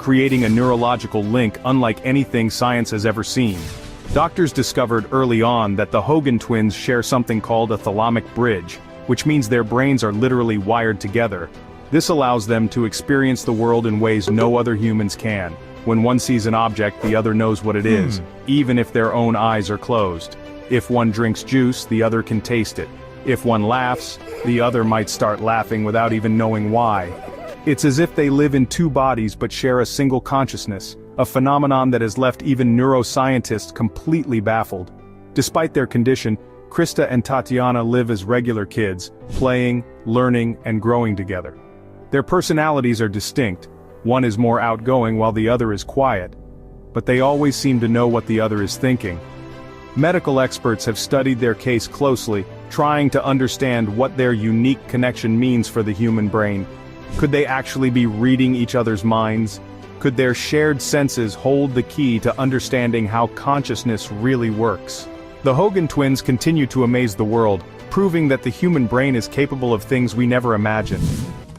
creating a neurological link unlike anything science has ever seen. Doctors discovered early on that the Hogan twins share something called a thalamic bridge, which means their brains are literally wired together. This allows them to experience the world in ways no other humans can. When one sees an object, the other knows what it is, even if their own eyes are closed. If one drinks juice, the other can taste it. If one laughs, the other might start laughing without even knowing why. It's as if they live in two bodies but share a single consciousness, a phenomenon that has left even neuroscientists completely baffled. Despite their condition, Krista and Tatiana live as regular kids, playing, learning, and growing together. Their personalities are distinct. One is more outgoing while the other is quiet. But they always seem to know what the other is thinking. Medical experts have studied their case closely, trying to understand what their unique connection means for the human brain. Could they actually be reading each other's minds? Could their shared senses hold the key to understanding how consciousness really works? The Hogan twins continue to amaze the world, proving that the human brain is capable of things we never imagined.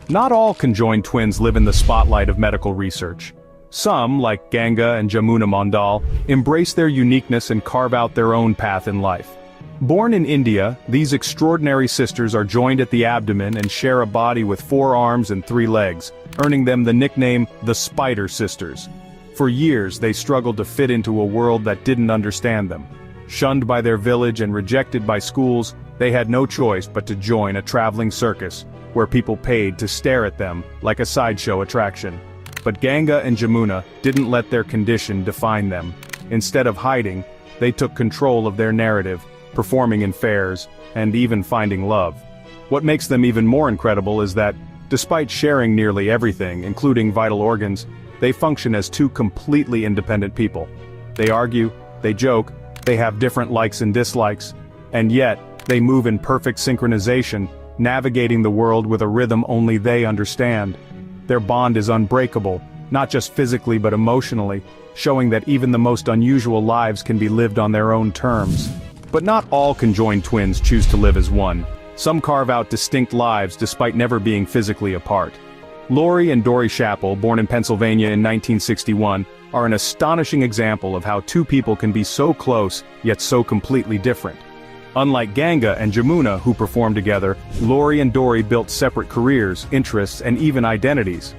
Not all conjoined twins live in the spotlight of medical research. Some, like Ganga and Jamuna Mondal, embrace their uniqueness and carve out their own path in life. Born in India, these extraordinary sisters are joined at the abdomen and share a body with 4 arms and 3 legs, earning them the nickname the Spider Sisters. For years they struggled to fit into a world that didn't understand them. Shunned by their village and rejected by schools, they had no choice but to join a traveling circus, where people paid to stare at them like a sideshow attraction. But Ganga and Jamuna didn't let their condition define them. Instead of hiding, they took control of their narrative, performing in fairs, and even finding love. What makes them even more incredible is that, despite sharing nearly everything, including vital organs, they function as 2 completely independent people. They argue, they joke, they have different likes and dislikes, and yet, they move in perfect synchronization, navigating the world with a rhythm only they understand. Their bond is unbreakable, not just physically but emotionally, showing that even the most unusual lives can be lived on their own terms. But not all conjoined twins choose to live as one. Some carve out distinct lives despite never being physically apart. Lori and Dory Chappell, born in Pennsylvania in 1961, are an astonishing example of how 2 people can be so close, yet so completely different. Unlike Ganga and Jamuna, who performed together, Lori and Dory built separate careers, interests, and even identities.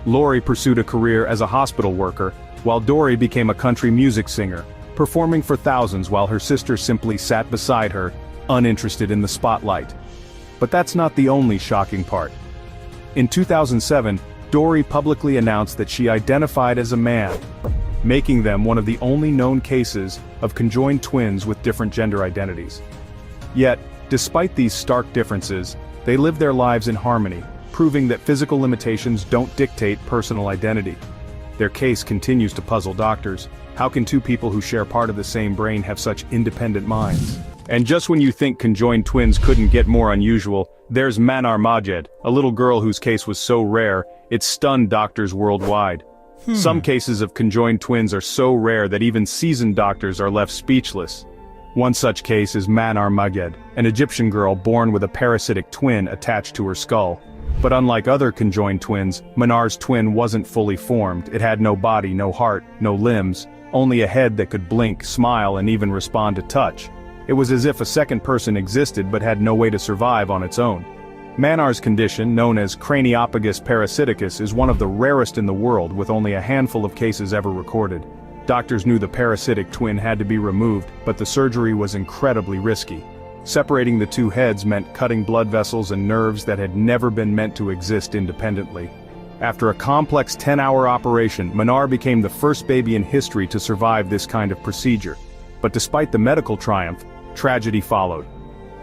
Lori pursued a career as a hospital worker, while Dory became a country music singer, performing for thousands while her sister simply sat beside her, uninterested in the spotlight. But that's not the only shocking part. In 2007, Dory publicly announced that she identified as a man, making them one of the only known cases of conjoined twins with different gender identities. Yet, despite these stark differences, they live their lives in harmony, proving that physical limitations don't dictate personal identity. Their case continues to puzzle doctors. How can 2 people who share part of the same brain have such independent minds? And just when you think conjoined twins couldn't get more unusual, there's Manar Majed, a little girl whose case was so rare, it stunned doctors worldwide. Some cases of conjoined twins are so rare that even seasoned doctors are left speechless. One such case is Manar Majed, an Egyptian girl born with a parasitic twin attached to her skull. But unlike other conjoined twins, Manar's twin wasn't fully formed. It had no body, no heart, no limbs, only a head that could blink, smile, and even respond to touch. It was as if a second person existed but had no way to survive on its own. Manar's condition, known as craniopagus parasiticus, is one of the rarest in the world, with only a handful of cases ever recorded. Doctors knew the parasitic twin had to be removed, but the surgery was incredibly risky. Separating the 2 heads meant cutting blood vessels and nerves that had never been meant to exist independently. After a complex 10-hour operation, Manar became the first baby in history to survive this kind of procedure. But despite the medical triumph, tragedy followed.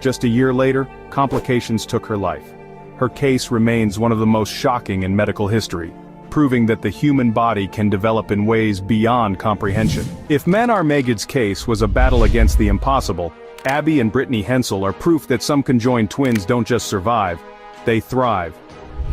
Just a year later, complications took her life. Her case remains one of the most shocking in medical history, proving that the human body can develop in ways beyond comprehension. If Manar Majid's case was a battle against the impossible, Abby and Brittany Hensel are proof that some conjoined twins don't just survive, they thrive.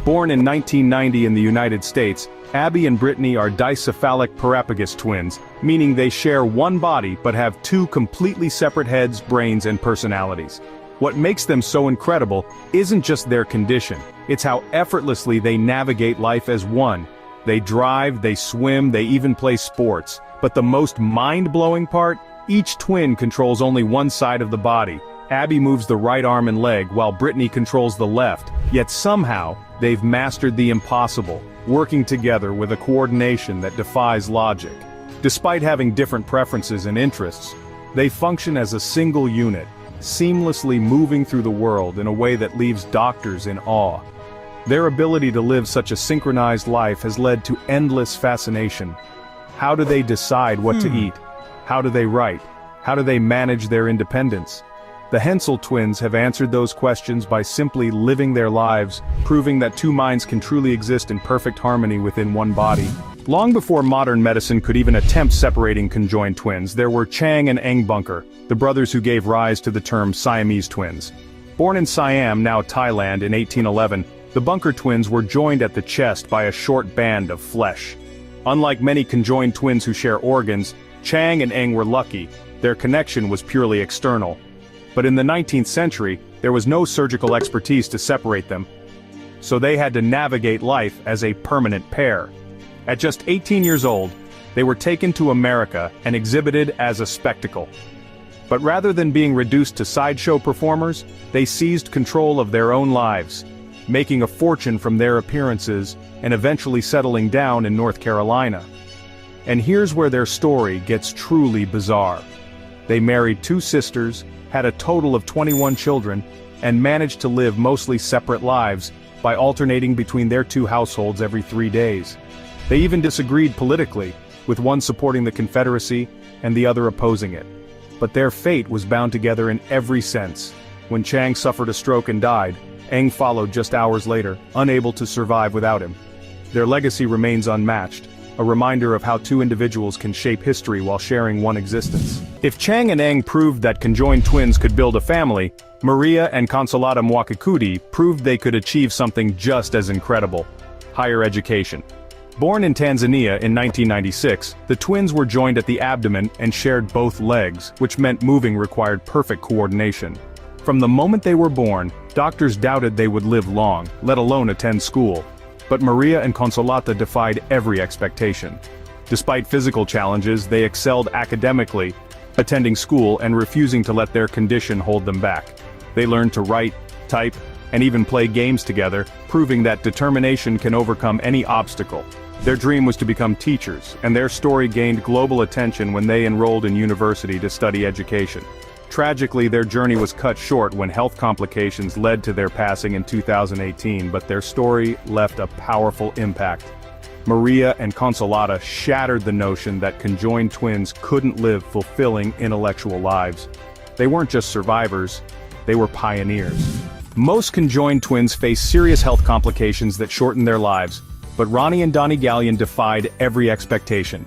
Born in 1990 in the United States, Abby and Brittany are dicephalic parapagus twins, meaning they share one body but have 2 completely separate heads, brains, and personalities. What makes them so incredible isn't just their condition, it's how effortlessly they navigate life as one. They drive, they swim, they even play sports. But the most mind-blowing part? Each twin controls only one side of the body. Abby moves the right arm and leg, while Brittany controls the left. Yet somehow, they've mastered the impossible, working together with a coordination that defies logic. Despite having different preferences and interests, they function as a single unit, seamlessly moving through the world in a way that leaves doctors in awe. Their ability to live such a synchronized life has led to endless fascination. How do they decide what to eat? How do they write? How do they manage their independence? The Hensel twins have answered those questions by simply living their lives, proving that two minds can truly exist in perfect harmony within one body. Long before modern medicine could even attempt separating conjoined twins, there were Chang and Eng Bunker, the brothers who gave rise to the term Siamese twins. Born in Siam, now Thailand, in 1811, the Bunker twins were joined at the chest by a short band of flesh. Unlike many conjoined twins who share organs, Chang and Eng were lucky. Their connection was purely external. But in the 19th century, there was no surgical expertise to separate them, so they had to navigate life as a permanent pair. At just 18 years old, they were taken to America and exhibited as a spectacle. But rather than being reduced to sideshow performers, they seized control of their own lives, making a fortune from their appearances and eventually settling down in North Carolina. And here's where their story gets truly bizarre. They married two sisters, had a total of 21 children, and managed to live mostly separate lives by alternating between their two households every 3 days. They even disagreed politically, with one supporting the Confederacy and the other opposing it. But their fate was bound together in every sense. When Chang suffered a stroke and died, Eng followed just hours later, unable to survive without him. Their legacy remains unmatched, a reminder of how two individuals can shape history while sharing one existence. If Chang and Eng proved that conjoined twins could build a family, Maria and Consolata Mwakikuti proved they could achieve something just as incredible: higher education. Born in Tanzania in 1996, the twins were joined at the abdomen and shared both legs, which meant moving required perfect coordination. From the moment they were born, doctors doubted they would live long, let alone attend school. But Maria and Consolata defied every expectation. Despite physical challenges, they excelled academically, attending school and refusing to let their condition hold them back. They learned to write, type, and even play games together, proving that determination can overcome any obstacle. Their dream was to become teachers, and their story gained global attention when they enrolled in university to study education. Tragically, their journey was cut short when health complications led to their passing in 2018, but their story left a powerful impact. Maria and Consolata shattered the notion that conjoined twins couldn't live fulfilling intellectual lives. They weren't just survivors, they were pioneers. Most conjoined twins face serious health complications that shorten their lives, but Ronnie and Donnie Gallion defied every expectation.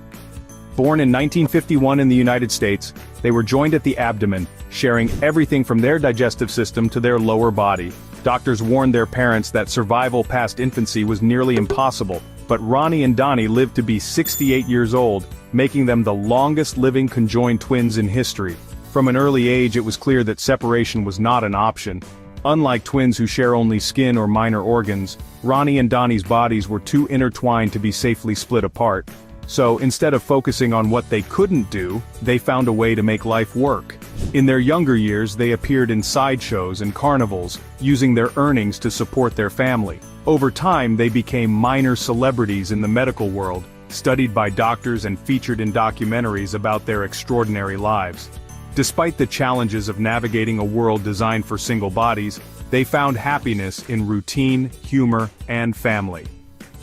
Born in 1951 in the United States, they were joined at the abdomen, sharing everything from their digestive system to their lower body. Doctors warned their parents that survival past infancy was nearly impossible, but Ronnie and Donnie lived to be 68 years old, making them the longest living conjoined twins in history. From an early age, it was clear that separation was not an option. Unlike twins who share only skin or minor organs, Ronnie and Donnie's bodies were too intertwined to be safely split apart. So, instead of focusing on what they couldn't do, they found a way to make life work. In their younger years, they appeared in sideshows and carnivals, using their earnings to support their family. Over time, they became minor celebrities in the medical world, studied by doctors and featured in documentaries about their extraordinary lives. Despite the challenges of navigating a world designed for single bodies, they found happiness in routine, humor, and family.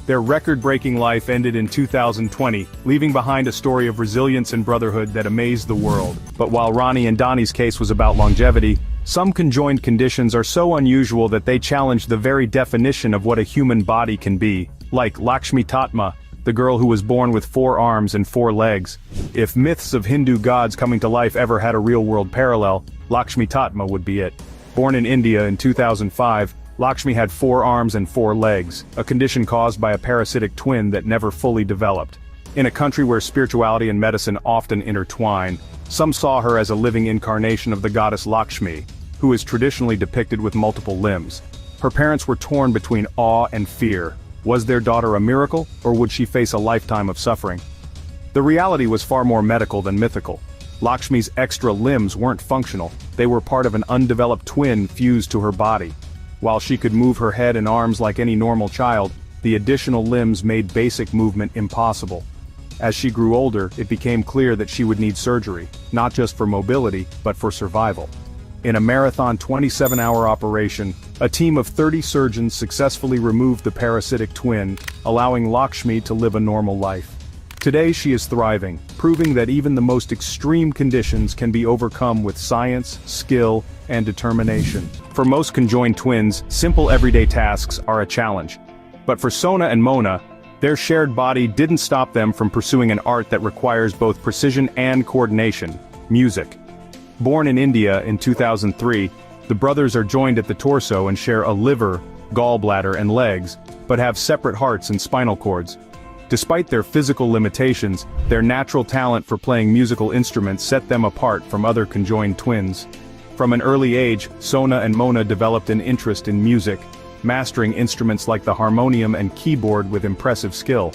Their record-breaking life ended in 2020, leaving behind a story of resilience and brotherhood that amazed the world. But while Ronnie and Donnie's case was about longevity, some conjoined conditions are so unusual that they challenge the very definition of what a human body can be, like Lakshmi Tatma, the girl who was born with 4 arms and 4 legs. If myths of Hindu gods coming to life ever had a real-world parallel, Lakshmi Tatma would be it. Born in India in 2005, Lakshmi had 4 arms and 4 legs, a condition caused by a parasitic twin that never fully developed. In a country where spirituality and medicine often intertwine, some saw her as a living incarnation of the goddess Lakshmi, who is traditionally depicted with multiple limbs. Her parents were torn between awe and fear. Was their daughter a miracle, or would she face a lifetime of suffering? The reality was far more medical than mythical. Lakshmi's extra limbs weren't functional, they were part of an undeveloped twin fused to her body. While she could move her head and arms like any normal child, the additional limbs made basic movement impossible. As she grew older, it became clear that she would need surgery, not just for mobility, but for survival. In a marathon 27-hour operation, a team of 30 surgeons successfully removed the parasitic twin, allowing Lakshmi to live a normal life. Today she is thriving, proving that even the most extreme conditions can be overcome with science, skill, and determination. For most conjoined twins, simple everyday tasks are a challenge. But for Sona and Mona, their shared body didn't stop them from pursuing an art that requires both precision and coordination: music. Born in India in 2003, the brothers are joined at the torso and share a liver, gallbladder, and legs, but have separate hearts and spinal cords. Despite their physical limitations, their natural talent for playing musical instruments set them apart from other conjoined twins. From an early age, Sona and Mona developed an interest in music, mastering instruments like the harmonium and keyboard with impressive skill.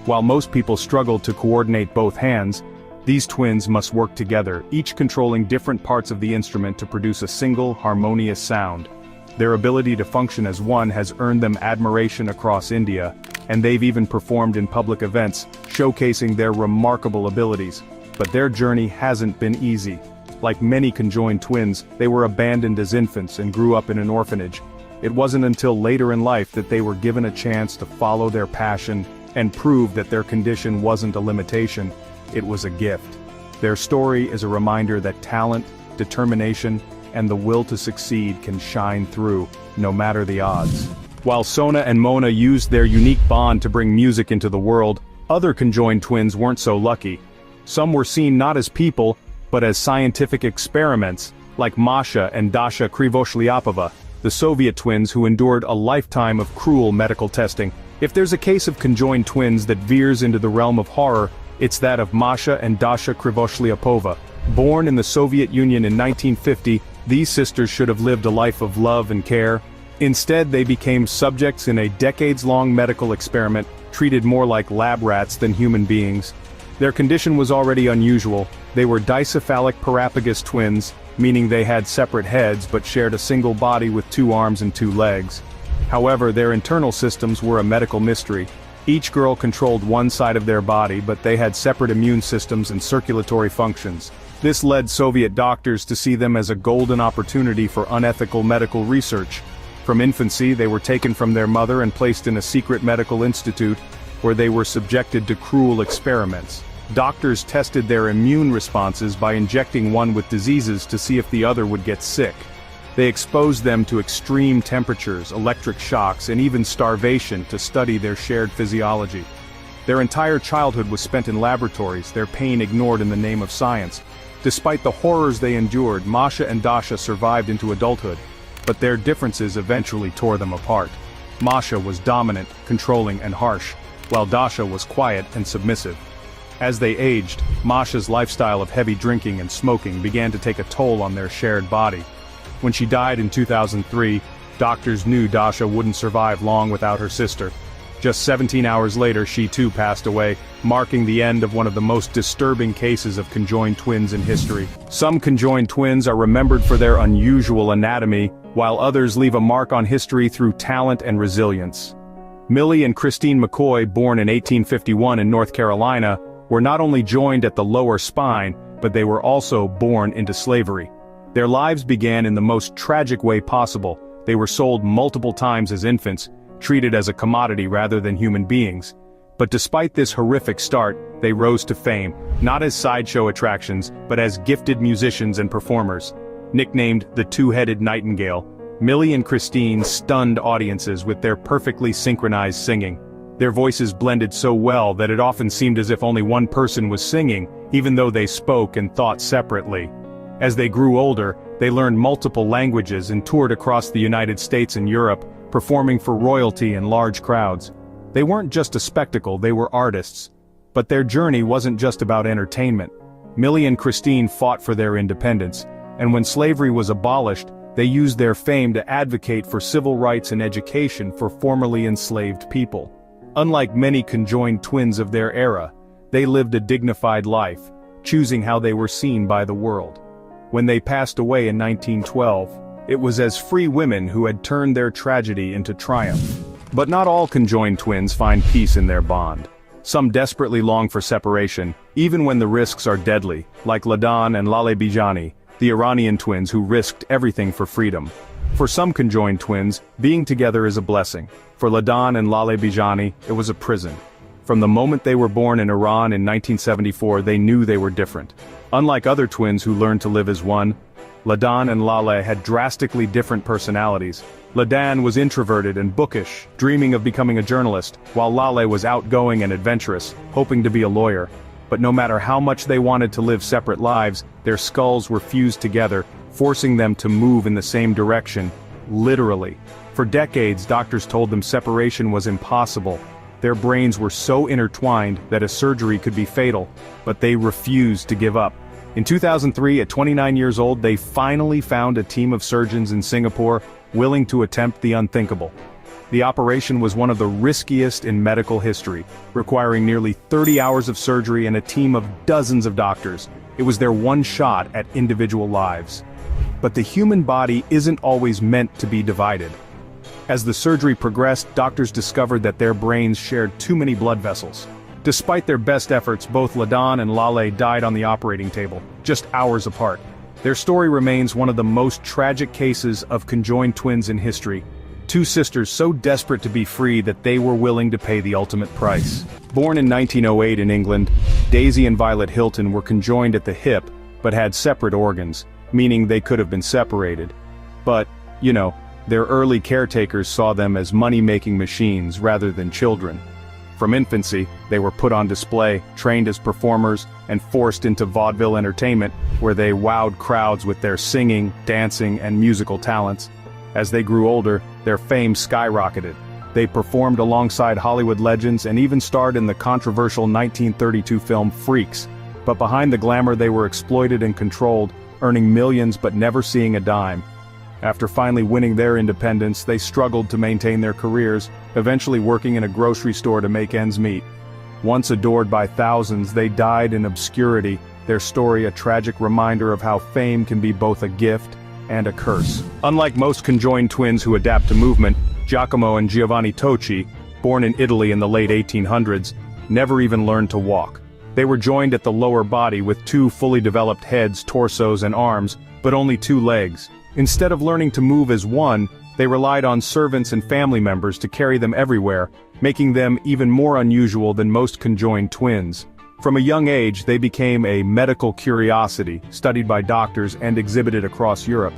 While most people struggle to coordinate both hands, these twins must work together, each controlling different parts of the instrument to produce a single, harmonious sound. Their ability to function as one has earned them admiration across India, and they've even performed in public events, showcasing their remarkable abilities. But their journey hasn't been easy. Like many conjoined twins, they were abandoned as infants and grew up in an orphanage. It wasn't until later in life that they were given a chance to follow their passion and prove that their condition wasn't a limitation, it was a gift. Their story is a reminder that talent, determination, and the will to succeed can shine through, no matter the odds. While Sona and Mona used their unique bond to bring music into the world, other conjoined twins weren't so lucky. Some were seen not as people, but as scientific experiments, like Masha and Dasha Krivoshlyapovo, the Soviet twins who endured a lifetime of cruel medical testing. If there's a case of conjoined twins that veers into the realm of horror, it's that of Masha and Dasha Krivoshlyapovo. Born in the Soviet Union in 1950, these sisters should have lived a life of love and care. Instead, they became subjects in a decades-long medical experiment, treated more like lab rats than human beings. Their condition was already unusual. They were dicephalic parapagus twins, meaning they had separate heads but shared a single body with 2 arms and 2 legs. However, their internal systems were a medical mystery. Each girl controlled one side of their body, but they had separate immune systems and circulatory functions. This led Soviet doctors to see them as a golden opportunity for unethical medical research. From infancy, they were taken from their mother and placed in a secret medical institute, where they were subjected to cruel experiments. Doctors tested their immune responses by injecting one with diseases to see if the other would get sick. They exposed them to extreme temperatures, electric shocks, and even starvation to study their shared physiology. Their entire childhood was spent in laboratories, their pain ignored in the name of science. Despite the horrors they endured, Masha and Dasha survived into adulthood, but their differences eventually tore them apart. Masha was dominant, controlling, and harsh, while Dasha was quiet and submissive. As they aged, Masha's lifestyle of heavy drinking and smoking began to take a toll on their shared body. When she died in 2003, doctors knew Dasha wouldn't survive long without her sister. Just 17 hours later, she too passed away, marking the end of one of the most disturbing cases of conjoined twins in history. Some conjoined twins are remembered for their unusual anatomy, while others leave a mark on history through talent and resilience. Millie and Christine McCoy, born in 1851 in North Carolina, were not only joined at the lower spine, but they were also born into slavery. Their lives began in the most tragic way possible. They were sold multiple times as infants, treated as a commodity rather than human beings. But despite this horrific start, they rose to fame, not as sideshow attractions, but as gifted musicians and performers. Nicknamed the Two-Headed Nightingale, Millie and Christine stunned audiences with their perfectly synchronized singing. Their voices blended so well that it often seemed as if only one person was singing, even though they spoke and thought separately. As they grew older, they learned multiple languages and toured across the United States and Europe, performing for royalty and large crowds. They weren't just a spectacle, they were artists. But their journey wasn't just about entertainment. Millie and Christine fought for their independence, and when slavery was abolished, They used their fame to advocate for civil rights and education for formerly enslaved people. Unlike many conjoined twins of their era, they lived a dignified life, choosing how they were seen by the world. When they passed away in 1912, it was as free women who had turned their tragedy into triumph. But not all conjoined twins find peace in their bond. Some desperately long for separation, even when the risks are deadly, like Ladan and Laleh Bijani, the Iranian twins who risked everything for freedom. For some conjoined twins, being together is a blessing. For Ladan and Laleh Bijani, it was a prison. From the moment they were born in Iran in 1974, they knew they were different. Unlike other twins who learned to live as one, Ladan and Laleh had drastically different personalities. Ladan was introverted and bookish, dreaming of becoming a journalist, while Laleh was outgoing and adventurous, hoping to be a lawyer. But no matter how much they wanted to live separate lives, their skulls were fused together, forcing them to move in the same direction, literally. For decades, doctors told them separation was impossible. Their brains were so intertwined that a surgery could be fatal, but they refused to give up. In 2003, at 29 years old, they finally found a team of surgeons in Singapore willing to attempt the unthinkable. The operation was one of the riskiest in medical history, requiring nearly 30 hours of surgery and a team of dozens of doctors. It was their one shot at individual lives. But the human body isn't always meant to be divided. As the surgery progressed, doctors discovered that their brains shared too many blood vessels. Despite their best efforts, both Ladan and Laleh died on the operating table, just hours apart. Their story remains one of the most tragic cases of conjoined twins in history. Two sisters so desperate to be free that they were willing to pay the ultimate price. Born in 1908 in England, Daisy and Violet Hilton were conjoined at the hip, but had separate organs, meaning they could have been separated. But, their early caretakers saw them as money-making machines rather than children. From infancy, they were put on display, trained as performers, and forced into vaudeville entertainment, where they wowed crowds with their singing, dancing, and musical talents. As they grew older, their fame skyrocketed. They performed alongside Hollywood legends and even starred in the controversial 1932 film Freaks. But behind the glamour, they were exploited and controlled, earning millions but never seeing a dime. After finally winning their independence, they struggled to maintain their careers, eventually working in a grocery store to make ends meet. Once adored by thousands, they died in obscurity, their story a tragic reminder of how fame can be both a gift and a curse. Unlike most conjoined twins who adapt to movement, Giacomo and Giovanni Tocci, born in Italy in the late 1800s, never even learned to walk. They were joined at the lower body with two fully developed heads, torsos, and arms, but only two legs. Instead of learning to move as one, they relied on servants and family members to carry them everywhere, making them even more unusual than most conjoined twins. From a young age, they became a medical curiosity, studied by doctors and exhibited across Europe.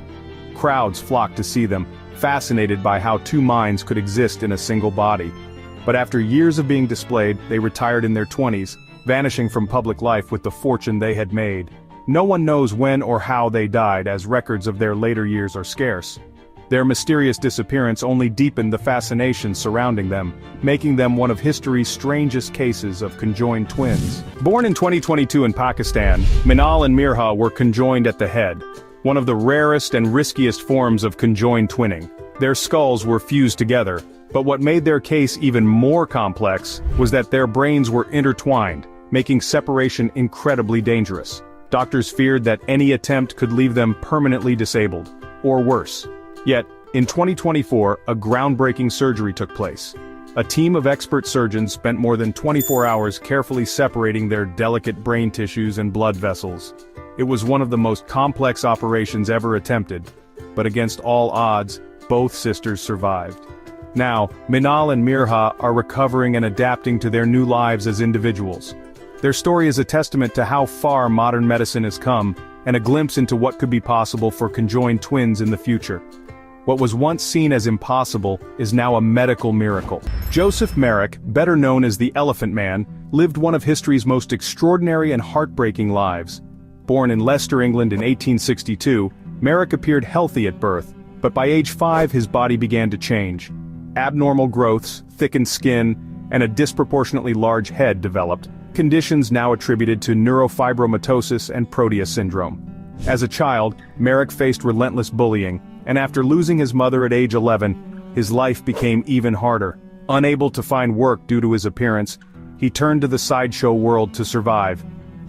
Crowds flocked to see them, fascinated by how two minds could exist in a single body. But after years of being displayed, they retired in their 20s, vanishing from public life with the fortune they had made. No one knows when or how they died, as records of their later years are scarce. Their mysterious disappearance only deepened the fascination surrounding them, making them one of history's strangest cases of conjoined twins. Born in 2022 in Pakistan, Minal and Mirha were conjoined at the head, one of the rarest and riskiest forms of conjoined twinning. Their skulls were fused together, but what made their case even more complex was that their brains were intertwined, making separation incredibly dangerous. Doctors feared that any attempt could leave them permanently disabled, or worse. Yet, in 2024, a groundbreaking surgery took place. A team of expert surgeons spent more than 24 hours carefully separating their delicate brain tissues and blood vessels. It was one of the most complex operations ever attempted, but against all odds, both sisters survived. Now, Minal and Mirha are recovering and adapting to their new lives as individuals. Their story is a testament to how far modern medicine has come, and a glimpse into what could be possible for conjoined twins in the future. What was once seen as impossible is now a medical miracle. Joseph Merrick, better known as the Elephant Man, lived one of history's most extraordinary and heartbreaking lives. Born in Leicester, England in 1862, Merrick appeared healthy at birth, but by age 5 his body began to change. Abnormal growths, thickened skin, and a disproportionately large head developed, conditions now attributed to neurofibromatosis and Proteus syndrome. As a child, Merrick faced relentless bullying, And after losing his mother at age 11, his life became even harder. Unable to find work due to his appearance, he turned to the sideshow world to survive.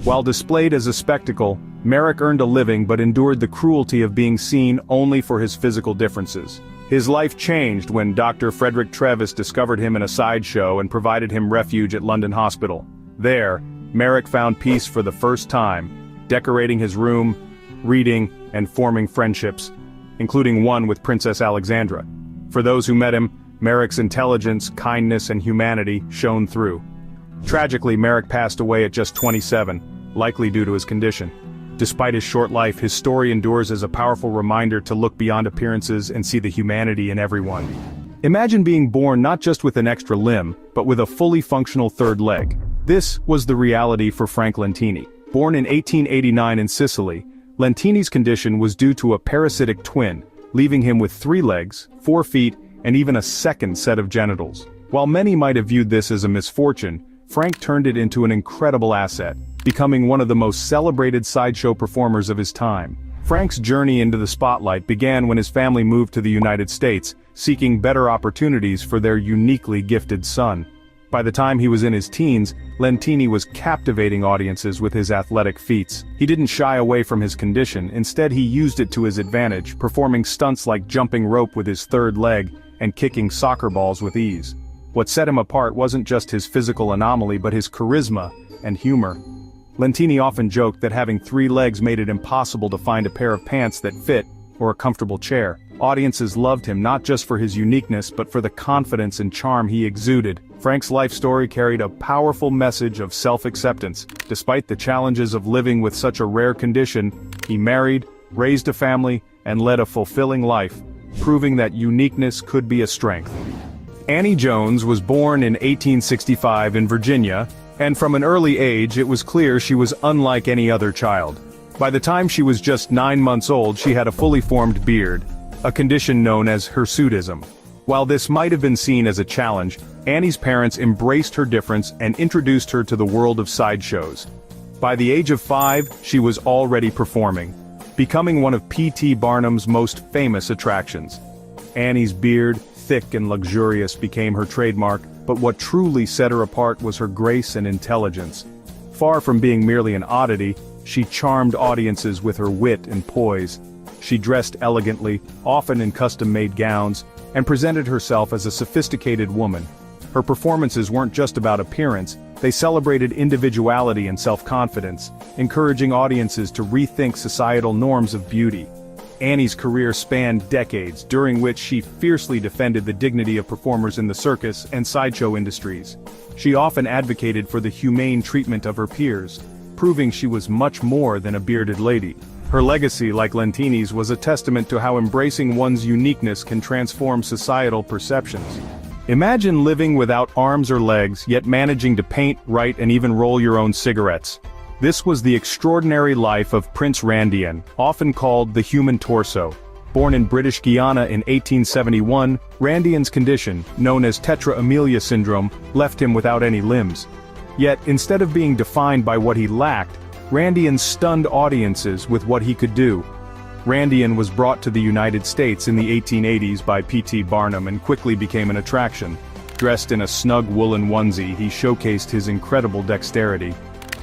While displayed as a spectacle, Merrick earned a living but endured the cruelty of being seen only for his physical differences. His life changed when Dr. Frederick Trevis discovered him in a sideshow and provided him refuge at London Hospital. There, Merrick found peace for the first time, decorating his room, reading, and forming friendships, including one with Princess Alexandra. For those who met him, Merrick's intelligence, kindness, and humanity shone through. Tragically, Merrick passed away at just 27, likely due to his condition. Despite his short life, his story endures as a powerful reminder to look beyond appearances and see the humanity in everyone. Imagine being born not just with an extra limb, but with a fully functional third leg. This was the reality for Frank Lentini. Born in 1889 in Sicily, Lentini's condition was due to a parasitic twin, leaving him with 3 legs, 4 feet, and even a second set of genitals. While many might have viewed this as a misfortune, Frank turned it into an incredible asset, becoming one of the most celebrated sideshow performers of his time. Frank's journey into the spotlight began when his family moved to the United States, seeking better opportunities for their uniquely gifted son. By the time he was in his teens, Lentini was captivating audiences with his athletic feats. He didn't shy away from his condition, instead he used it to his advantage, performing stunts like jumping rope with his third leg and kicking soccer balls with ease. What set him apart wasn't just his physical anomaly but his charisma and humor. Lentini often joked that having 3 legs made it impossible to find a pair of pants that fit, or a comfortable chair. Audiences loved him not just for his uniqueness but for the confidence and charm he exuded. Frank's life story carried a powerful message of self-acceptance. Despite the challenges of living with such a rare condition, he married, raised a family, and led a fulfilling life, proving that uniqueness could be a strength. Annie Jones was born in 1865 in Virginia, and from an early age it was clear she was unlike any other child. By the time she was just 9 months old, she had a fully formed beard, a condition known as hirsutism. While this might have been seen as a challenge, Annie's parents embraced her difference and introduced her to the world of sideshows. By the age of 5, she was already performing, becoming one of P.T. Barnum's most famous attractions. Annie's beard, thick and luxurious, became her trademark, but what truly set her apart was her grace and intelligence. Far from being merely an oddity, she charmed audiences with her wit and poise. She dressed elegantly, often in custom-made gowns, and presented herself as a sophisticated woman. Her performances weren't just about appearance, they celebrated individuality and self-confidence, encouraging audiences to rethink societal norms of beauty. Annie's career spanned decades, during which she fiercely defended the dignity of performers in the circus and sideshow industries. She often advocated for the humane treatment of her peers, proving she was much more than a bearded lady. Her legacy, like Lentini's, was a testament to how embracing one's uniqueness can transform societal perceptions. Imagine living without arms or legs, yet managing to paint, write, and even roll your own cigarettes. This was the extraordinary life of Prince Randian, often called the human torso. Born in British Guiana in 1871, Randian's condition, known as tetra amelia syndrome, left him without any limbs. Yet, instead of being defined by what he lacked, Randian stunned audiences with what he could do. Randian was brought to the United States in the 1880s by P.T. Barnum and quickly became an attraction. Dressed in a snug woolen onesie, he showcased his incredible dexterity.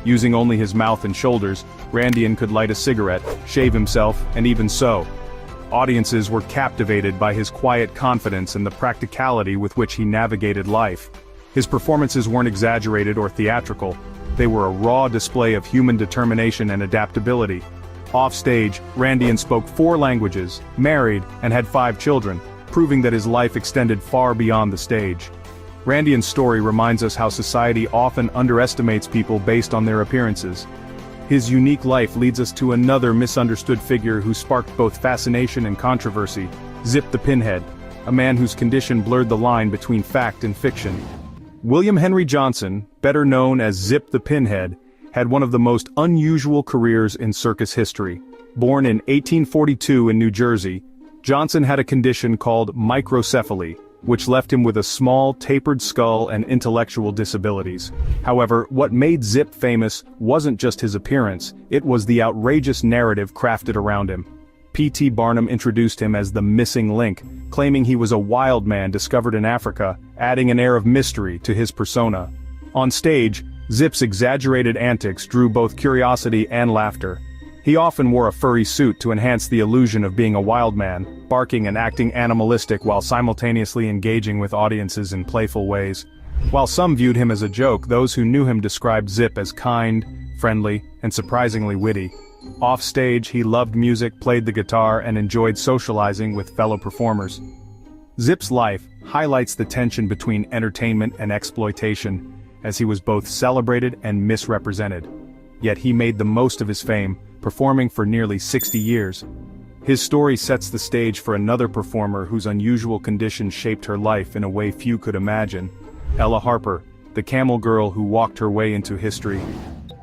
Using only his mouth and shoulders, Randian could light a cigarette, shave himself, and even sew. Audiences were captivated by his quiet confidence and the practicality with which he navigated life. His performances weren't exaggerated or theatrical, they were a raw display of human determination and adaptability. Offstage, Randian spoke 4 languages, married, and had 5 children, proving that his life extended far beyond the stage. Randian's story reminds us how society often underestimates people based on their appearances. His unique life leads us to another misunderstood figure who sparked both fascination and controversy, Zip the Pinhead, a man whose condition blurred the line between fact and fiction. William Henry Johnson, better known as Zip the Pinhead, had one of the most unusual careers in circus history. Born in 1842 in New Jersey, Johnson had a condition called microcephaly, which left him with a small, tapered skull and intellectual disabilities. However, what made Zip famous wasn't just his appearance, it was the outrageous narrative crafted around him. P.T. Barnum introduced him as the missing link, claiming he was a wild man discovered in Africa, adding an air of mystery to his persona. On stage, Zip's exaggerated antics drew both curiosity and laughter. He often wore a furry suit to enhance the illusion of being a wild man, barking and acting animalistic while simultaneously engaging with audiences in playful ways. While some viewed him as a joke, those who knew him described Zip as kind, friendly, and surprisingly witty. Off-stage, he loved music, played the guitar, and enjoyed socializing with fellow performers. Zip's life highlights the tension between entertainment and exploitation, as he was both celebrated and misrepresented. Yet he made the most of his fame, performing for nearly 60 years. His story sets the stage for another performer whose unusual condition shaped her life in a way few could imagine. Ella Harper, the camel girl who walked her way into history.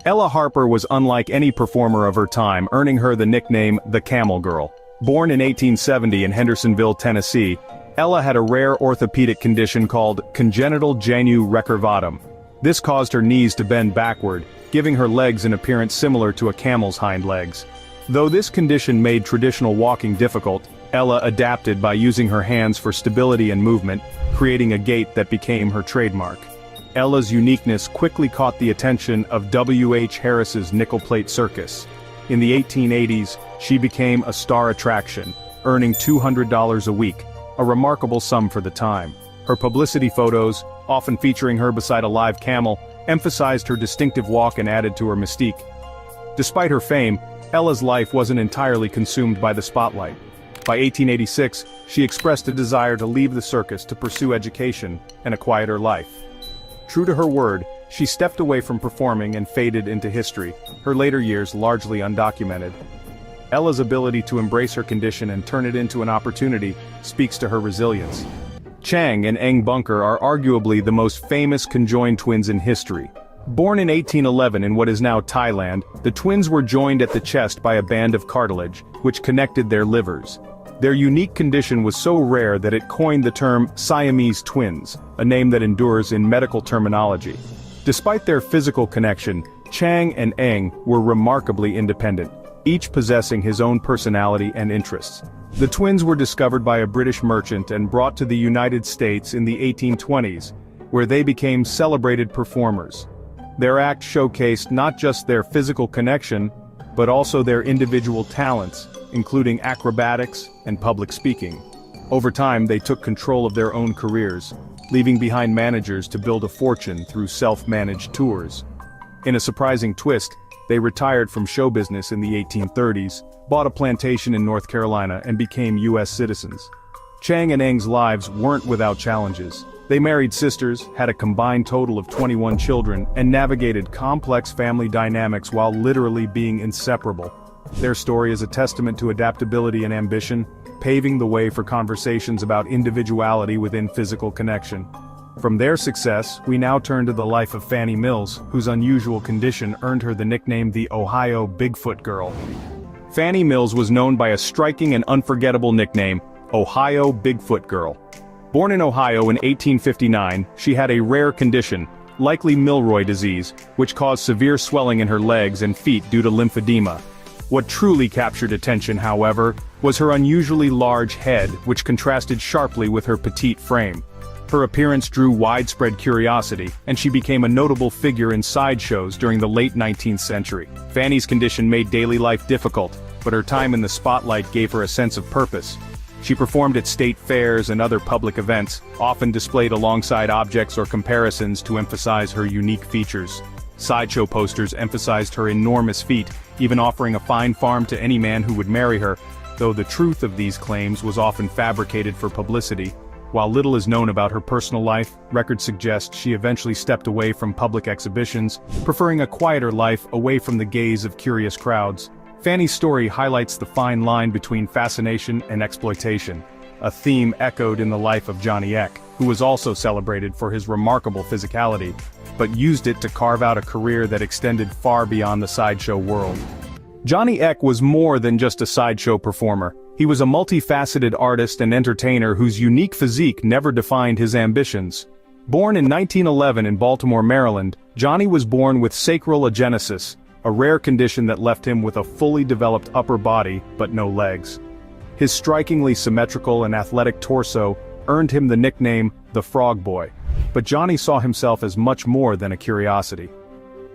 Ella Harper was unlike any performer of her time, earning her the nickname the Camel Girl. Born in 1870 in Hendersonville, Tennessee, Ella had a rare orthopedic condition called congenital genu recurvatum. This caused her knees to bend backward, giving her legs an appearance similar to a camel's hind legs. Though this condition made traditional walking difficult, Ella adapted by using her hands for stability and movement, creating a gait that became her trademark. Ella's uniqueness quickly caught the attention of W.H. Harris's Nickel Plate Circus. In the 1880s, she became a star attraction, earning $200 a week, a remarkable sum for the time. Her publicity photos, often featuring her beside a live camel, emphasized her distinctive walk and added to her mystique. Despite her fame, Ella's life wasn't entirely consumed by the spotlight. By 1886, she expressed a desire to leave the circus to pursue education and a quieter life. True to her word, she stepped away from performing and faded into history, her later years largely undocumented. Ella's ability to embrace her condition and turn it into an opportunity speaks to her resilience. Chang and Eng Bunker are arguably the most famous conjoined twins in history. Born in 1811 in what is now Thailand, the twins were joined at the chest by a band of cartilage, which connected their livers. Their unique condition was so rare that it coined the term Siamese twins, a name that endures in medical terminology. Despite their physical connection, Chang and Eng were remarkably independent, each possessing his own personality and interests. The twins were discovered by a British merchant and brought to the United States in the 1820s, where they became celebrated performers. Their act showcased not just their physical connection, but also their individual talents, including acrobatics and public speaking. Over time, they took control of their own careers, leaving behind managers to build a fortune through self-managed tours. In a surprising twist, they retired from show business in the 1830s, bought a plantation in North Carolina, and became U.S. citizens. Chang and Eng's lives weren't without challenges. They married sisters, had a combined total of 21 children, and navigated complex family dynamics while literally being inseparable. Their story is a testament to adaptability and ambition, paving the way for conversations about individuality within physical connection. From their success, we now turn to the life of Fannie Mills, whose unusual condition earned her the nickname the Ohio Bigfoot Girl. Fannie Mills was known by a striking and unforgettable nickname, Ohio Bigfoot Girl. Born in Ohio in 1859, she had a rare condition, likely Milroy disease, which caused severe swelling in her legs and feet due to lymphedema. What truly captured attention, however, was her unusually large head, which contrasted sharply with her petite frame. Her appearance drew widespread curiosity, and she became a notable figure in sideshows during the late 19th century. Fanny's condition made daily life difficult, but her time in the spotlight gave her a sense of purpose. She performed at state fairs and other public events, often displayed alongside objects or comparisons to emphasize her unique features. Sideshow posters emphasized her enormous feat, even offering a fine farm to any man who would marry her, though the truth of these claims was often fabricated for publicity. While little is known about her personal life, records suggest she eventually stepped away from public exhibitions, preferring a quieter life away from the gaze of curious crowds. Fanny's story highlights the fine line between fascination and exploitation, a theme echoed in the life of Johnny Eck, who was also celebrated for his remarkable physicality, but used it to carve out a career that extended far beyond the sideshow world. Johnny Eck was more than just a sideshow performer. He was a multifaceted artist and entertainer whose unique physique never defined his ambitions. Born in 1911 in Baltimore, Maryland, Johnny was born with sacral agenesis, a rare condition that left him with a fully developed upper body but no legs. His strikingly symmetrical and athletic torso earned him the nickname the Frog Boy, but Johnny saw himself as much more than a curiosity.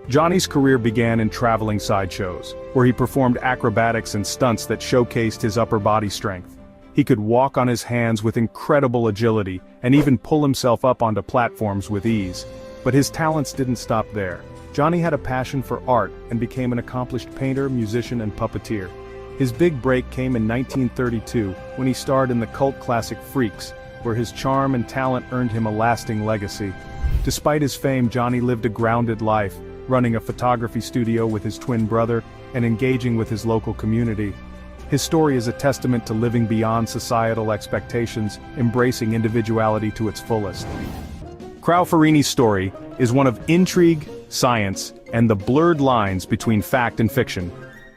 Johnny's career began in traveling sideshows, where he performed acrobatics and stunts that showcased his upper body strength. He could walk on his hands with incredible agility and even pull himself up onto platforms with ease. But his talents didn't stop there. Johnny had a passion for art and became an accomplished painter, musician, and puppeteer. His big break came in 1932 when he starred in the cult classic Freaks, where his charm and talent earned him a lasting legacy. Despite his fame, Johnny lived a grounded life, running a photography studio with his twin brother and engaging with his local community. His story is a testament to living beyond societal expectations, embracing individuality to its fullest. Crau Farini's story is one of intrigue, science, and the blurred lines between fact and fiction.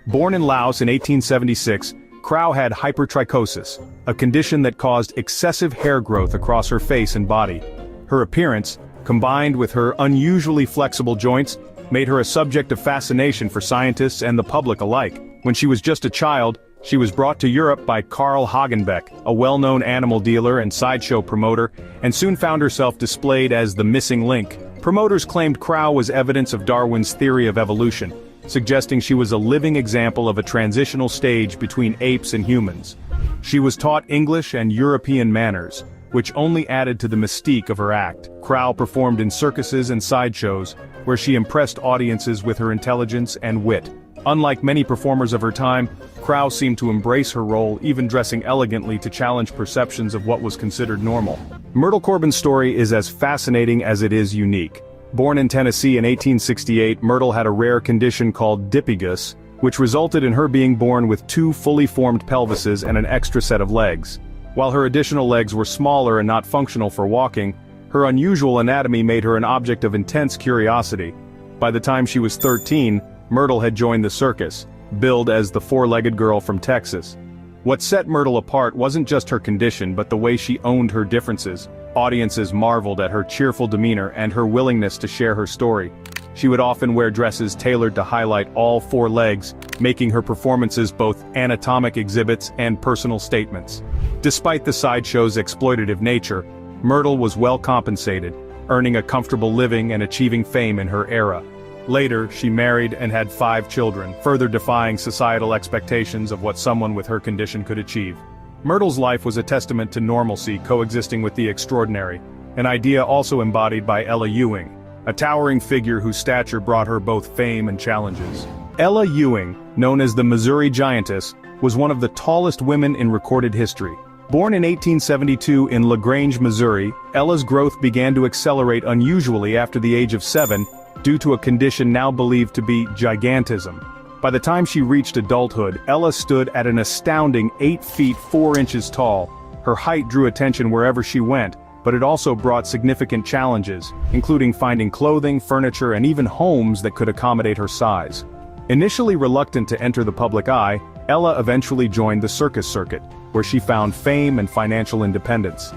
Born in Laos in 1876, Crau had hypertrichosis, a condition that caused excessive hair growth across her face and body. Her appearance, combined with her unusually flexible joints, made her a subject of fascination for scientists and the public alike. When she was just a child, she was brought to Europe by Carl Hagenbeck, a well-known animal dealer and sideshow promoter, and soon found herself displayed as the missing link. Promoters claimed Crau was evidence of Darwin's theory of evolution, suggesting she was a living example of a transitional stage between apes and humans. She was taught English and European manners, which only added to the mystique of her act. Crau performed in circuses and sideshows, where she impressed audiences with her intelligence and wit. Unlike many performers of her time, Crau seemed to embrace her role, even dressing elegantly to challenge perceptions of what was considered normal. Myrtle Corbin's story is as fascinating as it is unique. Born in Tennessee in 1868, Myrtle had a rare condition called dipygus, which resulted in her being born with two fully formed pelvises and an extra set of legs. While her additional legs were smaller and not functional for walking, her unusual anatomy made her an object of intense curiosity. By the time she was 13, Myrtle had joined the circus, billed as the four-legged girl from Texas. What set Myrtle apart wasn't just her condition but the way she owned her differences. Audiences marveled at her cheerful demeanor and her willingness to share her story. She would often wear dresses tailored to highlight all four legs, making her performances both anatomic exhibits and personal statements. Despite the sideshow's exploitative nature, Myrtle was well compensated, earning a comfortable living and achieving fame in her era. Later, she married and had 5 children, further defying societal expectations of what someone with her condition could achieve. Myrtle's life was a testament to normalcy coexisting with the extraordinary, an idea also embodied by Ella Ewing, a towering figure whose stature brought her both fame and challenges. Ella Ewing, known as the Missouri Giantess, was one of the tallest women in recorded history. Born in 1872 in LaGrange, Missouri, Ella's growth began to accelerate unusually after the age of 7, due to a condition now believed to be gigantism. By the time she reached adulthood, Ella stood at an astounding 8 feet 4 inches tall. Her height drew attention wherever she went, but it also brought significant challenges, including finding clothing, furniture, and even homes that could accommodate her size. Initially reluctant to enter the public eye, Ella eventually joined the circus circuit, where she found fame and financial independence.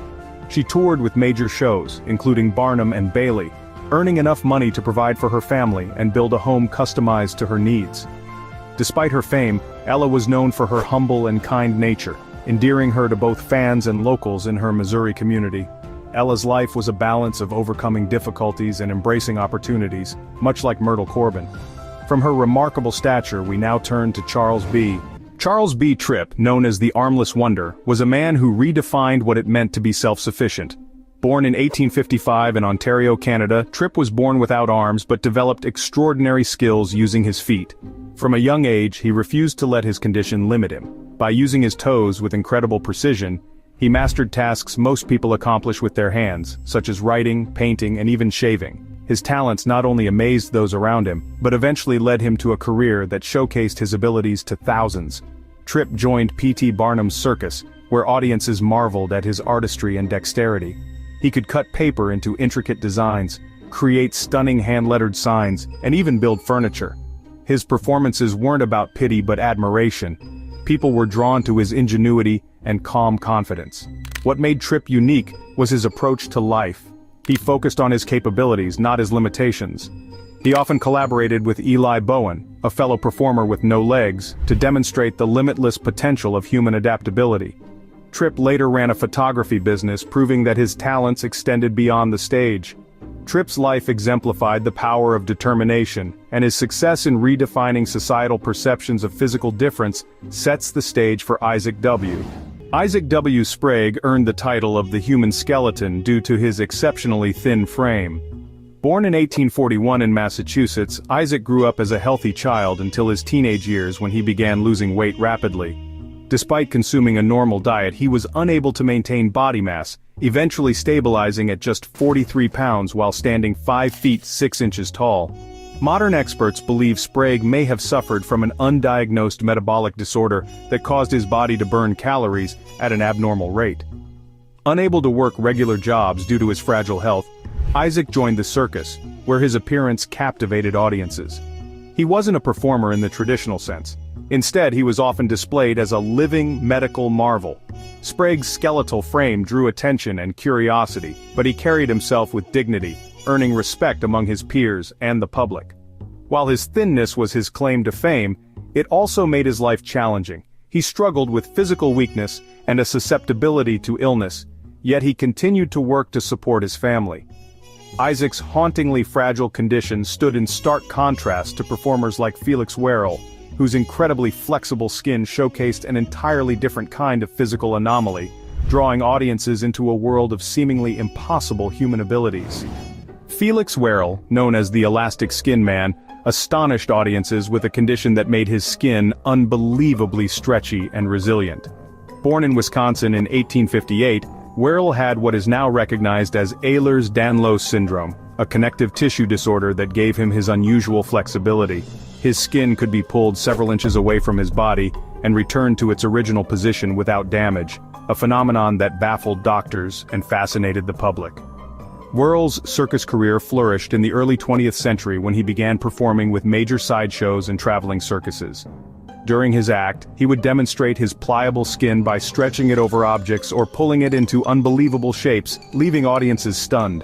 She toured with major shows, including Barnum and Bailey, earning enough money to provide for her family and build a home customized to her needs. Despite her fame, Ella was known for her humble and kind nature, endearing her to both fans and locals in her Missouri community. Ella's life was a balance of overcoming difficulties and embracing opportunities, much like Myrtle Corbin. From her remarkable stature, we now turn to Charles B. Charles B. Tripp, known as the Armless Wonder, was a man who redefined what it meant to be self-sufficient. Born in 1855 in Ontario, Canada, Tripp was born without arms but developed extraordinary skills using his feet. From a young age, he refused to let his condition limit him. By using his toes with incredible precision, he mastered tasks most people accomplish with their hands, such as writing, painting, and even shaving. His talents not only amazed those around him, but eventually led him to a career that showcased his abilities to thousands. Tripp joined P.T. Barnum's circus, where audiences marveled at his artistry and dexterity. He could cut paper into intricate designs, create stunning hand-lettered signs, and even build furniture. His performances weren't about pity but admiration. People were drawn to his ingenuity and calm confidence. What made Tripp unique was his approach to life. He focused on his capabilities, not his limitations. He often collaborated with Eli Bowen, a fellow performer with no legs, to demonstrate the limitless potential of human adaptability. Tripp later ran a photography business, proving that his talents extended beyond the stage. Tripp's life exemplified the power of determination, and his success in redefining societal perceptions of physical difference sets the stage for Isaac W. Isaac W. Sprague earned the title of the human skeleton due to his exceptionally thin frame. Born in 1841 in Massachusetts, Isaac grew up as a healthy child until his teenage years when he began losing weight rapidly. Despite consuming a normal diet, he was unable to maintain body mass, eventually stabilizing at just 43 pounds while standing 5 feet 6 inches tall. Modern experts believe Sprague may have suffered from an undiagnosed metabolic disorder that caused his body to burn calories at an abnormal rate. Unable to work regular jobs due to his fragile health, Isaac joined the circus, where his appearance captivated audiences. He wasn't a performer in the traditional sense. Instead, he was often displayed as a living medical marvel. Sprague's skeletal frame drew attention and curiosity, but he carried himself with dignity, earning respect among his peers and the public. While his thinness was his claim to fame, it also made his life challenging. He struggled with physical weakness and a susceptibility to illness, yet he continued to work to support his family. Isaac's hauntingly fragile condition stood in stark contrast to performers like Felix Werrell, whose incredibly flexible skin showcased an entirely different kind of physical anomaly, drawing audiences into a world of seemingly impossible human abilities. Felix Werrell, known as the Elastic Skin Man, astonished audiences with a condition that made his skin unbelievably stretchy and resilient. Born in Wisconsin in 1858, Werrell had what is now recognized as Ehlers-Danlos syndrome, a connective tissue disorder that gave him his unusual flexibility. His skin could be pulled several inches away from his body and returned to its original position without damage, a phenomenon that baffled doctors and fascinated the public. Werrell's circus career flourished in the early 20th century when he began performing with major sideshows and traveling circuses. During his act, he would demonstrate his pliable skin by stretching it over objects or pulling it into unbelievable shapes, leaving audiences stunned.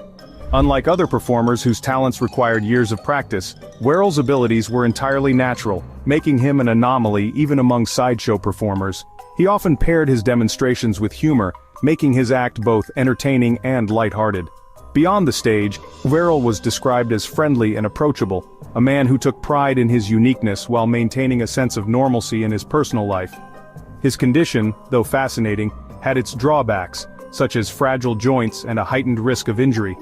Unlike other performers whose talents required years of practice, Werrell's abilities were entirely natural, making him an anomaly even among sideshow performers. He often paired his demonstrations with humor, making his act both entertaining and lighthearted. Beyond the stage, Werrell was described as friendly and approachable, a man who took pride in his uniqueness while maintaining a sense of normalcy in his personal life. His condition, though fascinating, had its drawbacks, such as fragile joints and a heightened risk of injury.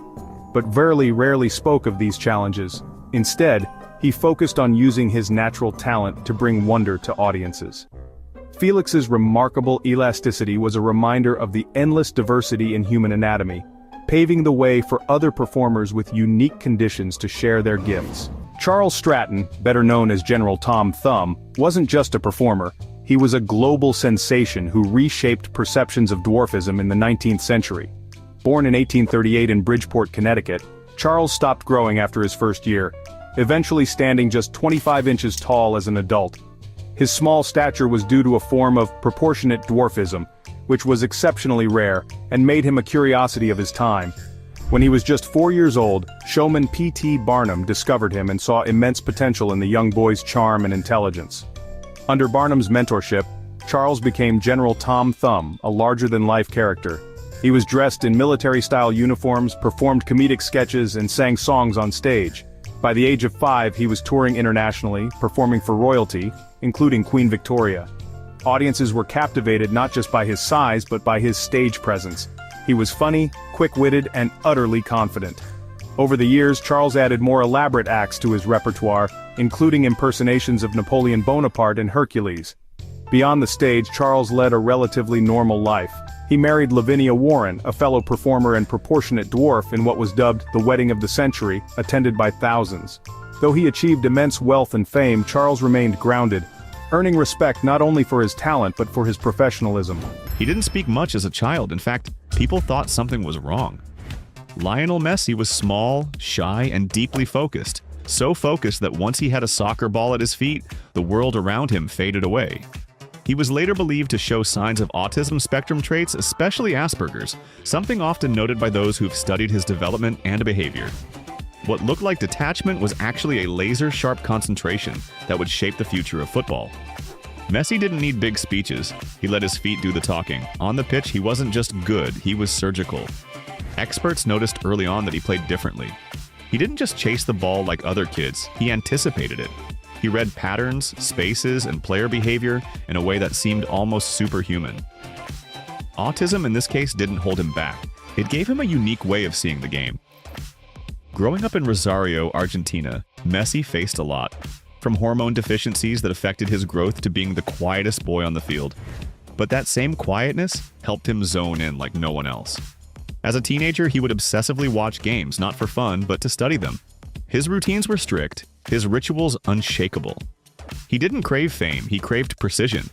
But Werrell rarely spoke of these challenges. Instead, he focused on using his natural talent to bring wonder to audiences. Felix's remarkable elasticity was a reminder of the endless diversity in human anatomy, paving the way for other performers with unique conditions to share their gifts. Charles Stratton, better known as General Tom Thumb, wasn't just a performer, he was a global sensation who reshaped perceptions of dwarfism in the 19th century. Born in 1838 in Bridgeport, Connecticut, Charles stopped growing after his first year, eventually standing just 25 inches tall as an adult. His small stature was due to a form of proportionate dwarfism, which was exceptionally rare, and made him a curiosity of his time. When he was just 4 years old, showman P.T. Barnum discovered him and saw immense potential in the young boy's charm and intelligence. Under Barnum's mentorship, Charles became General Tom Thumb, a larger-than-life character. He was dressed in military-style uniforms, performed comedic sketches, and sang songs on stage. By the age of 5, he was touring internationally, performing for royalty, including Queen Victoria. Audiences were captivated not just by his size but by his stage presence. He was funny, quick-witted, and utterly confident. Over the years, Charles added more elaborate acts to his repertoire, including impersonations of Napoleon Bonaparte and Hercules. Beyond the stage, Charles led a relatively normal life. He married Lavinia Warren, a fellow performer and proportionate dwarf in what was dubbed the wedding of the century, attended by thousands. Though he achieved immense wealth and fame, Charles remained grounded, earning respect not only for his talent but for his professionalism. He didn't speak much as a child. In fact, people thought something was wrong. Lionel Messi was small, shy, and deeply focused. So focused that once he had a soccer ball at his feet, the world around him faded away. He was later believed to show signs of autism spectrum traits, especially Asperger's, something often noted by those who've studied his development and behavior. What looked like detachment was actually a laser-sharp concentration that would shape the future of football. Messi didn't need big speeches. He let his feet do the talking. On the pitch, he wasn't just good, he was surgical. Experts noticed early on that he played differently. He didn't just chase the ball like other kids, he anticipated it. He read patterns, spaces, and player behavior in a way that seemed almost superhuman. Autism in this case didn't hold him back. It gave him a unique way of seeing the game. Growing up in Rosario, Argentina, Messi faced a lot. From hormone deficiencies that affected his growth to being the quietest boy on the field. But that same quietness helped him zone in like no one else. As a teenager, he would obsessively watch games, not for fun, but to study them. His routines were strict, his rituals unshakable. He didn't crave fame, he craved precision.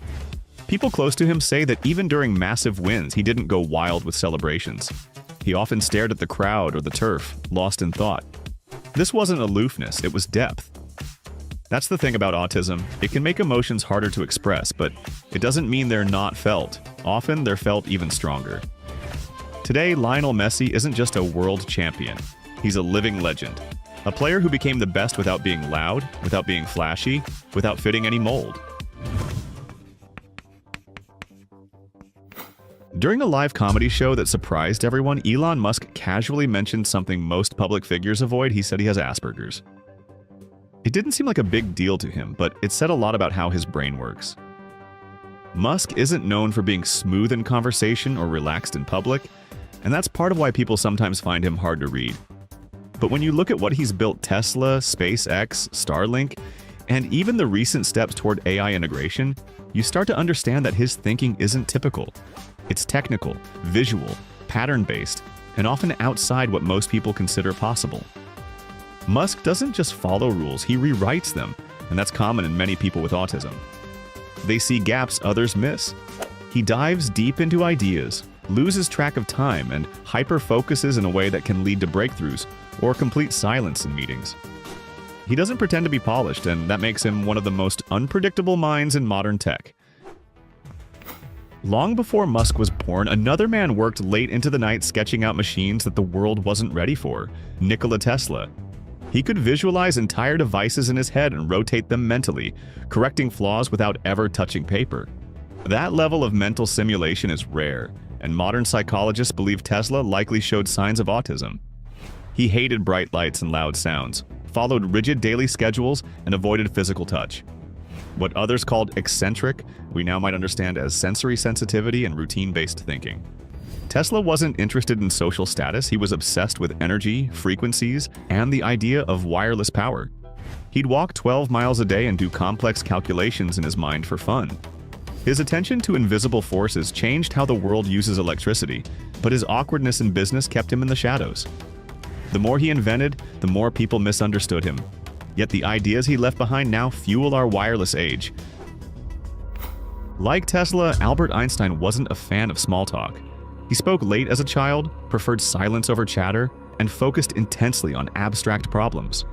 People close to him say that even during massive wins, he didn't go wild with celebrations. He often stared at the crowd or the turf, lost in thought. This wasn't aloofness, it was depth. That's the thing about autism. It can make emotions harder to express, but it doesn't mean they're not felt. Often, they're felt even stronger. Today, Lionel Messi isn't just a world champion. He's a living legend. A player who became the best without being loud, without being flashy, without fitting any mold. During a live comedy show that surprised everyone, Elon Musk casually mentioned something most public figures avoid. He said he has Asperger's. It didn't seem like a big deal to him, but it said a lot about how his brain works. Musk isn't known for being smooth in conversation or relaxed in public, and that's part of why people sometimes find him hard to read. But when you look at what he's built, Tesla, SpaceX, Starlink, and even the recent steps toward AI integration, you start to understand that his thinking isn't typical. It's technical, visual, pattern-based, and often outside what most people consider possible. Musk doesn't just follow rules, he rewrites them, and that's common in many people with autism. They see gaps others miss. He dives deep into ideas, loses track of time, and hyper-focuses in a way that can lead to breakthroughs or complete silence in meetings. He doesn't pretend to be polished, and that makes him one of the most unpredictable minds in modern tech. Long before Musk was born, another man worked late into the night sketching out machines that the world wasn't ready for, Nikola Tesla. He could visualize entire devices in his head and rotate them mentally, correcting flaws without ever touching paper. That level of mental simulation is rare, and modern psychologists believe Tesla likely showed signs of autism. He hated bright lights and loud sounds, followed rigid daily schedules, and avoided physical touch. What others called eccentric, we now might understand as sensory sensitivity and routine-based thinking. Tesla wasn't interested in social status, he was obsessed with energy, frequencies, and the idea of wireless power. He'd walk 12 miles a day and do complex calculations in his mind for fun. His attention to invisible forces changed how the world uses electricity, but his awkwardness in business kept him in the shadows. The more he invented, the more people misunderstood him. Yet the ideas he left behind now fuel our wireless age. Like Tesla, Albert Einstein wasn't a fan of small talk. He spoke late as a child, preferred silence over chatter, and focused intensely on abstract problems.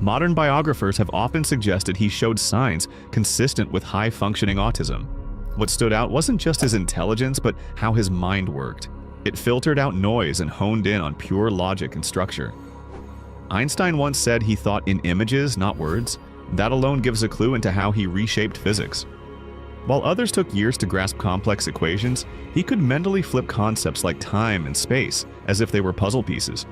Modern biographers have often suggested he showed signs consistent with high-functioning autism. What stood out wasn't just his intelligence, but how his mind worked. It filtered out noise and honed in on pure logic and structure. Einstein once said he thought in images, not words. That alone gives a clue into how he reshaped physics. While others took years to grasp complex equations, he could mentally flip concepts like time and space as if they were puzzle pieces.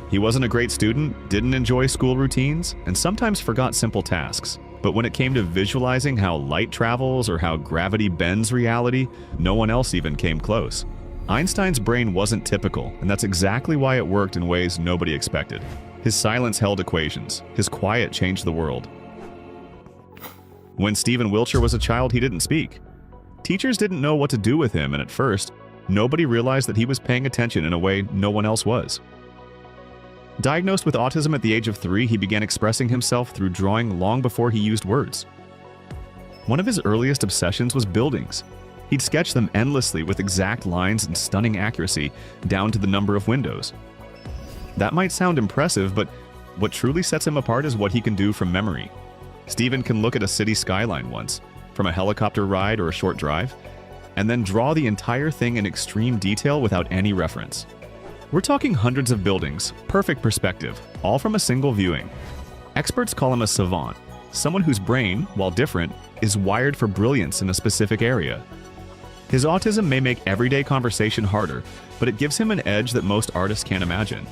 He wasn't a great student, didn't enjoy school routines, and sometimes forgot simple tasks. But when it came to visualizing how light travels or how gravity bends reality, no one else even came close. Einstein's brain wasn't typical, and that's exactly why it worked in ways nobody expected. His silence held equations. His quiet changed the world. When Stephen Wiltshire was a child, he didn't speak. Teachers didn't know what to do with him, and at first, nobody realized that he was paying attention in a way no one else was. Diagnosed with autism at the age of 3, he began expressing himself through drawing long before he used words. One of his earliest obsessions was buildings. He'd sketch them endlessly with exact lines and stunning accuracy, down to the number of windows. That might sound impressive, but what truly sets him apart is what he can do from memory. Stephen can look at a city skyline once, from a helicopter ride or a short drive, and then draw the entire thing in extreme detail without any reference. We're talking hundreds of buildings, perfect perspective, all from a single viewing. Experts call him a savant, someone whose brain, while different, is wired for brilliance in a specific area. His autism may make everyday conversation harder, but it gives him an edge that most artists can't imagine.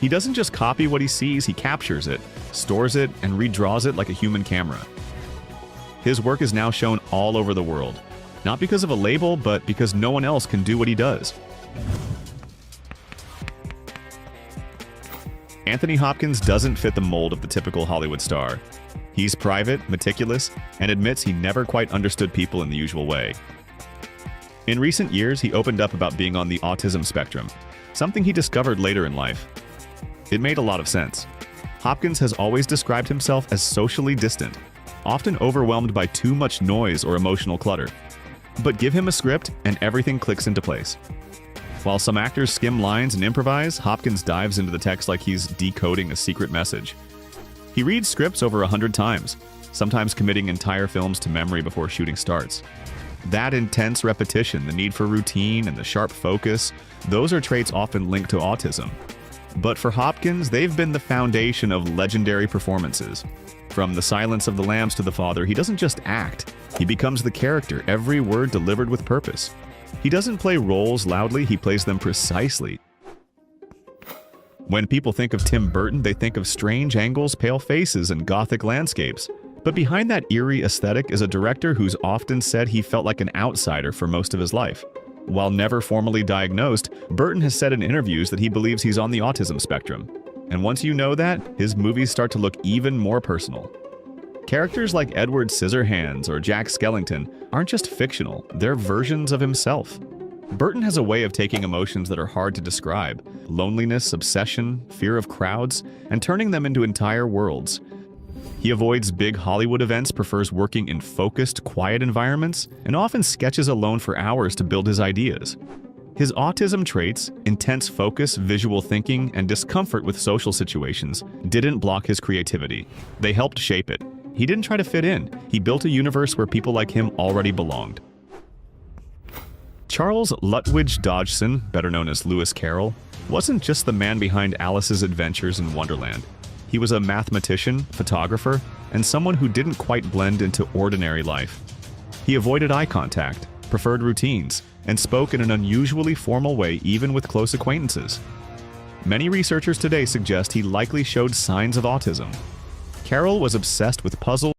He doesn't just copy what he sees, he captures it, stores it, and redraws it like a human camera. His work is now shown all over the world, not because of a label, but because no one else can do what he does. Anthony Hopkins doesn't fit the mold of the typical Hollywood star. He's private, meticulous, and admits he never quite understood people in the usual way. In recent years, he opened up about being on the autism spectrum, something he discovered later in life. It made a lot of sense. Hopkins has always described himself as socially distant, often overwhelmed by too much noise or emotional clutter. But give him a script and everything clicks into place. While some actors skim lines and improvise, Hopkins dives into the text like he's decoding a secret message. He reads scripts over 100 times, sometimes committing entire films to memory before shooting starts. That intense repetition, the need for routine, and the sharp focus, those are traits often linked to autism. But for Hopkins, they've been the foundation of legendary performances. From The Silence of the Lambs to The Father, he doesn't just act, he becomes the character, every word delivered with purpose. He doesn't play roles loudly, he plays them precisely. When people think of Tim Burton, they think of strange angles, pale faces, and gothic landscapes. But behind that eerie aesthetic is a director who's often said he felt like an outsider for most of his life. While never formally diagnosed, Burton has said in interviews that he believes he's on the autism spectrum. And once you know that, his movies start to look even more personal. Characters like Edward Scissorhands or Jack Skellington aren't just fictional, they're versions of himself. Burton has a way of taking emotions that are hard to describe, loneliness, obsession, fear of crowds, and turning them into entire worlds. He avoids big Hollywood events, prefers working in focused, quiet environments, and often sketches alone for hours to build his ideas. His autism traits, intense focus, visual thinking, and discomfort with social situations didn't block his creativity. They helped shape it. He didn't try to fit in. He built a universe where people like him already belonged. Charles Lutwidge Dodgson, better known as Lewis Carroll, wasn't just the man behind Alice's Adventures in Wonderland. He was a mathematician, photographer, and someone who didn't quite blend into ordinary life. He avoided eye contact, preferred routines, and spoke in an unusually formal way even with close acquaintances. Many researchers today suggest he likely showed signs of autism. Carroll was obsessed with puzzles,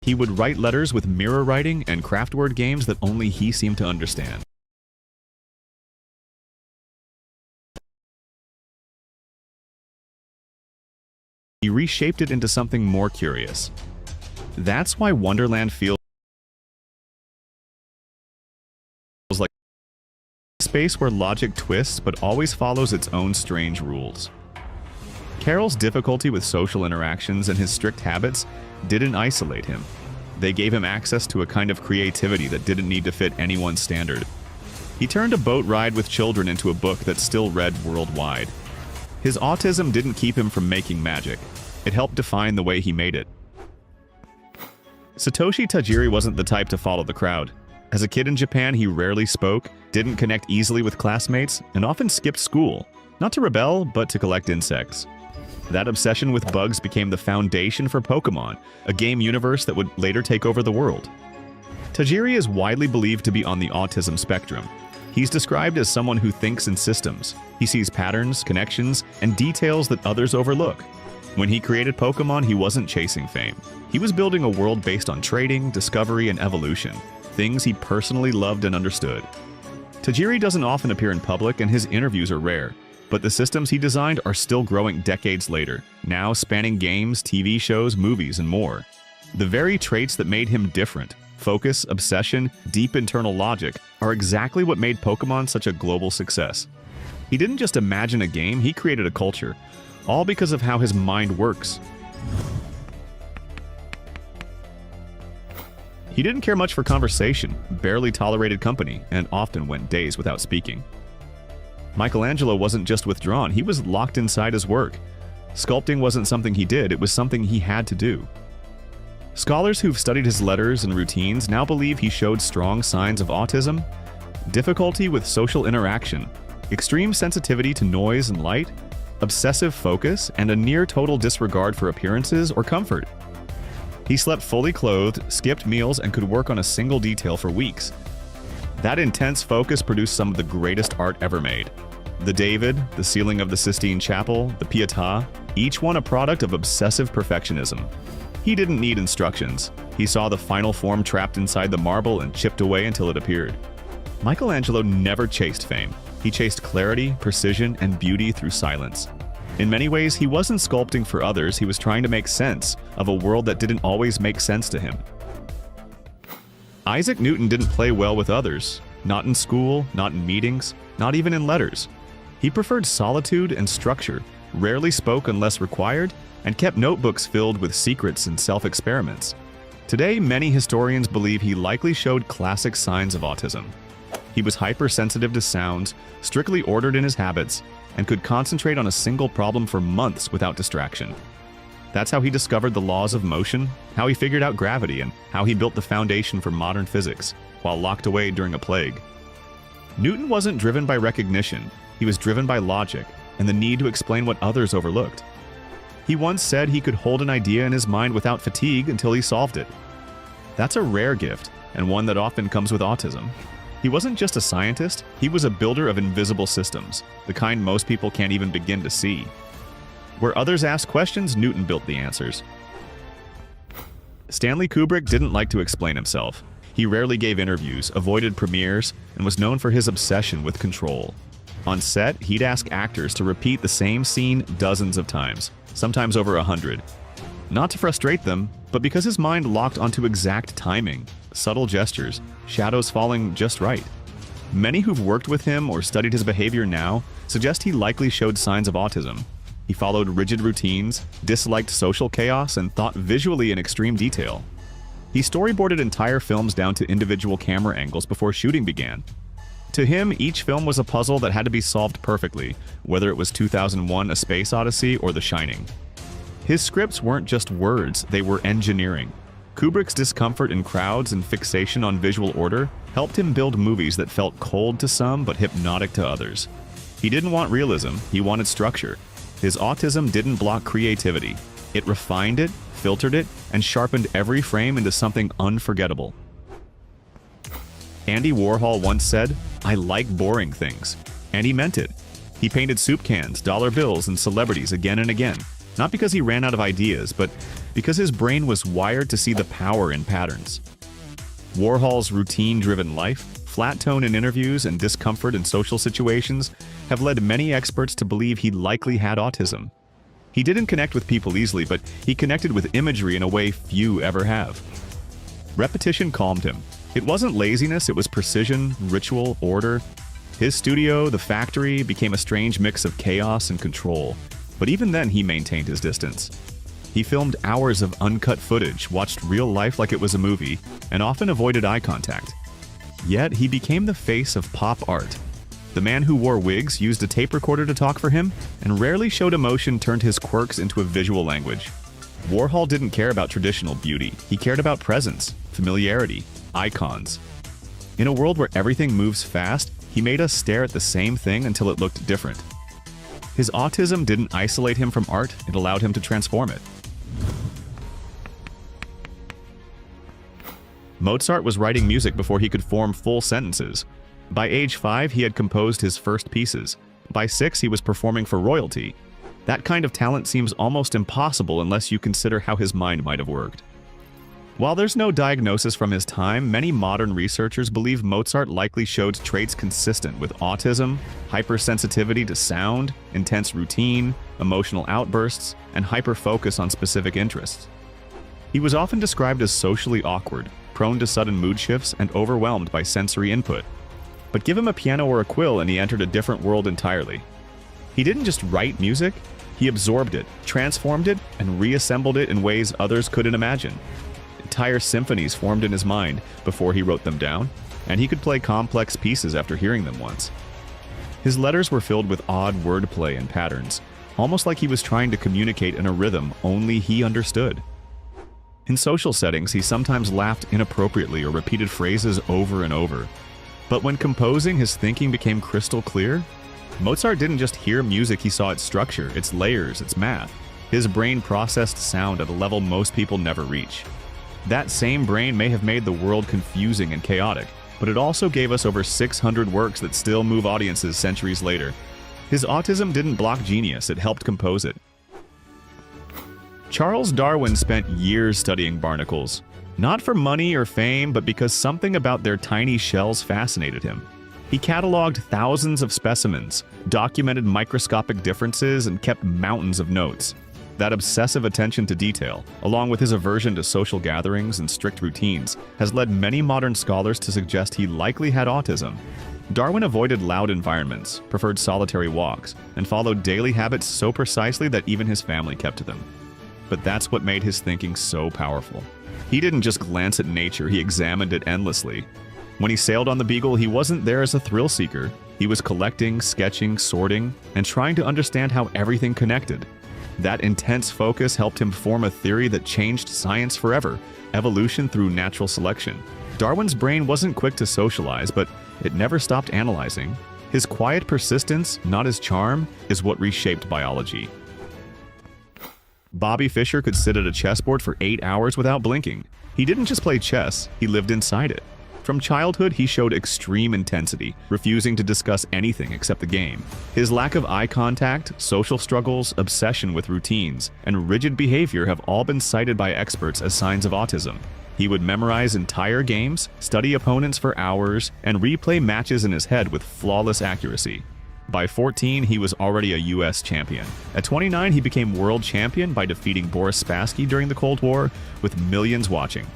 He would write letters with mirror writing and craft word games that only he seemed to understand. He reshaped it into something more curious. That's why Wonderland feels like a space where logic twists but always follows its own strange rules. Carroll's difficulty with social interactions and his strict habits didn't isolate him. They gave him access to a kind of creativity that didn't need to fit anyone's standard. He turned a boat ride with children into a book that's still read worldwide. His autism didn't keep him from making magic. It helped define the way he made it. Satoshi Tajiri wasn't the type to follow the crowd. As a kid in Japan, he rarely spoke, didn't connect easily with classmates, and often skipped school, not to rebel, but to collect insects. That obsession with bugs became the foundation for Pokemon, a game universe that would later take over the world. Tajiri is widely believed to be on the autism spectrum. He's described as someone who thinks in systems. He sees patterns, connections, and details that others overlook. When he created Pokemon, he wasn't chasing fame. He was building a world based on trading, discovery, and evolution, things he personally loved and understood. Tajiri doesn't often appear in public, and his interviews are rare. But the systems he designed are still growing decades later, now spanning games, TV shows, movies, and more. The very traits that made him different, focus, obsession, deep internal logic, are exactly what made Pokemon such a global success. He didn't just imagine a game, he created a culture, all because of how his mind works. He didn't care much for conversation, barely tolerated company, and often went days without speaking. Michelangelo wasn't just withdrawn, he was locked inside his work. Sculpting wasn't something he did, it was something he had to do. Scholars who've studied his letters and routines now believe he showed strong signs of autism, difficulty with social interaction, extreme sensitivity to noise and light, obsessive focus, and a near-total disregard for appearances or comfort. He slept fully clothed, skipped meals, and could work on a single detail for weeks. That intense focus produced some of the greatest art ever made. The David, the ceiling of the Sistine Chapel, the Pietà, each one a product of obsessive perfectionism. He didn't need instructions. He saw the final form trapped inside the marble and chipped away until it appeared. Michelangelo never chased fame. He chased clarity, precision, and beauty through silence. In many ways, he wasn't sculpting for others, he was trying to make sense of a world that didn't always make sense to him. Isaac Newton didn't play well with others. Not in school, not in meetings, not even in letters. He preferred solitude and structure, rarely spoke unless required, and kept notebooks filled with secrets and self-experiments. Today, many historians believe he likely showed classic signs of autism. He was hypersensitive to sounds, strictly ordered in his habits, and could concentrate on a single problem for months without distraction. That's how he discovered the laws of motion, how he figured out gravity, and how he built the foundation for modern physics, while locked away during a plague. Newton wasn't driven by recognition, he was driven by logic and the need to explain what others overlooked. He once said he could hold an idea in his mind without fatigue until he solved it. That's a rare gift, and one that often comes with autism. He wasn't just a scientist, he was a builder of invisible systems, the kind most people can't even begin to see. Where others asked questions, Newton built the answers. Stanley Kubrick didn't like to explain himself. He rarely gave interviews, avoided premieres, and was known for his obsession with control. On set, he'd ask actors to repeat the same scene dozens of times, sometimes over 100. Not to frustrate them, but because his mind locked onto exact timing, subtle gestures, shadows falling just right. Many who've worked with him or studied his behavior now suggest he likely showed signs of autism. He followed rigid routines, disliked social chaos, and thought visually in extreme detail. He storyboarded entire films down to individual camera angles before shooting began. To him, each film was a puzzle that had to be solved perfectly, whether it was 2001: A Space Odyssey or The Shining. His scripts weren't just words, they were engineering. Kubrick's discomfort in crowds and fixation on visual order helped him build movies that felt cold to some but hypnotic to others. He didn't want realism, he wanted structure. His autism didn't block creativity. It refined it, filtered it, and sharpened every frame into something unforgettable. Andy Warhol once said, "I like boring things." And he meant it. He painted soup cans, dollar bills, and celebrities again and again. Not because he ran out of ideas, but because his brain was wired to see the power in patterns. Warhol's routine-driven life, flat tone in interviews, and discomfort in social situations have led many experts to believe he likely had autism. He didn't connect with people easily, but he connected with imagery in a way few ever have. Repetition calmed him. It wasn't laziness, it was precision, ritual, order. His studio, the factory, became a strange mix of chaos and control. But even then, he maintained his distance. He filmed hours of uncut footage, watched real life like it was a movie, and often avoided eye contact. Yet, he became the face of pop art. The man who wore wigs used a tape recorder to talk for him, and rarely showed emotion turned his quirks into a visual language. Warhol didn't care about traditional beauty. He cared about presence, familiarity, icons. In a world where everything moves fast, he made us stare at the same thing until it looked different. His autism didn't isolate him from art, it allowed him to transform it. Mozart was writing music before he could form full sentences. By age 5, he had composed his first pieces. By 6, he was performing for royalty. That kind of talent seems almost impossible unless you consider how his mind might have worked. While there's no diagnosis from his time, many modern researchers believe Mozart likely showed traits consistent with autism, hypersensitivity to sound, intense routine, emotional outbursts, and hyperfocus on specific interests. He was often described as socially awkward, prone to sudden mood shifts, and overwhelmed by sensory input. But give him a piano or a quill and he entered a different world entirely. He didn't just write music, he absorbed it, transformed it, and reassembled it in ways others couldn't imagine. Entire symphonies formed in his mind before he wrote them down, and he could play complex pieces after hearing them once. His letters were filled with odd wordplay and patterns, almost like he was trying to communicate in a rhythm only he understood. In social settings, he sometimes laughed inappropriately or repeated phrases over and over. But when composing, his thinking became crystal clear. Mozart didn't just hear music, he saw its structure, its layers, its math. His brain processed sound at a level most people never reach. That same brain may have made the world confusing and chaotic, but it also gave us over 600 works that still move audiences centuries later. His autism didn't block genius, it helped compose it. Charles Darwin spent years studying barnacles. Not for money or fame, but because something about their tiny shells fascinated him. He cataloged thousands of specimens, documented microscopic differences, and kept mountains of notes. That obsessive attention to detail, along with his aversion to social gatherings and strict routines, has led many modern scholars to suggest he likely had autism. Darwin avoided loud environments, preferred solitary walks, and followed daily habits so precisely that even his family kept to them. But that's what made his thinking so powerful. He didn't just glance at nature, he examined it endlessly. When he sailed on the Beagle, he wasn't there as a thrill seeker. He was collecting, sketching, sorting, and trying to understand how everything connected. That intense focus helped him form a theory that changed science forever: evolution through natural selection. Darwin's brain wasn't quick to socialize, but it never stopped analyzing. His quiet persistence, not his charm, is what reshaped biology. Bobby Fischer could sit at a chessboard for 8 hours without blinking. He didn't just play chess, he lived inside it. From childhood, he showed extreme intensity, refusing to discuss anything except the game. His lack of eye contact, social struggles, obsession with routines, and rigid behavior have all been cited by experts as signs of autism. He would memorize entire games, study opponents for hours, and replay matches in his head with flawless accuracy. By 14, he was already a US champion. At 29, he became world champion by defeating Boris Spassky during the Cold War, with millions watching.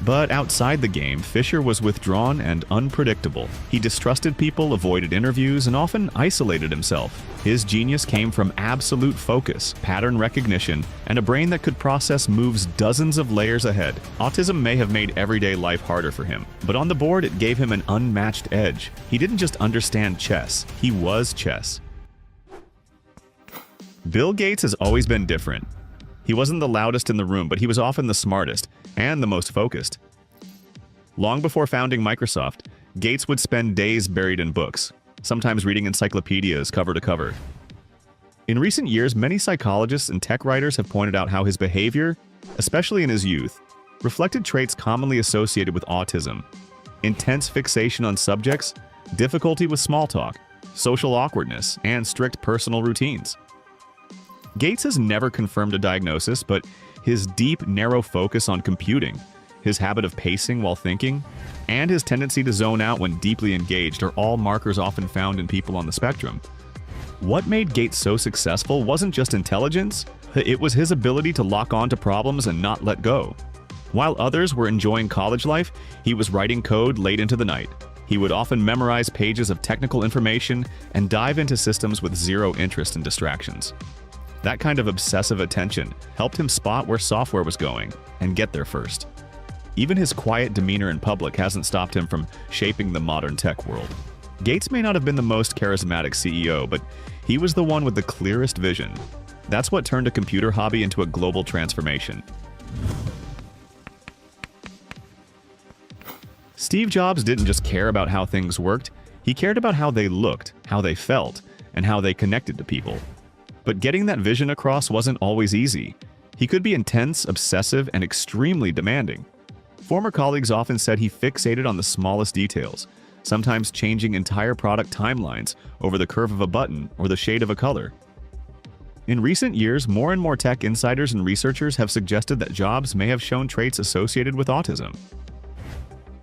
But outside the game, Fischer was withdrawn and unpredictable. He distrusted people, avoided interviews, and often isolated himself. His genius came from absolute focus, pattern recognition, and a brain that could process moves dozens of layers ahead. Autism may have made everyday life harder for him, but on the board it gave him an unmatched edge. He didn't just understand chess, he was chess. Bill Gates has always been different. He wasn't the loudest in the room, but he was often the smartest and the most focused. Long before founding Microsoft, Gates would spend days buried in books, sometimes reading encyclopedias cover to cover. In recent years, many psychologists and tech writers have pointed out how his behavior, especially in his youth, reflected traits commonly associated with autism: intense fixation on subjects, difficulty with small talk, social awkwardness, and strict personal routines. Gates has never confirmed a diagnosis, but his deep, narrow focus on computing, his habit of pacing while thinking, and his tendency to zone out when deeply engaged are all markers often found in people on the spectrum. What made Gates so successful wasn't just intelligence, it was his ability to lock on to problems and not let go. While others were enjoying college life, he was writing code late into the night. He would often memorize pages of technical information and dive into systems with zero interest in distractions. That kind of obsessive attention helped him spot where software was going and get there first. Even his quiet demeanor in public hasn't stopped him from shaping the modern tech world. Gates may not have been the most charismatic CEO, but he was the one with the clearest vision. That's what turned a computer hobby into a global transformation. Steve Jobs didn't just care about how things worked, he cared about how they looked, how they felt, and how they connected to people. But getting that vision across wasn't always easy. He could be intense, obsessive, and extremely demanding. Former colleagues often said he fixated on the smallest details, sometimes changing entire product timelines over the curve of a button or the shade of a color. In recent years, more and more tech insiders and researchers have suggested that Jobs may have shown traits associated with autism.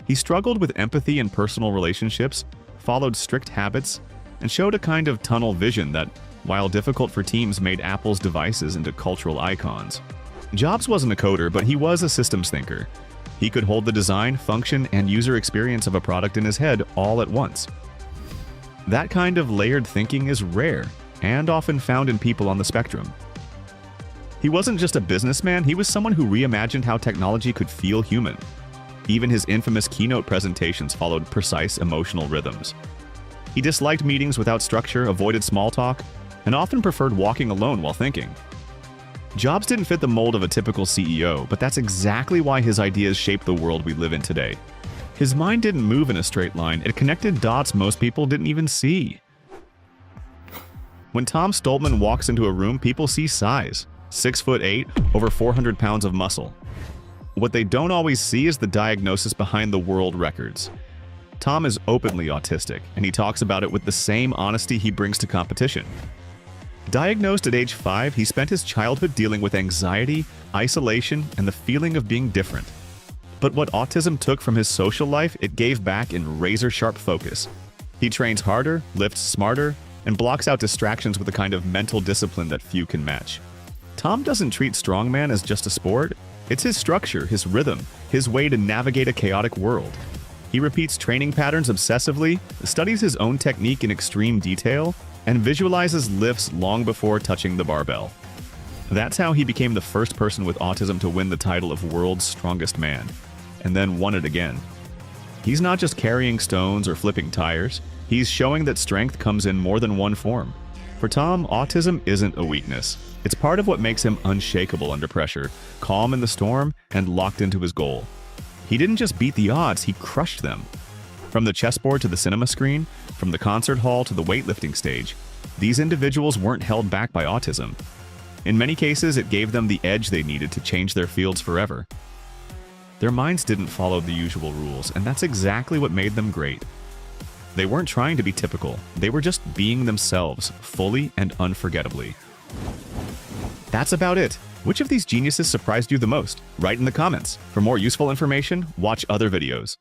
He struggled with empathy in personal relationships, followed strict habits, and showed a kind of tunnel vision that, while difficult for teams, made Apple's devices into cultural icons. Jobs wasn't a coder, but he was a systems thinker. He could hold the design, function, and user experience of a product in his head all at once. That kind of layered thinking is rare and often found in people on the spectrum. He wasn't just a businessman, he was someone who reimagined how technology could feel human. Even his infamous keynote presentations followed precise emotional rhythms. He disliked meetings without structure, avoided small talk, and often preferred walking alone while thinking. Jobs didn't fit the mold of a typical CEO, but that's exactly why his ideas shaped the world we live in today. His mind didn't move in a straight line, it connected dots most people didn't even see. When Tom Stoltman walks into a room, people see size. 6'8", over 400 pounds of muscle. What they don't always see is the diagnosis behind the world records. Tom is openly autistic, and he talks about it with the same honesty he brings to competition. Diagnosed at age 5, he spent his childhood dealing with anxiety, isolation, and the feeling of being different. But what autism took from his social life, it gave back in razor-sharp focus. He trains harder, lifts smarter, and blocks out distractions with a kind of mental discipline that few can match. Tom doesn't treat strongman as just a sport. It's his structure, his rhythm, his way to navigate a chaotic world. He repeats training patterns obsessively, studies his own technique in extreme detail, and visualizes lifts long before touching the barbell. That's how he became the first person with autism to win the title of World's Strongest Man, and then won it again. He's not just carrying stones or flipping tires, he's showing that strength comes in more than one form. For Tom, autism isn't a weakness. It's part of what makes him unshakable under pressure, calm in the storm, and locked into his goal. He didn't just beat the odds, he crushed them. From the chessboard to the cinema screen, from the concert hall to the weightlifting stage, these individuals weren't held back by autism. In many cases, it gave them the edge they needed to change their fields forever. Their minds didn't follow the usual rules, and that's exactly what made them great. They weren't trying to be typical, they were just being themselves, fully and unforgettably. That's about it. Which of these geniuses surprised you the most? Write in the comments. For more useful information, watch other videos.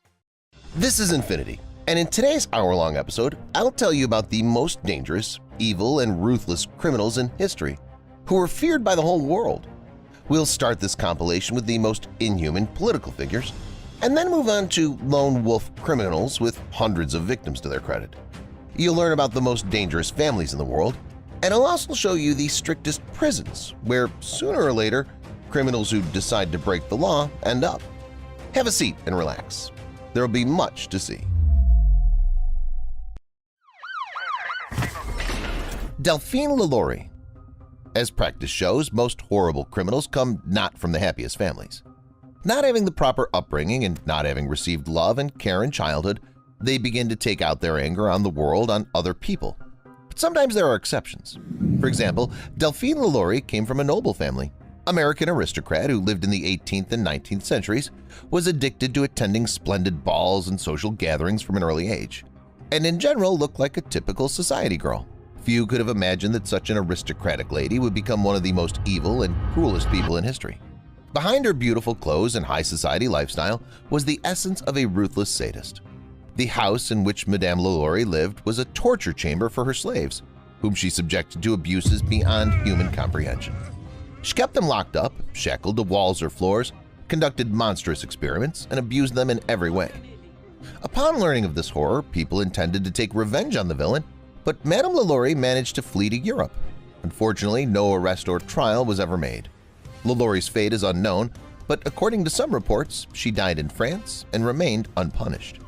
This is Infinity, and in today's hour-long episode, I'll tell you about the most dangerous, evil, and ruthless criminals in history, who are feared by the whole world. We'll start this compilation with the most inhuman political figures, and then move on to lone wolf criminals with hundreds of victims to their credit. You'll learn about the most dangerous families in the world, and I'll also show you the strictest prisons, where sooner or later, criminals who decide to break the law end up. Have a seat and relax. There'll be much to see. Delphine LaLaurie. As practice shows, most horrible criminals come not from the happiest families. Not having the proper upbringing and not having received love and care in childhood, they begin to take out their anger on the world on other people. But sometimes there are exceptions. For example, Delphine LaLaurie came from a noble family. American aristocrat who lived in the 18th and 19th centuries, was addicted to attending splendid balls and social gatherings from an early age, and in general looked like a typical society girl. Few could have imagined that such an aristocratic lady would become one of the most evil and cruelest people in history. Behind her beautiful clothes and high society lifestyle was the essence of a ruthless sadist. The house in which Madame LaLaurie lived was a torture chamber for her slaves, whom she subjected to abuses beyond human comprehension. She kept them locked up, shackled to walls or floors, conducted monstrous experiments, and abused them in every way. Upon learning of this horror, people intended to take revenge on the villain, but Madame LaLaurie managed to flee to Europe. Unfortunately, no arrest or trial was ever made. LaLaurie's fate is unknown, but according to some reports, she died in France and remained unpunished.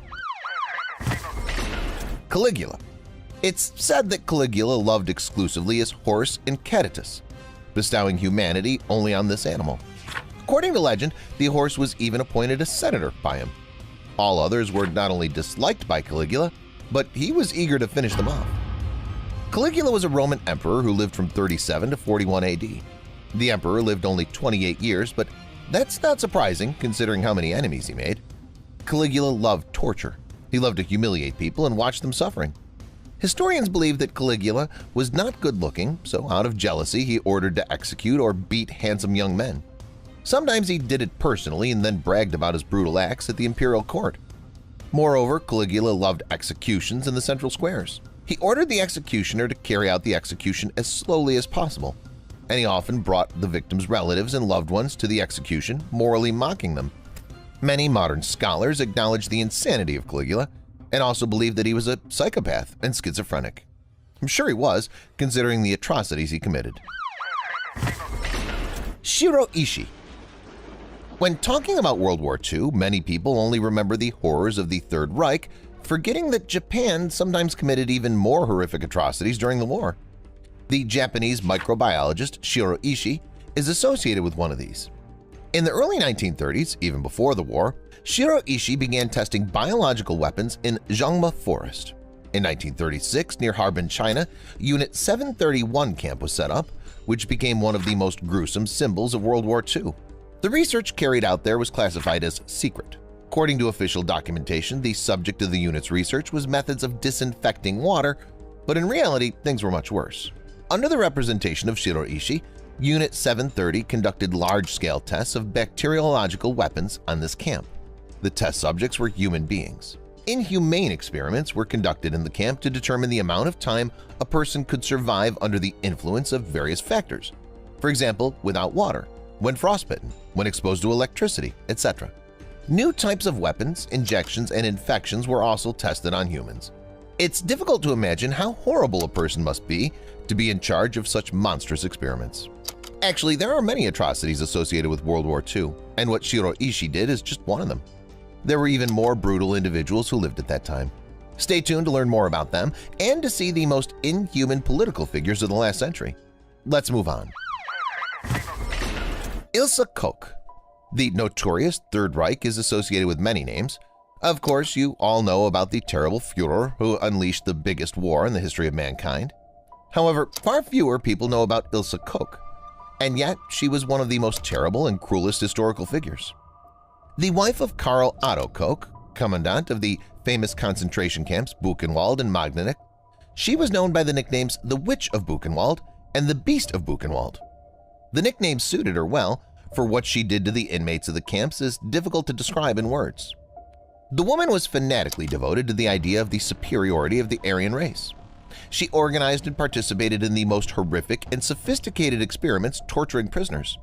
Caligula. It's said that Caligula loved exclusively his horse Inceditus, bestowing humanity only on this animal. According to legend, the horse was even appointed a senator by him. All others were not only disliked by Caligula, but he was eager to finish them off. Caligula was a Roman emperor who lived from 37 to 41 AD. The emperor lived only 28 years, but that's not surprising considering how many enemies he made. Caligula loved torture. He loved to humiliate people and watch them suffering. Historians believe that Caligula was not good-looking, so out of jealousy he ordered to execute or beat handsome young men. Sometimes he did it personally and then bragged about his brutal acts at the imperial court. Moreover, Caligula loved executions in the central squares. He ordered the executioner to carry out the execution as slowly as possible, and he often brought the victim's relatives and loved ones to the execution, morally mocking them. Many modern scholars acknowledge the insanity of Caligula and also believe that he was a psychopath and schizophrenic. I'm sure he was, considering the atrocities he committed. Shiroishi. When talking about World War II, many people only remember the horrors of the Third Reich, forgetting that Japan sometimes committed even more horrific atrocities during the war. The Japanese microbiologist Shiroishi is associated with one of these. In the early 1930s, even before the war, Shiroishi began testing biological weapons in Zhangma Forest. In 1936, near Harbin, China, Unit 731 camp was set up, which became one of the most gruesome symbols of World War II. The research carried out there was classified as secret. According to official documentation, the subject of the unit's research was methods of disinfecting water, but in reality, things were much worse. Under the representation of Shiroishi, Unit 730 conducted large-scale tests of bacteriological weapons on this camp. The test subjects were human beings. Inhumane experiments were conducted in the camp to determine the amount of time a person could survive under the influence of various factors. For example, without water, when frostbitten, when exposed to electricity, etc. New types of weapons, injections, and infections were also tested on humans. It's difficult to imagine how horrible a person must be to be in charge of such monstrous experiments. Actually, there are many atrocities associated with World War II, and what Shiroishi did is just one of them. There were even more brutal individuals who lived at that time. Stay tuned to learn more about them and to see the most inhuman political figures of the last century. Let's move on. Ilse Koch. The notorious Third Reich is associated with many names. Of course, you all know about the terrible Führer who unleashed the biggest war in the history of mankind. However, far fewer people know about Ilse Koch, and yet she was one of the most terrible and cruelest historical figures. The wife of Karl Otto Koch, commandant of the famous concentration camps Buchenwald and Magdeburg, she was known by the nicknames the Witch of Buchenwald and the Beast of Buchenwald. The nickname suited her well, for what she did to the inmates of the camps is difficult to describe in words. The woman was fanatically devoted to the idea of the superiority of the Aryan race. She organized and participated in the most horrific and sophisticated experiments torturing prisoners.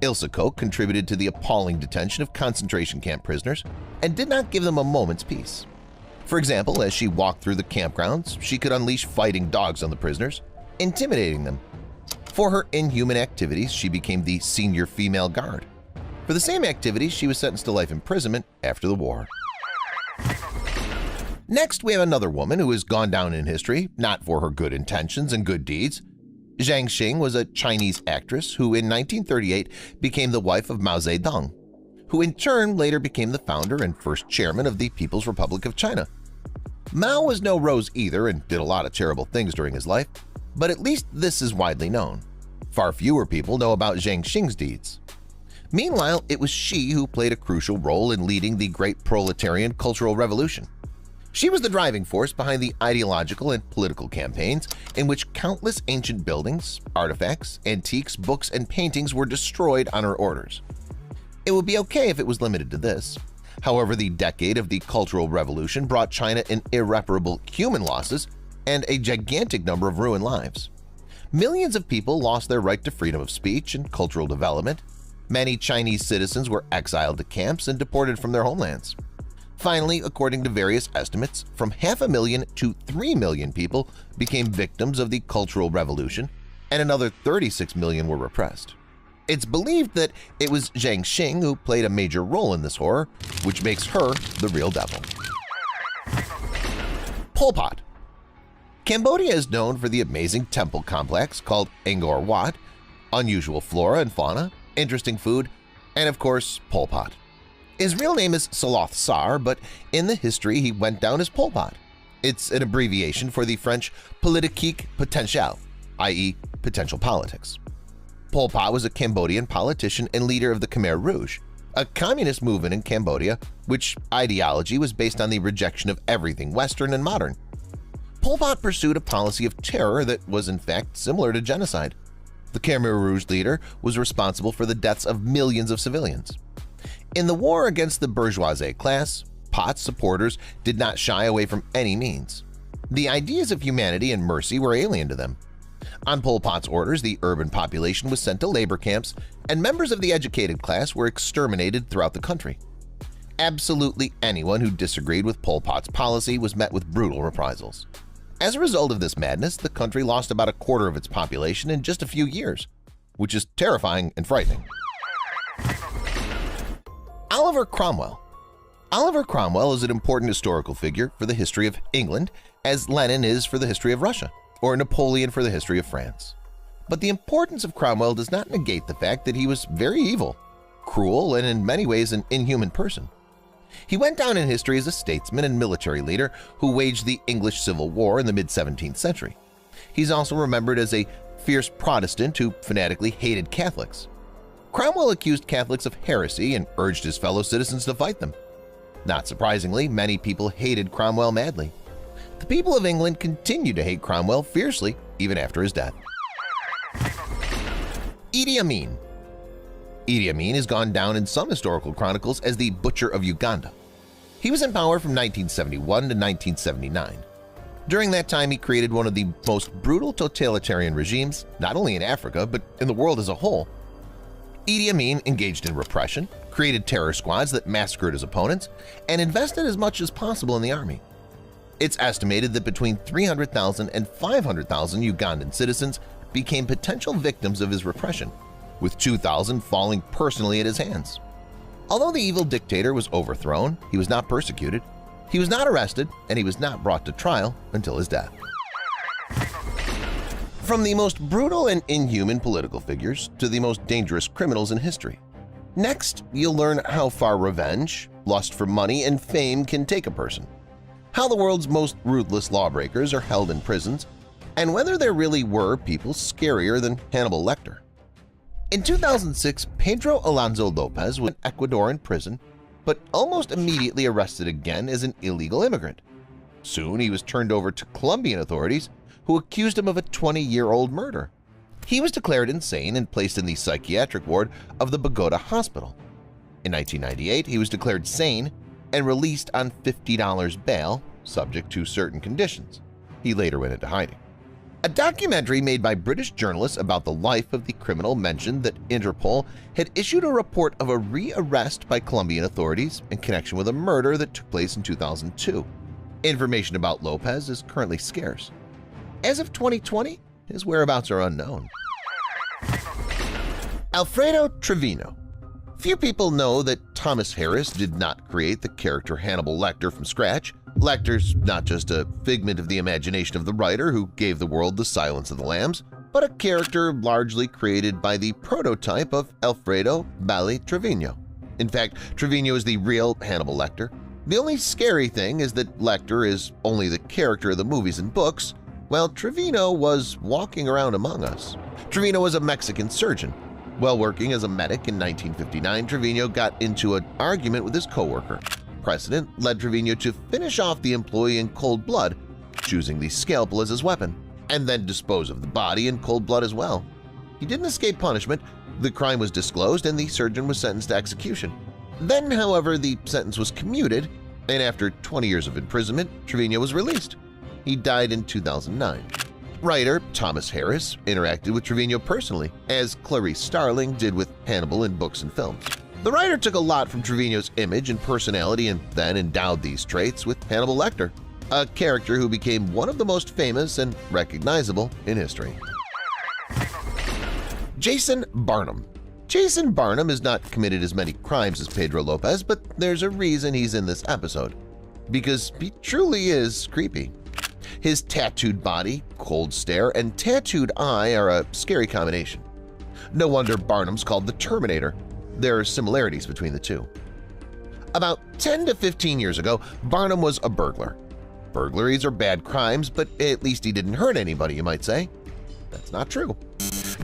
Ilse Koch contributed to the appalling detention of concentration camp prisoners and did not give them a moment's peace. For example, as she walked through the campgrounds, she could unleash fighting dogs on the prisoners, intimidating them. For her inhuman activities, she became the senior female guard. For the same activities, she was sentenced to life imprisonment after the war. Next, we have another woman who has gone down in history, not for her good intentions and good deeds. Jiang Xing was a Chinese actress who in 1938 became the wife of Mao Zedong, who in turn later became the founder and first chairman of the People's Republic of China. Mao was no rose either and did a lot of terrible things during his life, but at least this is widely known. Far fewer people know about Jiang Xing's deeds. Meanwhile, it was she who played a crucial role in leading the Great Proletarian Cultural Revolution. She was the driving force behind the ideological and political campaigns in which countless ancient buildings, artifacts, antiques, books, and paintings were destroyed on her orders. It would be okay if it was limited to this. However, the decade of the Cultural Revolution brought China in irreparable human losses and a gigantic number of ruined lives. Millions of people lost their right to freedom of speech and cultural development. Many Chinese citizens were exiled to camps and deported from their homelands. Finally, according to various estimates, from 500,000 to 3 million people became victims of the Cultural Revolution, and another 36 million were repressed. It's believed that it was Jiang Xing who played a major role in this horror, which makes her the real devil. Pol Pot. Cambodia is known for the amazing temple complex called Angkor Wat, unusual flora and fauna, interesting food, and of course Pol Pot. His real name is Saloth Sar, but in the history he went down as Pol Pot. It's an abbreviation for the French politique potentielle, i.e. potential politics. Pol Pot was a Cambodian politician and leader of the Khmer Rouge, a communist movement in Cambodia which ideology was based on the rejection of everything Western and modern. Pol Pot pursued a policy of terror that was in fact similar to genocide. The Khmer Rouge leader was responsible for the deaths of millions of civilians. In the war against the bourgeoisie class, Pot's supporters did not shy away from any means. The ideas of humanity and mercy were alien to them. On Pol Pot's orders, the urban population was sent to labor camps, and members of the educated class were exterminated throughout the country. Absolutely anyone who disagreed with Pol Pot's policy was met with brutal reprisals. As a result of this madness, the country lost about a quarter of its population in just a few years, which is terrifying and frightening. Oliver Cromwell. Oliver Cromwell is an important historical figure for the history of England, as Lenin is for the history of Russia, or Napoleon for the history of France. But the importance of Cromwell does not negate the fact that he was very evil, cruel, and in many ways an inhuman person. He went down in history as a statesman and military leader who waged the English Civil War in the mid-17th century. He's also remembered as a fierce Protestant who fanatically hated Catholics. Cromwell accused Catholics of heresy and urged his fellow citizens to fight them. Not surprisingly, many people hated Cromwell madly. The people of England continued to hate Cromwell fiercely even after his death. Idi Amin. Idi Amin has gone down in some historical chronicles as the Butcher of Uganda. He was in power from 1971 to 1979. During that time, he created one of the most brutal totalitarian regimes, not only in Africa, but in the world as a whole. Idi Amin engaged in repression, created terror squads that massacred his opponents, and invested as much as possible in the army. It's estimated that between 300,000 and 500,000 Ugandan citizens became potential victims of his repression, with 2,000 falling personally at his hands. Although the evil dictator was overthrown, he was not persecuted, he was not arrested, and he was not brought to trial until his death. From the most brutal and inhuman political figures to the most dangerous criminals in history. Next, you'll learn how far revenge, lust for money, and fame can take a person, how the world's most ruthless lawbreakers are held in prisons, and whether there really were people scarier than Hannibal Lecter. In 2006, Pedro Alonso Lopez was in Ecuadorian prison, but almost immediately arrested again as an illegal immigrant. Soon he was turned over to Colombian authorities, who accused him of a 20-year-old murder. He was declared insane and placed in the psychiatric ward of the Bogota Hospital. In 1998, he was declared sane and released on $50 bail, subject to certain conditions. He later went into hiding. A documentary made by British journalists about the life of the criminal mentioned that Interpol had issued a report of a re-arrest by Colombian authorities in connection with a murder that took place in 2002. Information about Lopez is currently scarce. As of 2020, his whereabouts are unknown. Alfredo Trevino. Few people know that Thomas Harris did not create the character Hannibal Lecter from scratch. Lecter's not just a figment of the imagination of the writer who gave the world The Silence of the Lambs, but a character largely created by the prototype of Alfredo Bali Trevino. In fact, Trevino is the real Hannibal Lecter. The only scary thing is that Lecter is only the character of the movies and books, while Trevino was walking around among us. Trevino was a Mexican surgeon. While working as a medic in 1959, Trevino got into an argument with his coworker. precedent led Trevino to finish off the employee in cold blood, choosing the scalpel as his weapon, and then dispose of the body in cold blood as well. He didn't escape punishment, the crime was disclosed and the surgeon was sentenced to execution. Then, however, the sentence was commuted, and after 20 years of imprisonment, Trevino was released. He died in 2009. Writer Thomas Harris interacted with Trevino personally, as Clarice Starling did with Hannibal in books and films. The writer took a lot from Trevino's image and personality and then endowed these traits with Hannibal Lecter, a character who became one of the most famous and recognizable in history. Jason Barnum. Jason Barnum has not committed as many crimes as Pedro Lopez, but there's a reason he's in this episode. Because he truly is creepy. His tattooed body, cold stare, and tattooed eye are a scary combination. No wonder Barnum's called the Terminator. There are similarities between the two. About 10 to 15 years ago, Barnum was a burglar. Burglaries are bad crimes, but at least he didn't hurt anybody, you might say. That's not true.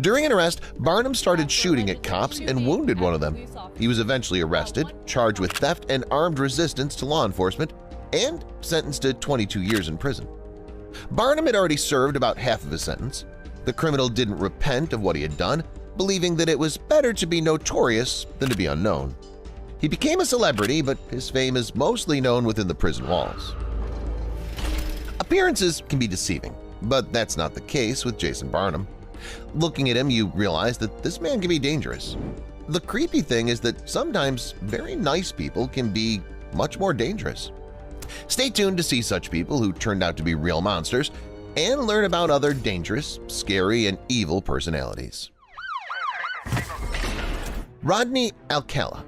During an arrest, Barnum started shooting at cops and wounded one of them. He was eventually arrested, charged with theft and armed resistance to law enforcement, and sentenced to 22 years in prison. Barnum had already served about half of his sentence. The criminal didn't repent of what he had done, believing that it was better to be notorious than to be unknown. He became a celebrity, but his fame is mostly known within the prison walls. Appearances can be deceiving, but that's not the case with Jason Barnum. Looking at him, you realize that this man can be dangerous. The creepy thing is that sometimes very nice people can be much more dangerous. Stay tuned to see such people who turned out to be real monsters and learn about other dangerous, scary, and evil personalities. Rodney Alcala.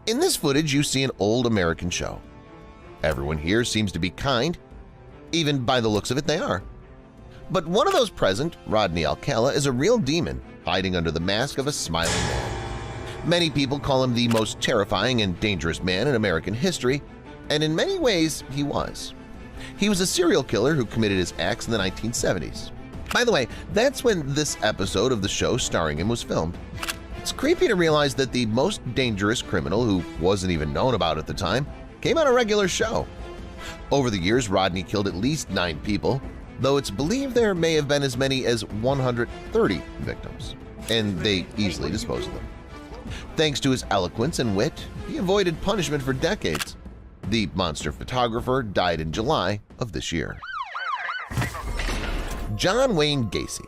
In this footage, you see an old American show. Everyone here seems to be kind. Even by the looks of it, they are. But one of those present, Rodney Alcala, is a real demon hiding under the mask of a smiling man. Many people call him the most terrifying and dangerous man in American history, and in many ways he was. He was a serial killer who committed his acts in the 1970s. By the way, that's when this episode of the show starring him was filmed. It's creepy to realize that the most dangerous criminal, who wasn't even known about at the time, came on a regular show. Over the years, Rodney killed at least 9 people, though it's believed there may have been as many as 130 victims, and they easily disposed of them. Thanks to his eloquence and wit, he avoided punishment for decades. The monster photographer died in July of this year. John Wayne Gacy.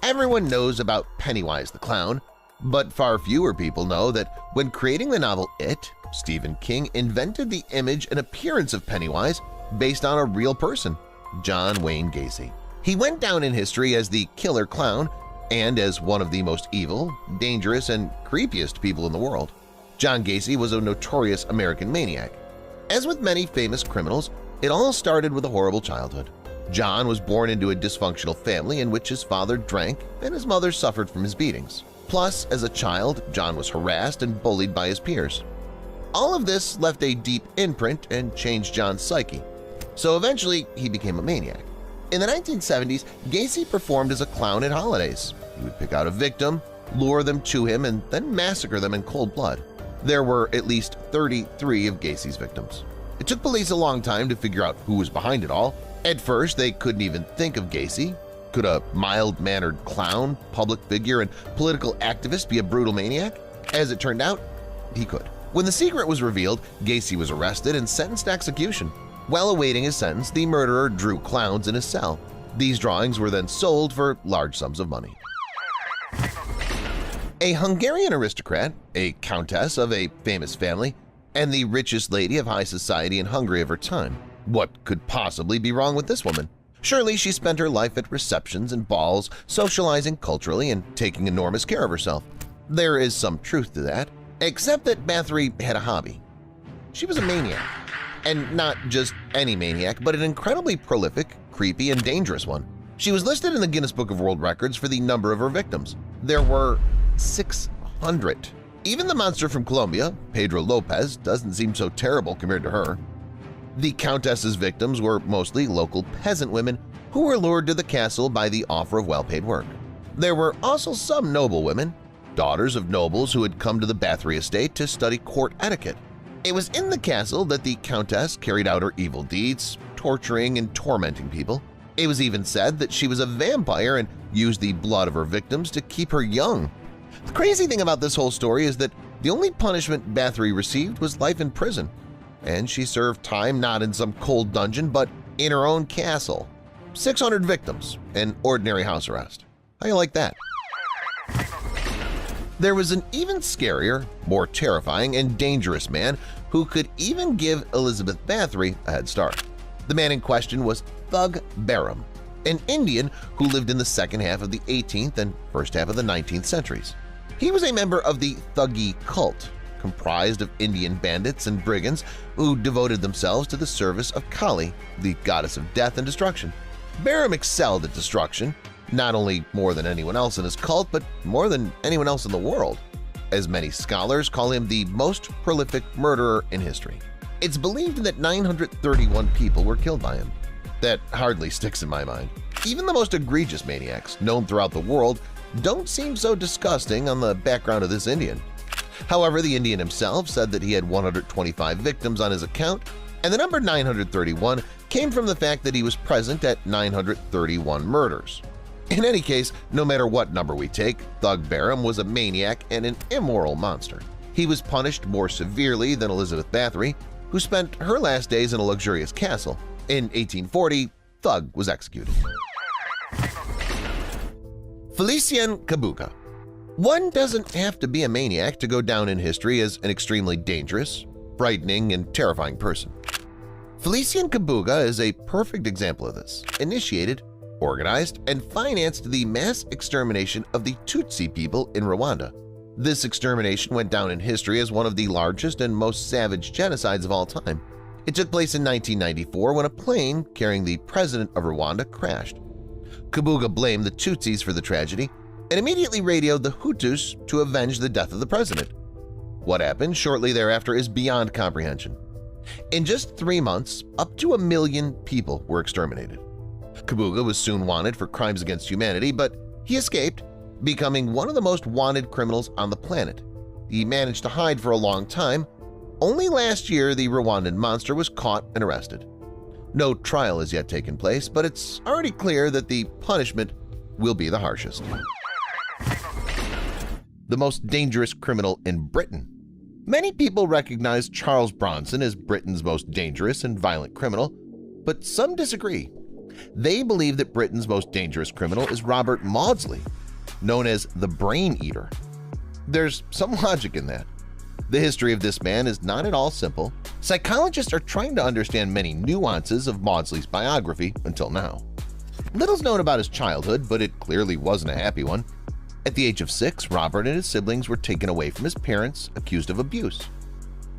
Everyone knows about Pennywise the Clown, but far fewer people know that when creating the novel It, Stephen King invented the image and appearance of Pennywise based on a real person, John Wayne Gacy. He went down in history as the killer clown and as one of the most evil, dangerous, and creepiest people in the world. John Gacy was a notorious American maniac. As with many famous criminals, it all started with a horrible childhood. John was born into a dysfunctional family in which his father drank and his mother suffered from his beatings. Plus, as a child, John was harassed and bullied by his peers. All of this left a deep imprint and changed John's psyche. So eventually, he became a maniac. In the 1970s, Gacy performed as a clown at holidays. He would pick out a victim, lure them to him, and then massacre them in cold blood. There were at least 33 of Gacy's victims. It took police a long time to figure out who was behind it all. At first, they couldn't even think of Gacy. Could a mild-mannered clown, public figure, and political activist be a brutal maniac? As it turned out, he could. When the secret was revealed, Gacy was arrested and sentenced to execution. While awaiting his sentence, the murderer drew clowns in his cell. These drawings were then sold for large sums of money. A Hungarian aristocrat, a countess of a famous family, and the richest lady of high society in Hungary of her time. What could possibly be wrong with this woman? Surely she spent her life at receptions and balls, socializing culturally and taking enormous care of herself. There is some truth to that, except that Bathory had a hobby. She was a maniac. And not just any maniac, but an incredibly prolific, creepy, and dangerous one. She was listed in the Guinness Book of World Records for the number of her victims. There were 600. Even the monster from Colombia, Pedro Lopez, doesn't seem so terrible compared to her. The Countess's victims were mostly local peasant women who were lured to the castle by the offer of well-paid work. There were also some noble women, daughters of nobles who had come to the Bathory estate to study court etiquette. It was in the castle that the Countess carried out her evil deeds, torturing and tormenting people. It was even said that she was a vampire and used the blood of her victims to keep her young. The crazy thing about this whole story is that the only punishment Bathory received was life in prison, and she served time not in some cold dungeon but in her own castle. 600 victims and ordinary house arrest. How you like that? There was an even scarier, more terrifying, and dangerous man who could even give Elizabeth Bathory a head start. The man in question was Thug Behram, an Indian who lived in the second half of the 18th and first half of the 19th centuries. He was a member of the Thuggee cult, comprised of Indian bandits and brigands who devoted themselves to the service of Kali, the goddess of death and destruction. Behram excelled at destruction, not only more than anyone else in his cult, but more than anyone else in the world, as many scholars call him the most prolific murderer in history. It's believed that 931 people were killed by him. That hardly sticks in my mind. Even the most egregious maniacs known throughout the world don't seem so disgusting on the background of this Indian. However, the Indian himself said that he had 125 victims on his account, and the number 931 came from the fact that he was present at 931 murders. In any case, no matter what number we take, Thug Behram was a maniac and an immoral monster. He was punished more severely than Elizabeth Bathory, who spent her last days in a luxurious castle. In 1840, Thug was executed. Felicien Kabuga. One doesn't have to be a maniac to go down in history as an extremely dangerous, frightening, and terrifying person. Felicien Kabuga is a perfect example of this. Initiated, organized, and financed the mass extermination of the Tutsi people in Rwanda. This extermination went down in history as one of the largest and most savage genocides of all time. It took place in 1994 when a plane carrying the president of Rwanda crashed. Kabuga blamed the Tutsis for the tragedy and immediately radioed the Hutus to avenge the death of the president. What happened shortly thereafter is beyond comprehension. In just 3 months, up to 1 million people were exterminated. Kabuga was soon wanted for crimes against humanity, but he escaped, becoming one of the most wanted criminals on the planet. He managed to hide for a long time. Only last year the Rwandan monster was caught and arrested. No trial has yet taken place, but it's already clear that the punishment will be the harshest. The most dangerous criminal in Britain. Many people recognize Charles Bronson as Britain's most dangerous and violent criminal, but some disagree. They believe that Britain's most dangerous criminal is Robert Maudsley, known as the Brain Eater. There's some logic in that. The history of this man is not at all simple. Psychologists are trying to understand many nuances of Maudsley's biography until now. Little's known about his childhood, but it clearly wasn't a happy one. At the age of 6, Robert and his siblings were taken away from his parents, accused of abuse.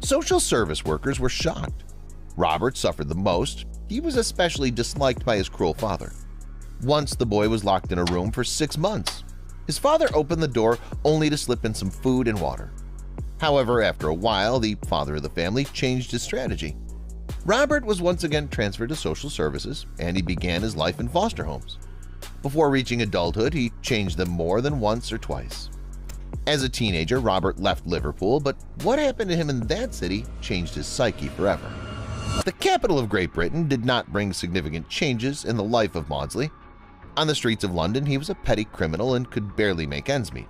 Social service workers were shocked. Robert suffered the most. He was especially disliked by his cruel father. Once the boy was locked in a room for 6 months. His father opened the door only to slip in some food and water. However, after a while, the father of the family changed his strategy. Robert was once again transferred to social services, and he began his life in foster homes. Before reaching adulthood, he changed them more than once or twice. As a teenager, Robert left Liverpool, but what happened to him in that city changed his psyche forever. The capital of Great Britain did not bring significant changes in the life of Maudsley. On the streets of London, he was a petty criminal and could barely make ends meet.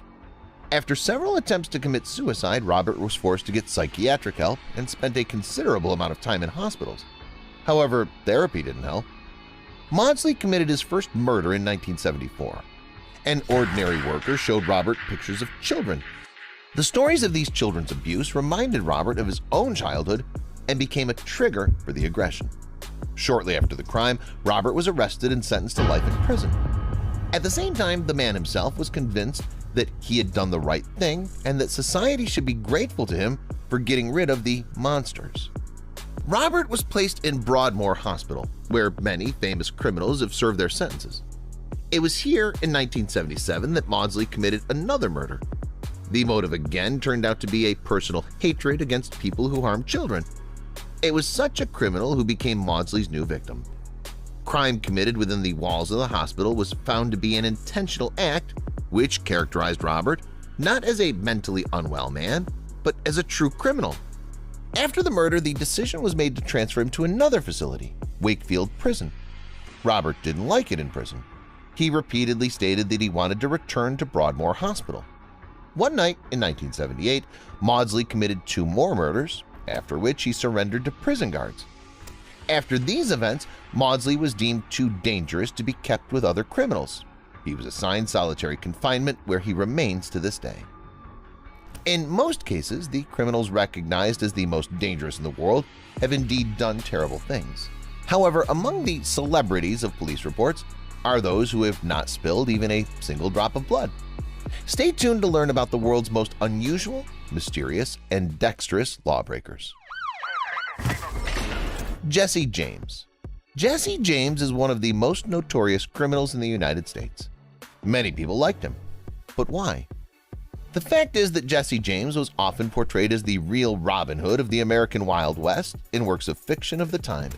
After several attempts to commit suicide, Robert was forced to get psychiatric help and spent a considerable amount of time in hospitals. However, therapy didn't help. Maudsley committed his first murder in 1974. An ordinary worker showed Robert pictures of children. The stories of these children's abuse reminded Robert of his own childhood and became a trigger for the aggression. Shortly after the crime, Robert was arrested and sentenced to life in prison. At the same time, the man himself was convinced that he had done the right thing and that society should be grateful to him for getting rid of the monsters. Robert was placed in Broadmoor Hospital, where many famous criminals have served their sentences. It was here in 1977 that Maudsley committed another murder. The motive again turned out to be a personal hatred against people who harm children. It was such a criminal who became Maudsley's new victim. Crime committed within the walls of the hospital was found to be an intentional act, which characterized Robert not as a mentally unwell man, but as a true criminal. After the murder, the decision was made to transfer him to another facility, Wakefield Prison. Robert didn't like it in prison. He repeatedly stated that he wanted to return to Broadmoor Hospital. One night in 1978, Maudsley committed 2 more murders, after which he surrendered to prison guards. After these events, Maudsley was deemed too dangerous to be kept with other criminals. He was assigned solitary confinement, where he remains to this day. In most cases, the criminals recognized as the most dangerous in the world have indeed done terrible things. However, among the celebrities of police reports are those who have not spilled even a single drop of blood. Stay tuned to learn about the world's most unusual, mysterious, and dexterous lawbreakers. Jesse James. Jesse James is one of the most notorious criminals in the United States. Many people liked him. But why? The fact is that Jesse James was often portrayed as the real Robin Hood of the American Wild West in works of fiction of the time.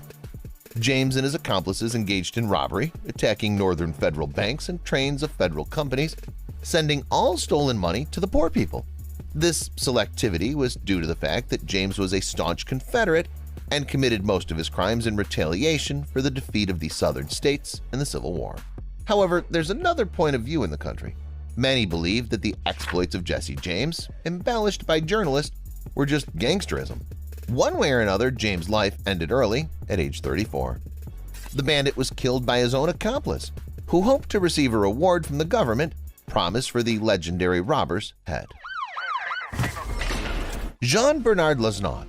James and his accomplices engaged in robbery, attacking northern federal banks and trains of federal companies, sending all stolen money to the poor people. This selectivity was due to the fact that James was a staunch Confederate and committed most of his crimes in retaliation for the defeat of the Southern states in the Civil War. However, there's another point of view in the country. Many believe that the exploits of Jesse James, embellished by journalists, were just gangsterism. One way or another, James' life ended early at age 34. The bandit was killed by his own accomplice, who hoped to receive a reward from the government promised for the legendary robber's head. Jean-Bernard Lesnaud.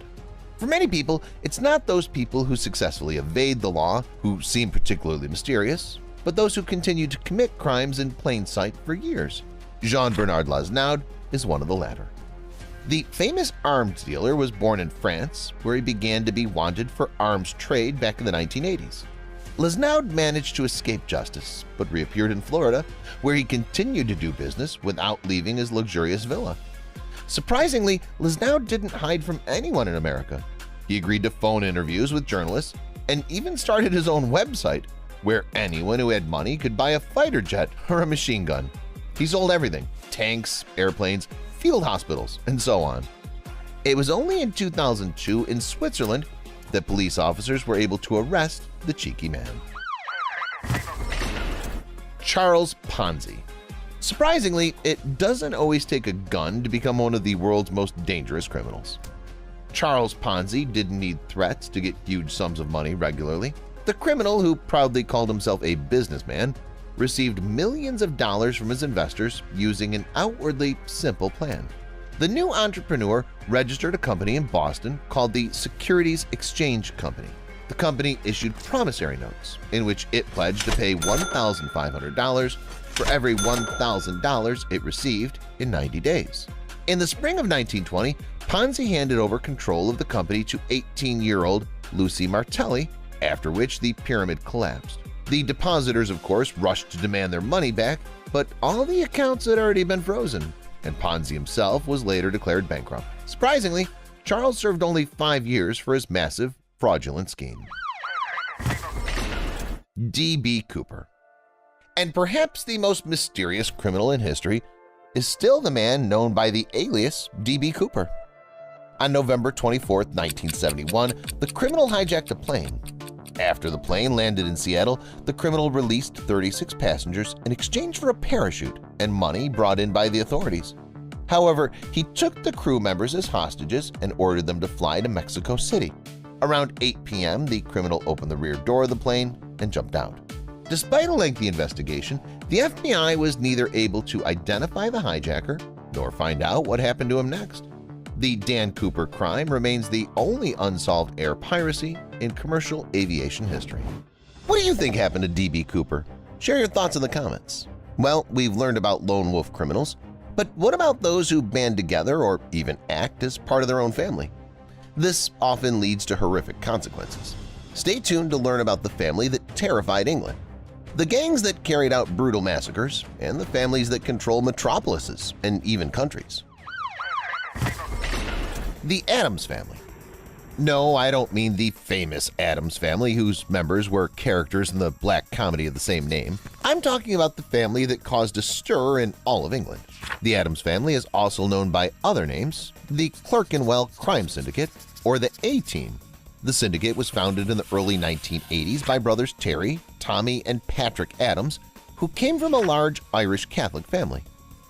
For many people, it's not those people who successfully evade the law who seem particularly mysterious, but those who continue to commit crimes in plain sight for years. Jean-Bernard Lesnaud is one of the latter. The famous arms dealer was born in France, where he began to be wanted for arms trade back in the 1980s. Lesnaud managed to escape justice, but reappeared in Florida, where he continued to do business without leaving his luxurious villa. Surprisingly, Lesnaud didn't hide from anyone in America. He agreed to phone interviews with journalists and even started his own website, where anyone who had money could buy a fighter jet or a machine gun. He sold everything – tanks, airplanes, field hospitals, and so on. It was only in 2002 in Switzerland that police officers were able to arrest the cheeky man. Charles Ponzi. Surprisingly, it doesn't always take a gun to become one of the world's most dangerous criminals. Charles Ponzi didn't need threats to get huge sums of money regularly. The criminal, who proudly called himself a businessman, received millions of dollars from his investors using an outwardly simple plan. The new entrepreneur registered a company in Boston called the Securities Exchange Company. The company issued promissory notes in which it pledged to pay $1,500 for every $1,000 it received in 90 days. In the spring of 1920, Ponzi handed over control of the company to 18-year-old Lucy Martelli, after which the pyramid collapsed. The depositors, of course, rushed to demand their money back, but all the accounts had already been frozen, and Ponzi himself was later declared bankrupt. Surprisingly, Charles served only 5 years for his massive, fraudulent scheme. D.B. Cooper. And perhaps the most mysterious criminal in history is still the man known by the alias D.B. Cooper. On November 24, 1971, the criminal hijacked a plane. After the plane landed in Seattle, the criminal released 36 passengers in exchange for a parachute and money brought in by the authorities. However, he took the crew members as hostages and ordered them to fly to Mexico City. Around 8 p.m., the criminal opened the rear door of the plane and jumped out. Despite a lengthy investigation, the FBI was neither able to identify the hijacker nor find out what happened to him next. The Dan Cooper crime remains the only unsolved air piracy in commercial aviation history. What do you think happened to D.B. Cooper? Share your thoughts in the comments. Well, we've learned about lone wolf criminals, but what about those who band together or even act as part of their own family? This often leads to horrific consequences. Stay tuned to learn about the family that terrified England, the gangs that carried out brutal massacres, and the families that control metropolises and even countries. The Addams Family. No, I don't mean the famous Addams Family whose members were characters in the black comedy of the same name. I'm talking about the family that caused a stir in all of England. The Addams Family is also known by other names: the Clerkenwell Crime Syndicate, or the A-Team. The syndicate was founded in the early 1980s by brothers Terry, Tommy, and Patrick Adams, who came from a large Irish Catholic family.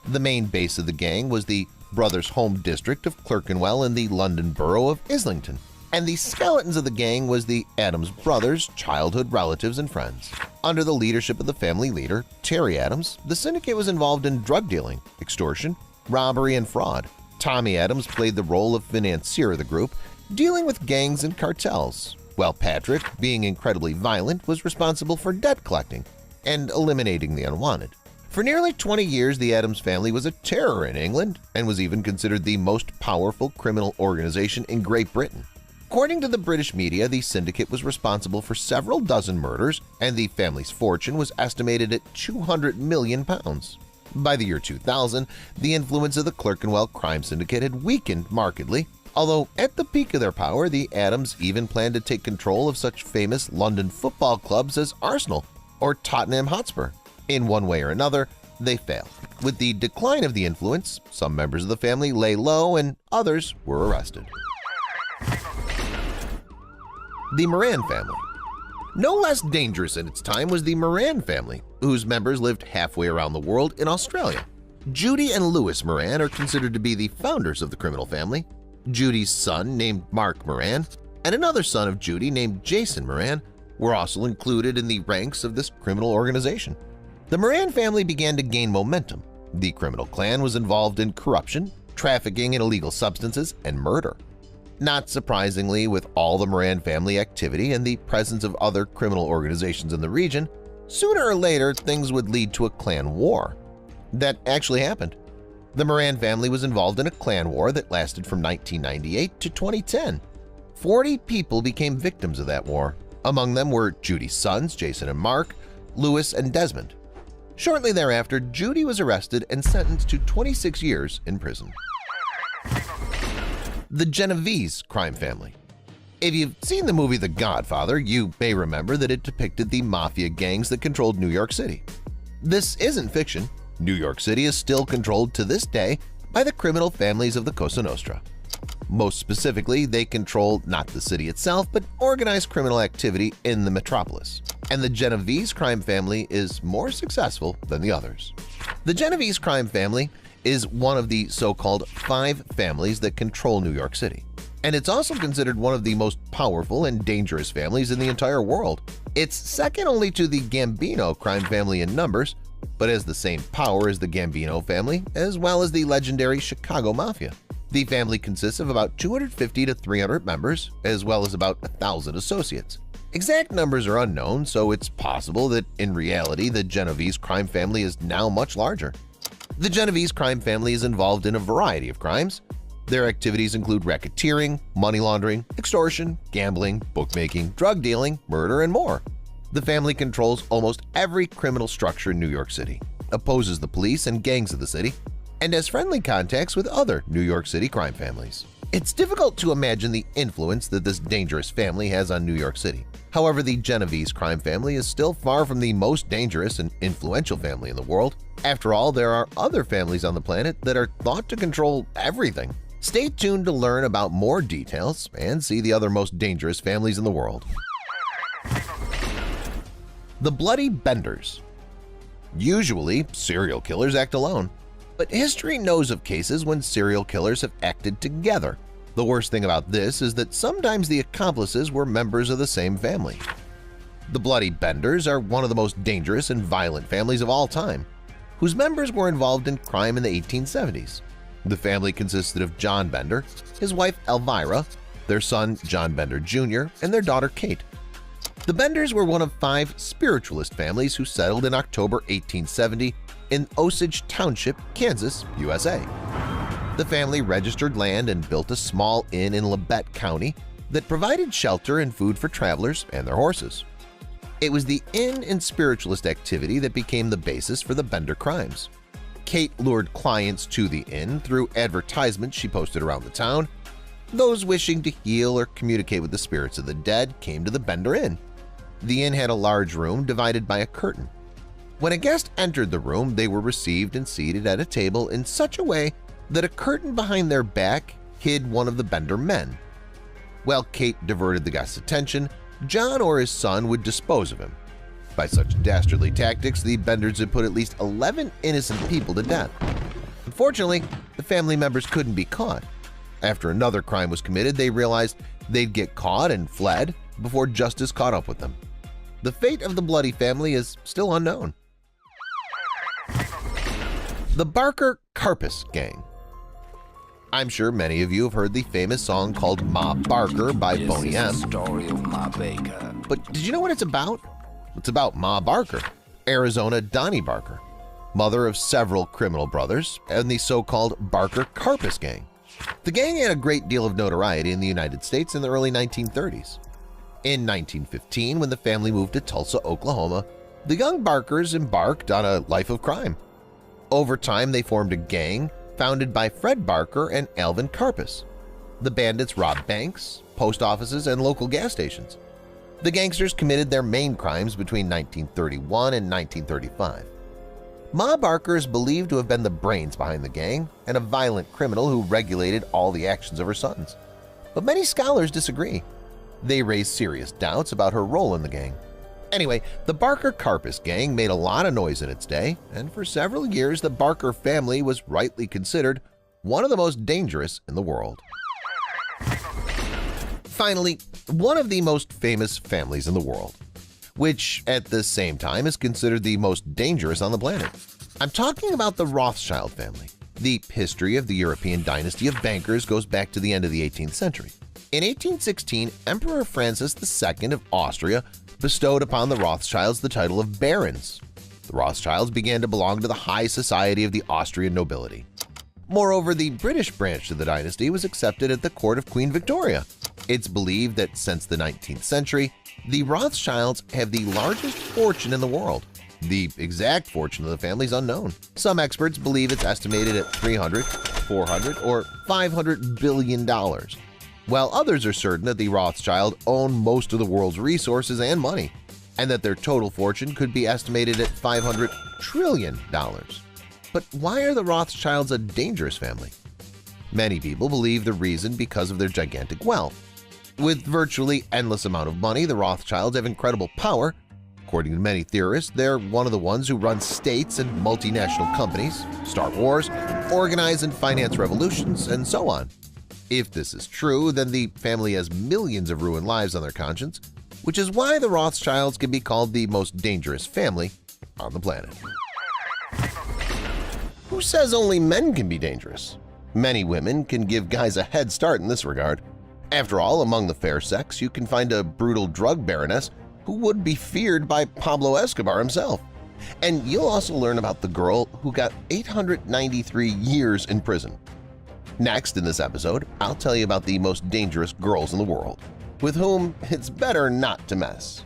The main base of the gang was the brothers' home district of Clerkenwell in the London borough of Islington, and the skeletons of the gang was the Adams brothers' childhood relatives and friends. Under the leadership of the family leader, Terry Adams, the syndicate was involved in drug dealing, extortion, robbery, and fraud. Tommy Adams played the role of financier of the group, dealing with gangs and cartels, while Patrick, being incredibly violent, was responsible for debt collecting and eliminating the unwanted. For nearly 20 years, the Adams family was a terror in England and was even considered the most powerful criminal organization in Great Britain. According to the British media, the syndicate was responsible for several dozen murders, and the family's fortune was estimated at £200 million. By the year 2000, the influence of the Clerkenwell crime syndicate had weakened markedly, although at the peak of their power, the Adams even planned to take control of such famous London football clubs as Arsenal or Tottenham Hotspur. In one way or another, they failed. With the decline of the influence, some members of the family lay low and others were arrested. The Moran family. No less dangerous in its time was the Moran family, whose members lived halfway around the world in Australia. Judy and Louis Moran are considered to be the founders of the criminal family. Judy's son, named Mark Moran, and another son of Judy named Jason Moran were also included in the ranks of this criminal organization. The Moran family began to gain momentum. The criminal clan was involved in corruption, trafficking in illegal substances, and murder. Not surprisingly, with all the Moran family activity and the presence of other criminal organizations in the region, sooner or later things would lead to a clan war. That actually happened. The Moran family was involved in a clan war that lasted from 1998 to 2010. 40 people became victims of that war. Among them were Judy's sons, Jason and Mark, Louis and Desmond. Shortly thereafter, Judy was arrested and sentenced to 26 years in prison. The Genovese crime family. If you've seen the movie The Godfather, you may remember that it depicted the mafia gangs that controlled New York City. This isn't fiction. New York City is still controlled to this day by the criminal families of the Cosa Nostra. Most specifically, they control not the city itself, but organized criminal activity in the metropolis. And the Genovese crime family is more successful than the others. The Genovese crime family is one of the so-called 5 families that control New York City. And it's also considered one of the most powerful and dangerous families in the entire world. It's second only to the Gambino crime family in numbers, but has the same power as the Gambino family, as well as the legendary Chicago Mafia. The family consists of about 250 to 300 members, as well as about 1,000 associates. Exact numbers are unknown, so it's possible that in reality the Genovese crime family is now much larger. The Genovese crime family is involved in a variety of crimes. Their activities include racketeering, money laundering, extortion, gambling, bookmaking, drug dealing, murder, and more. The family controls almost every criminal structure in New York City, opposes the police and gangs of the city, and has friendly contacts with other New York City crime families. It's difficult to imagine the influence that this dangerous family has on New York City. However, the Genovese crime family is still far from the most dangerous and influential family in the world. After all, there are other families on the planet that are thought to control everything. Stay tuned to learn about more details and see the other most dangerous families in the world. The Bloody Benders. Usually, serial killers act alone, but history knows of cases when serial killers have acted together. The worst thing about this is that sometimes the accomplices were members of the same family. The Bloody Benders are one of the most dangerous and violent families of all time, whose members were involved in crime in the 1870s. The family consisted of John Bender, his wife Elvira, their son John Bender Jr., and their daughter Kate. The Benders were one of 5 spiritualist families who settled in October 1870 in Osage Township, Kansas, USA. The family registered land and built a small inn in Labette County that provided shelter and food for travelers and their horses. It was the inn and spiritualist activity that became the basis for the Bender crimes. Kate lured clients to the inn through advertisements she posted around the town. Those wishing to heal or communicate with the spirits of the dead came to the Bender Inn. The inn had a large room divided by a curtain. When a guest entered the room, they were received and seated at a table in such a way that a curtain behind their back hid one of the Bender men. While Kate diverted the guest's attention, John or his son would dispose of him. By such dastardly tactics, the Benders had put at least 11 innocent people to death. Unfortunately, the family members couldn't be caught. After another crime was committed, they realized they'd get caught and fled before justice caught up with them. The fate of the bloody family is still unknown. The Barker-Karpus Gang. I'm sure many of you have heard the famous song called Ma Barker by Boney M. But did you know what it's about? It's about Ma Barker, Arizona Donnie Barker, mother of several criminal brothers, and the so-called Barker-Karpus Gang. The gang had a great deal of notoriety in the United States in the early 1930s. In 1915, when the family moved to Tulsa, Oklahoma, the young Barkers embarked on a life of crime. Over time, they formed a gang founded by Fred Barker and Alvin Karpus. The bandits robbed banks, post offices, and local gas stations. The gangsters committed their main crimes between 1931 and 1935. Ma Barker is believed to have been the brains behind the gang and a violent criminal who regulated all the actions of her sons. But many scholars disagree. They raise serious doubts about her role in the gang. Anyway, the Barker-Karpus Gang made a lot of noise in its day, and for several years the Barker family was rightly considered one of the most dangerous in the world. Finally, one of the most famous families in the world, which at the same time is considered the most dangerous on the planet. I'm talking about the Rothschild family. The history of the European dynasty of bankers goes back to the end of the 18th century. In 1816, Emperor Francis II of Austria bestowed upon the Rothschilds the title of barons. The Rothschilds began to belong to the high society of the Austrian nobility. Moreover, the British branch of the dynasty was accepted at the court of Queen Victoria. It's believed that since the 19th century, the Rothschilds have the largest fortune in the world. The exact fortune of the family is unknown. Some experts believe it's estimated at $300, $400, or $500 billion, while others are certain that the Rothschild own most of the world's resources and money, and that their total fortune could be estimated at $500 trillion. But why are the Rothschilds a dangerous family? Many people believe the reason because of their gigantic wealth. With virtually endless amount of money, the Rothschilds have incredible power. According to many theorists, they're one of the ones who run states and multinational companies, start wars, organize and finance revolutions, and so on. If this is true, then the family has millions of ruined lives on their conscience, which is why the Rothschilds can be called the most dangerous family on the planet. Who says only men can be dangerous? Many women can give guys a head start in this regard. After all, among the fair sex, you can find a brutal drug baroness who would be feared by Pablo Escobar himself. And you'll also learn about the girl who got 893 years in prison. Next in this episode, I'll tell you about the most dangerous girls in the world, with whom it's better not to mess.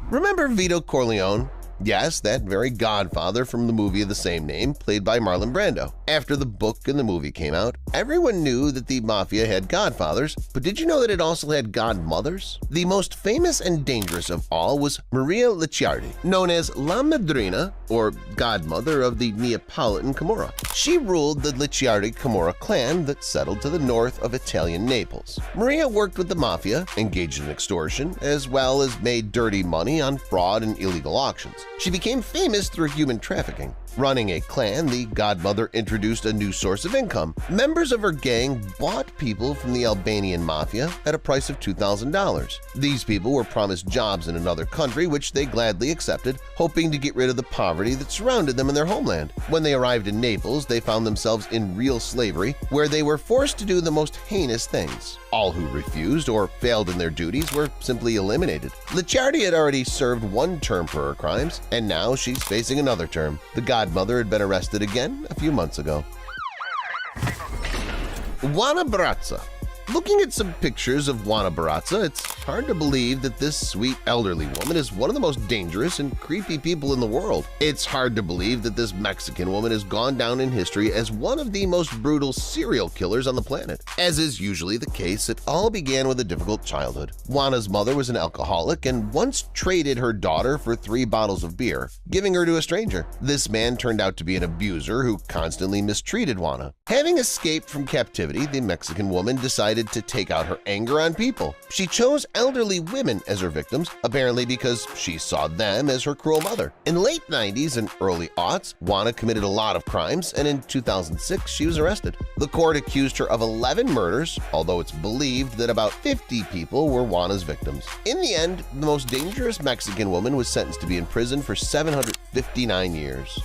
Remember Vito Corleone? Yes, that very godfather from the movie of the same name, played by Marlon Brando. After the book and the movie came out, everyone knew that the mafia had godfathers, but did you know that it also had godmothers? The most famous and dangerous of all was Maria Licciardi, known as La Madrina, or godmother of the Neapolitan Camorra. She ruled the Licciardi Camorra clan that settled to the north of Italian Naples. Maria worked with the mafia, engaged in extortion, as well as made dirty money on fraud and illegal auctions. She became famous through human trafficking. Running a clan, the godmother introduced a new source of income. Members of her gang bought people from the Albanian mafia at a price of $2,000. These people were promised jobs in another country, which they gladly accepted, hoping to get rid of the poverty that surrounded them in their homeland. When they arrived in Naples, they found themselves in real slavery, where they were forced to do the most heinous things. All who refused or failed in their duties were simply eliminated. Licciardi had already served one term for her crimes, and now she's facing another term. The godmother had been arrested again a few months ago. Juana Barraza. Looking at some pictures of Juana Barraza, it's hard to believe that this sweet elderly woman is one of the most dangerous and creepy people in the world. It's hard to believe that this Mexican woman has gone down in history as one of the most brutal serial killers on the planet. As is usually the case, it all began with a difficult childhood. Juana's mother was an alcoholic and once traded her daughter for 3 bottles of beer, giving her to a stranger. This man turned out to be an abuser who constantly mistreated Juana. Having escaped from captivity, the Mexican woman decided decided to take out her anger on people. She chose elderly women as her victims, apparently because she saw them as her cruel mother. In the late 90s and early aughts, Juana committed a lot of crimes, and in 2006 she was arrested. The court accused her of 11 murders, although it's believed that about 50 people were Juana's victims. In the end, the most dangerous Mexican woman was sentenced to be in prison for 759 years.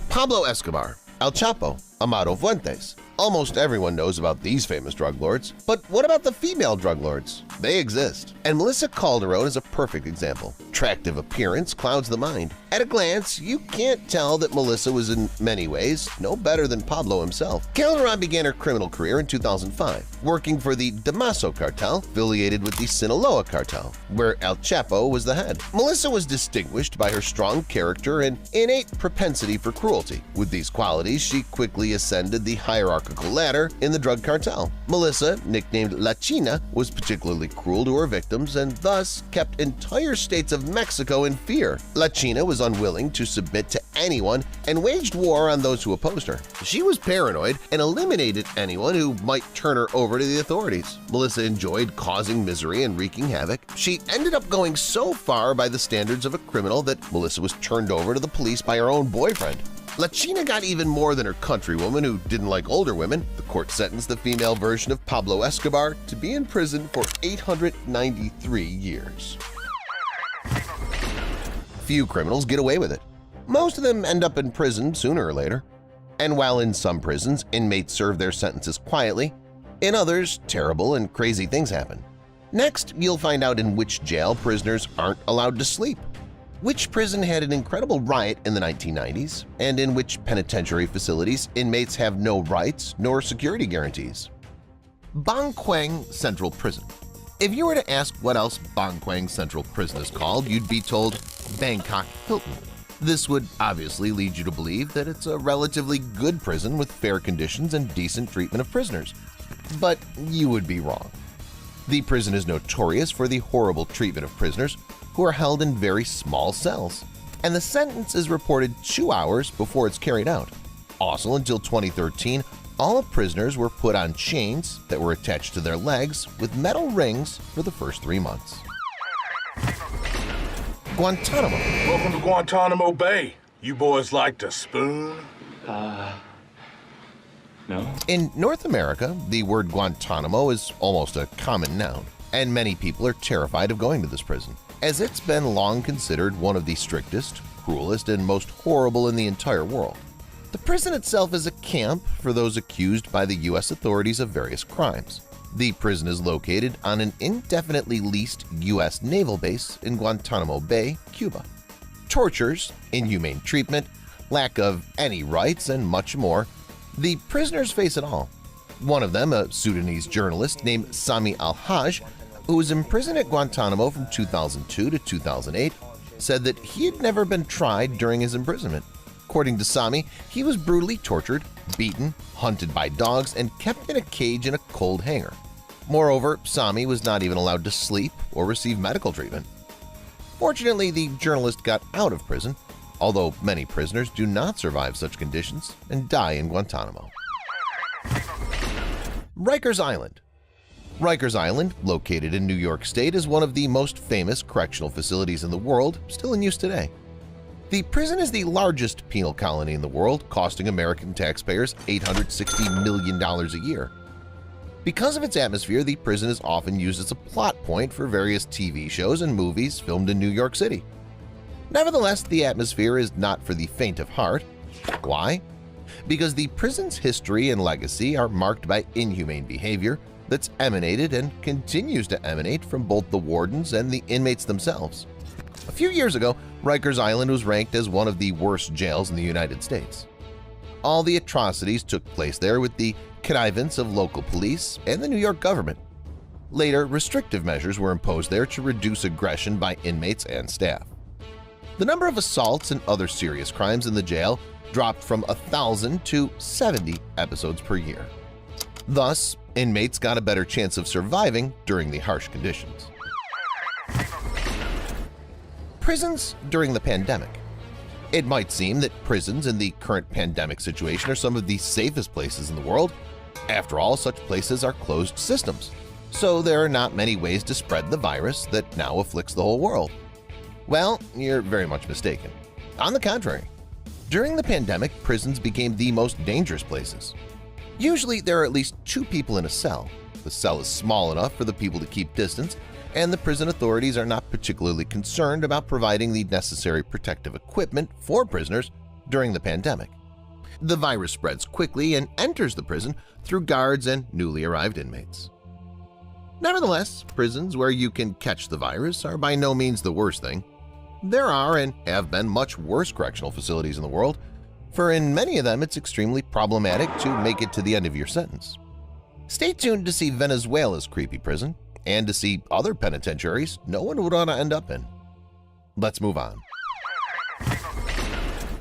Pablo Escobar, El Chapo, Amado Fuentes. Almost everyone knows about these famous drug lords, but what about the female drug lords? They exist, and Melissa Calderon is a perfect example. Attractive appearance clouds the mind. At a glance, you can't tell that Melissa was in many ways no better than Pablo himself. Calderon began her criminal career in 2005, working for the Damaso cartel, affiliated with the Sinaloa cartel, where El Chapo was the head. Melissa was distinguished by her strong character and innate propensity for cruelty. With these qualities, she quickly ascended the hierarchical ladder in the drug cartel. Melissa, nicknamed La China, was particularly cruel to her victims and thus kept entire states of Mexico in fear. La China was unwilling to submit to anyone and waged war on those who opposed her. She was paranoid and eliminated anyone who might turn her over to the authorities. Melissa enjoyed causing misery and wreaking havoc. She ended up going so far by the standards of a criminal that Melissa was turned over to the police by her own boyfriend. La China got even more than her countrywoman who didn't like older women. The court sentenced the female version of Pablo Escobar to be in prison for 893 years. Few criminals get away with it. Most of them end up in prison sooner or later. And while in some prisons, inmates serve their sentences quietly, in others, terrible and crazy things happen. Next, you'll find out in which jail prisoners aren't allowed to sleep, which prison had an incredible riot in the 1990s, and in which penitentiary facilities inmates have no rights nor security guarantees. Bangkwang Central Prison. If you were to ask what else Bangkwang Central Prison is called, you'd be told Bangkok Hilton. This would obviously lead you to believe that it's a relatively good prison with fair conditions and decent treatment of prisoners. But you would be wrong. The prison is notorious for the horrible treatment of prisoners who are held in very small cells, and the sentence is reported 2 hours before it's carried out. Also, until 2013, all prisoners were put on chains that were attached to their legs with metal rings for the first 3 months. Guantanamo. Welcome to Guantanamo Bay. You boys like to spoon? No. In North America, the word Guantanamo is almost a common noun, and many people are terrified of going to this prison, as it's been long considered one of the strictest, cruelest, and most horrible in the entire world. The prison itself is a camp for those accused by the U.S. authorities of various crimes. The prison is located on an indefinitely leased U.S. naval base in Guantanamo Bay, Cuba. Tortures, inhumane treatment, lack of any rights, and much more. The prisoners face it all. One of them, a Sudanese journalist named Sami al-Hajj, who was imprisoned at Guantanamo from 2002 to 2008, said that he had never been tried during his imprisonment. According to Sami, he was brutally tortured, beaten, hunted by dogs, and kept in a cage in a cold hangar. Moreover, Sami was not even allowed to sleep or receive medical treatment. Fortunately, the journalist got out of prison, although many prisoners do not survive such conditions and die in Guantanamo. Rikers Island. Rikers Island, located in New York State, is one of the most famous correctional facilities in the world, still in use today. The prison is the largest penal colony in the world, costing American taxpayers $860 million a year. Because of its atmosphere, the prison is often used as a plot point for various TV shows and movies filmed in New York City. Nevertheless, the atmosphere is not for the faint of heart. Why? Because the prison's history and legacy are marked by inhumane behavior that's emanated and continues to emanate from both the wardens and the inmates themselves. A few years ago, Rikers Island was ranked as one of the worst jails in the United States. All the atrocities took place there with the connivance of local police and the New York government. Later, restrictive measures were imposed there to reduce aggression by inmates and staff. The number of assaults and other serious crimes in the jail dropped from 1,000 to 70 episodes per year. Thus, inmates got a better chance of surviving during the harsh conditions. Prisons during the pandemic. It might seem that prisons in the current pandemic situation are some of the safest places in the world, After all, such places are closed systems, so there are not many ways to spread the virus that now afflicts the whole world. Well, you're very much mistaken. On the contrary, during the pandemic, prisons became the most dangerous places. Usually, there are at least 2 people in a cell. The cell is small enough for the people to keep distance, and the prison authorities are not particularly concerned about providing the necessary protective equipment for prisoners during the pandemic. The virus spreads quickly and enters the prison through guards and newly arrived inmates. Nevertheless, prisons where you can catch the virus are by no means the worst thing. There are and have been much worse correctional facilities in the world, for in many of them it's extremely problematic to make it to the end of your sentence. Stay tuned to see Venezuela's creepy prison and to see other penitentiaries no one would want to end up in. Let's move on.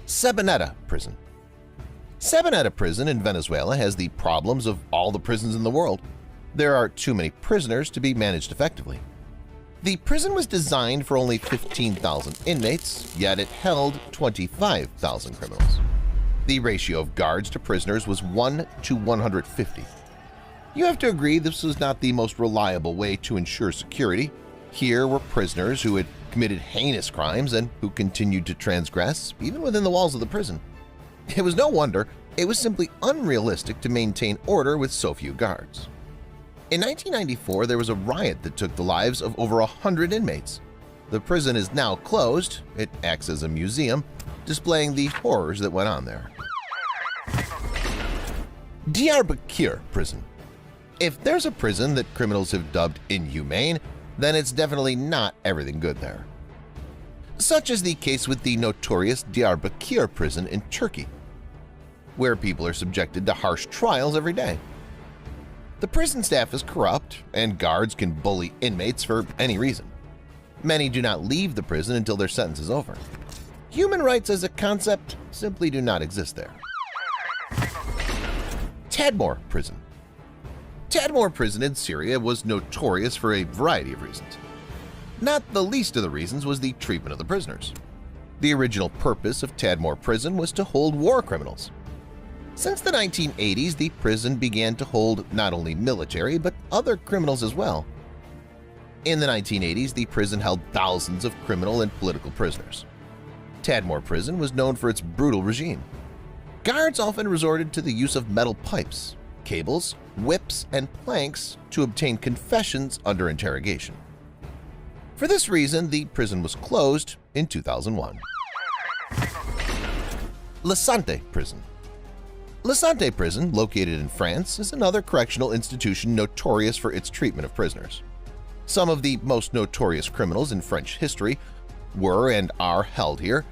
Sabaneta Prison. Sabaneta Prison in Venezuela has the problems of all the prisons in the world. There are too many prisoners to be managed effectively. The prison was designed for only 15,000 inmates, yet it held 25,000 criminals. The ratio of guards to prisoners was 1 to 150. You have to agree this was not the most reliable way to ensure security. Here were prisoners who had committed heinous crimes and who continued to transgress even within the walls of the prison. It was no wonder it was simply unrealistic to maintain order with so few guards. In 1994, there was a riot that took the lives of over 100 inmates. The prison is now closed. It acts as a museum, displaying the horrors that went on there. Diyarbakir Prison. If there's a prison that criminals have dubbed inhumane, then it's definitely not everything good there. Such is the case with the notorious Diyarbakir prison in Turkey, where people are subjected to harsh trials every day. The prison staff is corrupt, and guards can bully inmates for any reason. Many do not leave the prison until their sentence is over. Human rights as a concept simply do not exist there. Tadmor Prison. Tadmor Prison in Syria was notorious for a variety of reasons. Not the least of the reasons was the treatment of the prisoners. The original purpose of Tadmor Prison was to hold war criminals. Since the 1980s, the prison began to hold not only military but other criminals as well. In the 1980s, the prison held thousands of criminal and political prisoners. Tadmor Prison was known for its brutal regime. Guards often resorted to the use of metal pipes, cables, whips, and planks to obtain confessions under interrogation. For this reason, the prison was closed in 2001. La Santé Prison. La Santé Prison, located in France, is another correctional institution notorious for its treatment of prisoners. Some of the most notorious criminals in French history were and are held here,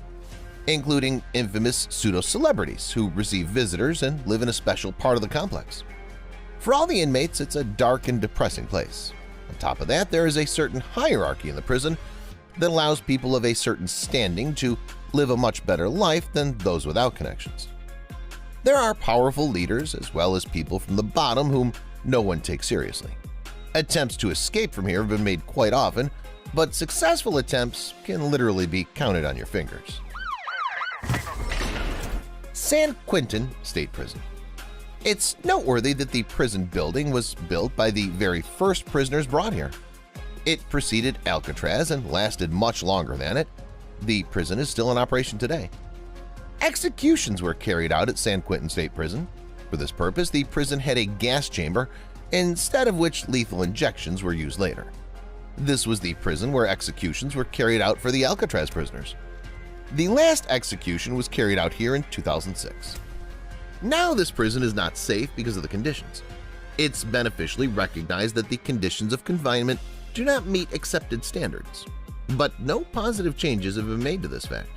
including infamous pseudo-celebrities who receive visitors and live in a special part of the complex. For all the inmates, it's a dark and depressing place. On top of that, there is a certain hierarchy in the prison that allows people of a certain standing to live a much better life than those without connections. There are powerful leaders as well as people from the bottom whom no one takes seriously. Attempts to escape from here have been made quite often, but successful attempts can literally be counted on your fingers. San Quentin State Prison. It's noteworthy that the prison building was built by the very first prisoners brought here. It preceded Alcatraz and lasted much longer than it. The prison is still in operation today. Executions were carried out at San Quentin State Prison. For this purpose, the prison had a gas chamber, instead of which lethal injections were used later. This was the prison where executions were carried out for the Alcatraz prisoners. The last execution was carried out here in 2006. Now this prison is not safe because of the conditions. It's beneficially recognized that the conditions of confinement do not meet accepted standards, but no positive changes have been made to this fact.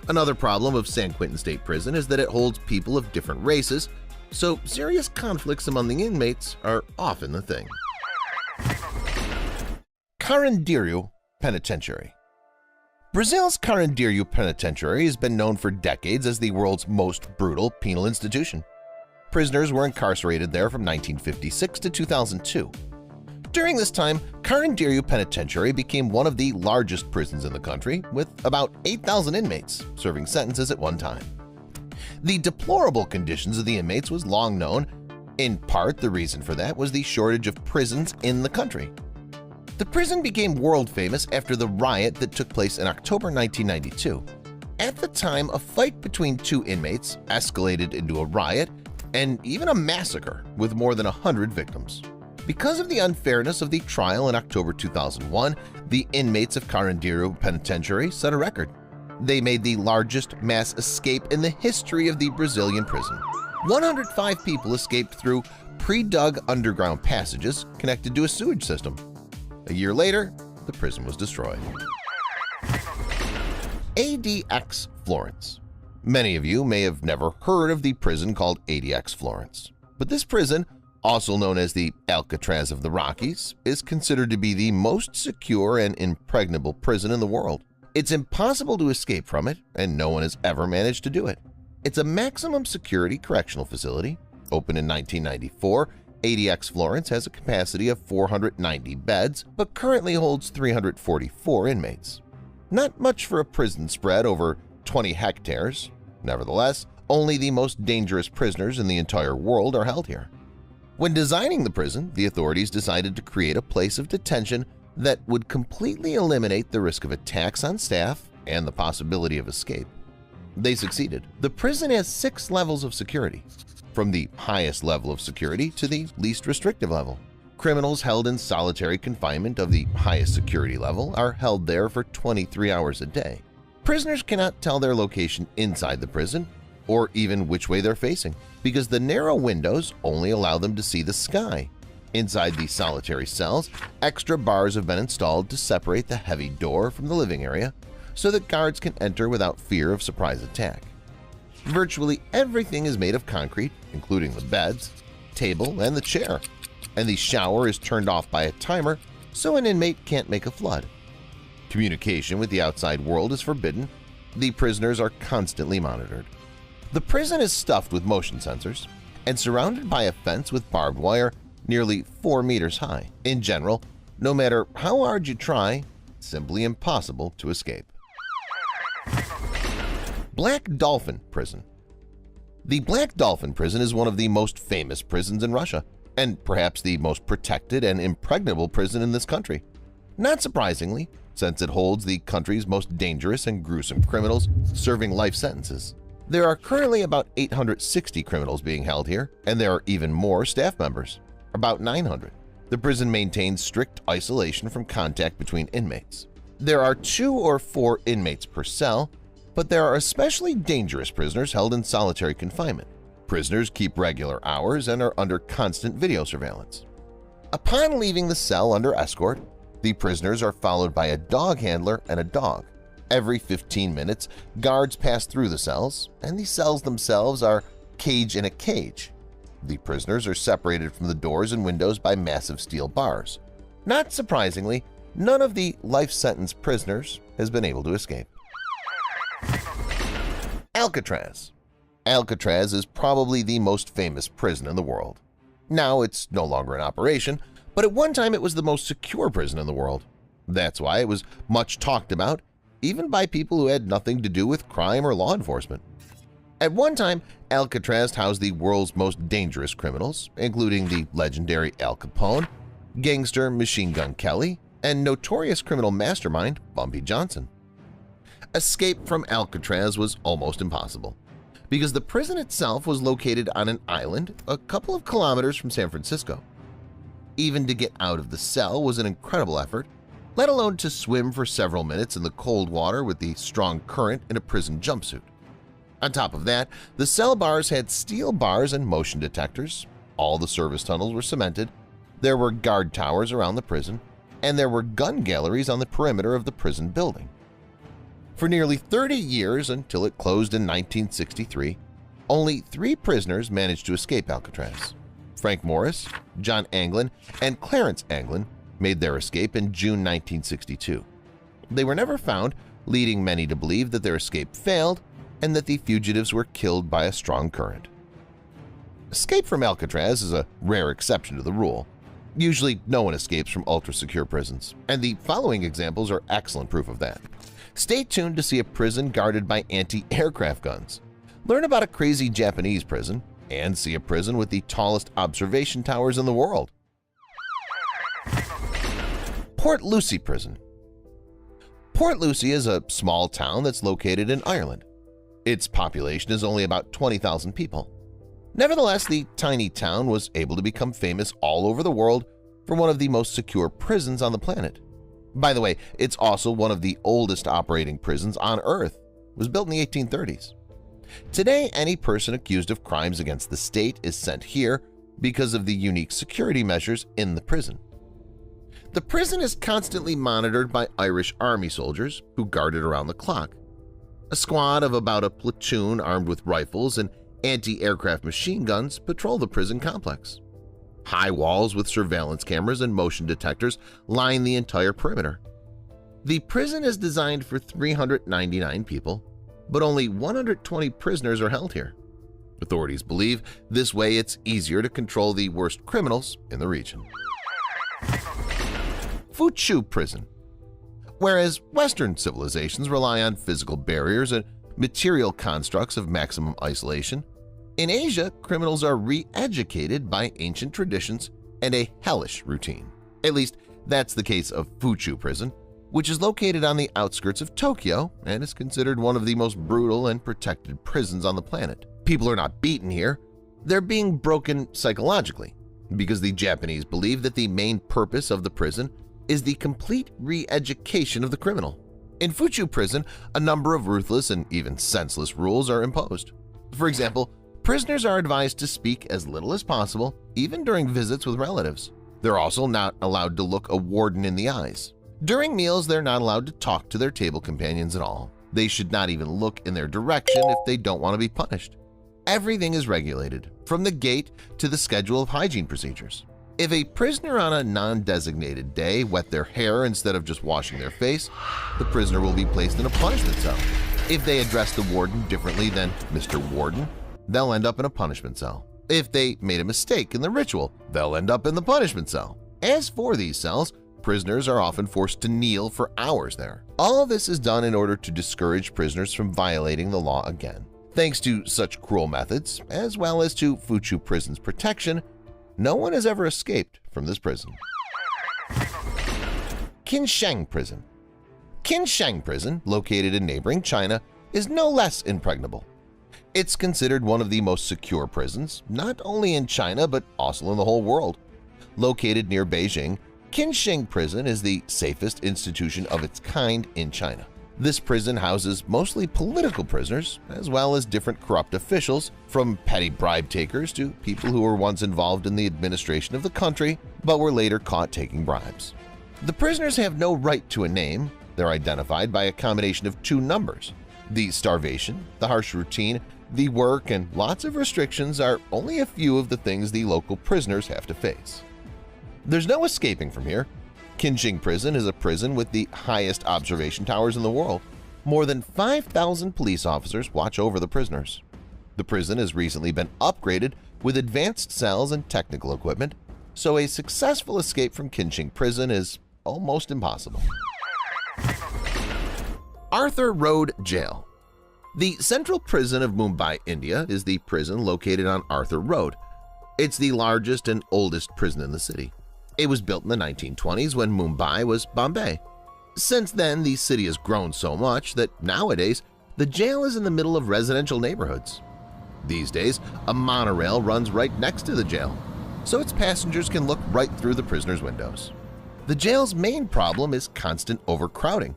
Another problem of San Quentin State Prison is that it holds people of different races, so serious conflicts among the inmates are often the thing. Carandiru Penitentiary. Brazil's Carandiru Penitentiary has been known for decades as the world's most brutal penal institution. Prisoners were incarcerated there from 1956 to 2002. During this time, Carandiru Penitentiary became one of the largest prisons in the country, with about 8,000 inmates serving sentences at one time. The deplorable conditions of the inmates was long known, In part, the reason for that was the shortage of prisons in the country. The prison became world famous after the riot that took place in October 1992. At the time, a fight between two inmates escalated into a riot and even a massacre with more than 100 victims. Because of the unfairness of the trial in October 2001, the inmates of Carandiru Penitentiary set a record. They made the largest mass escape in the history of the Brazilian prison. 105 people escaped through pre-dug underground passages connected to a sewage system. A year later, the prison was destroyed. ADX Florence. Many of you may have never heard of the prison called ADX Florence, but this prison, also known as the Alcatraz of the Rockies, is considered to be the most secure and impregnable prison in the world. It's impossible to escape from it, and no one has ever managed to do it. It's a maximum security correctional facility. Opened in 1994, ADX Florence has a capacity of 490 beds, but currently holds 344 inmates. Not much for a prison spread over 20 hectares. Nevertheless, only the most dangerous prisoners in the entire world are held here. When designing the prison, the authorities decided to create a place of detention that would completely eliminate the risk of attacks on staff and the possibility of escape. They succeeded. The prison has 6 levels of security, from the highest level of security to the least restrictive level. Criminals held in solitary confinement of the highest security level are held there for 23 hours a day. Prisoners cannot tell their location inside the prison or even which way they're facing, because the narrow windows only allow them to see the sky. Inside these solitary cells, extra bars have been installed to separate the heavy door from the living area so that guards can enter without fear of surprise attack. Virtually everything is made of concrete, including the beds, table, and the chair, and the shower is turned off by a timer so an inmate can't make a flood. Communication with the outside world is forbidden. The prisoners are constantly monitored. The prison is stuffed with motion sensors and surrounded by a fence with barbed wire nearly 4 meters high. In general, no matter how hard you try, it's simply impossible to escape. Black Dolphin Prison. The Black Dolphin Prison is one of the most famous prisons in Russia, and perhaps the most protected and impregnable prison in this country. Not surprisingly, since it holds the country's most dangerous and gruesome criminals serving life sentences. There are currently about 860 criminals being held here, and there are even more staff members, about 900. The prison maintains strict isolation from contact between inmates. There are 2 or 4 inmates per cell, but there are especially dangerous prisoners held in solitary confinement. Prisoners keep regular hours and are under constant video surveillance. Upon leaving the cell under escort, the prisoners are followed by a dog handler and a dog. Every 15 minutes, guards pass through the cells, and the cells themselves are cage in a cage. The prisoners are separated from the doors and windows by massive steel bars. Not surprisingly, none of the life sentence prisoners has been able to escape. Alcatraz. Alcatraz is probably the most famous prison in the world. Now it's no longer in operation, but at one time it was the most secure prison in the world. That's why it was much talked about, even by people who had nothing to do with crime or law enforcement. At one time, Alcatraz housed the world's most dangerous criminals, including the legendary Al Capone, gangster Machine Gun Kelly, and notorious criminal mastermind Bumpy Johnson. Escape from Alcatraz was almost impossible, because the prison itself was located on an island a couple of kilometers from San Francisco. Even to get out of the cell was an incredible effort, let alone to swim for several minutes in the cold water with the strong current in a prison jumpsuit. On top of that, the cell bars had steel bars and motion detectors, all the service tunnels were cemented, there were guard towers around the prison, and there were gun galleries on the perimeter of the prison building. For nearly 30 years until it closed in 1963, only 3 prisoners managed to escape Alcatraz. Frank Morris, John Anglin, and Clarence Anglin made their escape in June 1962. They were never found, leading many to believe that their escape failed and that the fugitives were killed by a strong current. Escape from Alcatraz is a rare exception to the rule. Usually no one escapes from ultra-secure prisons, and the following examples are excellent proof of that. Stay tuned to see a prison guarded by anti-aircraft guns. Learn about a crazy Japanese prison, and see a prison with the tallest observation towers in the world. Port Lucie Prison. Port Lucie is a small town that's located in Ireland. Its population is only about 20,000 people. Nevertheless, the tiny town was able to become famous all over the world for one of the most secure prisons on the planet. By the way, it's also one of the oldest operating prisons on Earth. It was built in the 1830s. Today, any person accused of crimes against the state is sent here because of the unique security measures in the prison. The prison is constantly monitored by Irish army soldiers who guard it around the clock. A squad of about a platoon armed with rifles and anti-aircraft machine guns patrol the prison complex. High walls with surveillance cameras and motion detectors line the entire perimeter. The prison is designed for 399 people, but only 120 prisoners are held here. Authorities believe this way it's easier to control the worst criminals in the region. Fuchu Prison. Whereas Western civilizations rely on physical barriers and material constructs of maximum isolation, in Asia, criminals are re-educated by ancient traditions and a hellish routine. At least, that's the case of Fuchu Prison, which is located on the outskirts of Tokyo and is considered one of the most brutal and protected prisons on the planet. People are not beaten here, they're being broken psychologically, because the Japanese believe that the main purpose of the prison is the complete re-education of the criminal. In Fuchu Prison, a number of ruthless and even senseless rules are imposed. For example, prisoners are advised to speak as little as possible, even during visits with relatives. They're also not allowed to look a warden in the eyes. During meals, they're not allowed to talk to their table companions at all. They should not even look in their direction if they don't want to be punished. Everything is regulated, from the gate to the schedule of hygiene procedures. If a prisoner on a non-designated day wet their hair instead of just washing their face, the prisoner will be placed in a punishment cell. If they address the warden differently than Mr. Warden, they'll end up in a punishment cell. If they made a mistake in the ritual, they'll end up in the punishment cell. As for these cells, prisoners are often forced to kneel for hours there. All of this is done in order to discourage prisoners from violating the law again. Thanks to such cruel methods, as well as to Fuchu Prison's protection, no one has ever escaped from this prison. Qinshan Prison. Qinshan Prison, located in neighboring China, is no less impregnable. It's considered one of the most secure prisons, not only in China but also in the whole world. Located near Beijing, Qinshan Prison is the safest institution of its kind in China. This prison houses mostly political prisoners, as well as different corrupt officials, from petty bribe takers to people who were once involved in the administration of the country but were later caught taking bribes. The prisoners have no right to a name. They're identified by a combination of two numbers. The starvation, the harsh routine, the work, and lots of restrictions are only a few of the things the local prisoners have to face. There's no escaping from here. Qinshan Prison is a prison with the highest observation towers in the world. More than 5,000 police officers watch over the prisoners. The prison has recently been upgraded with advanced cells and technical equipment, so a successful escape from Qinshan Prison is almost impossible. Arthur Road Jail. The Central Prison of Mumbai, India is the prison located on Arthur Road. It's the largest and oldest prison in the city. It was built in the 1920s when Mumbai was Bombay. Since then, the city has grown so much that nowadays the jail is in the middle of residential neighborhoods. These days, a monorail runs right next to the jail, so its passengers can look right through the prisoners' windows. The jail's main problem is constant overcrowding.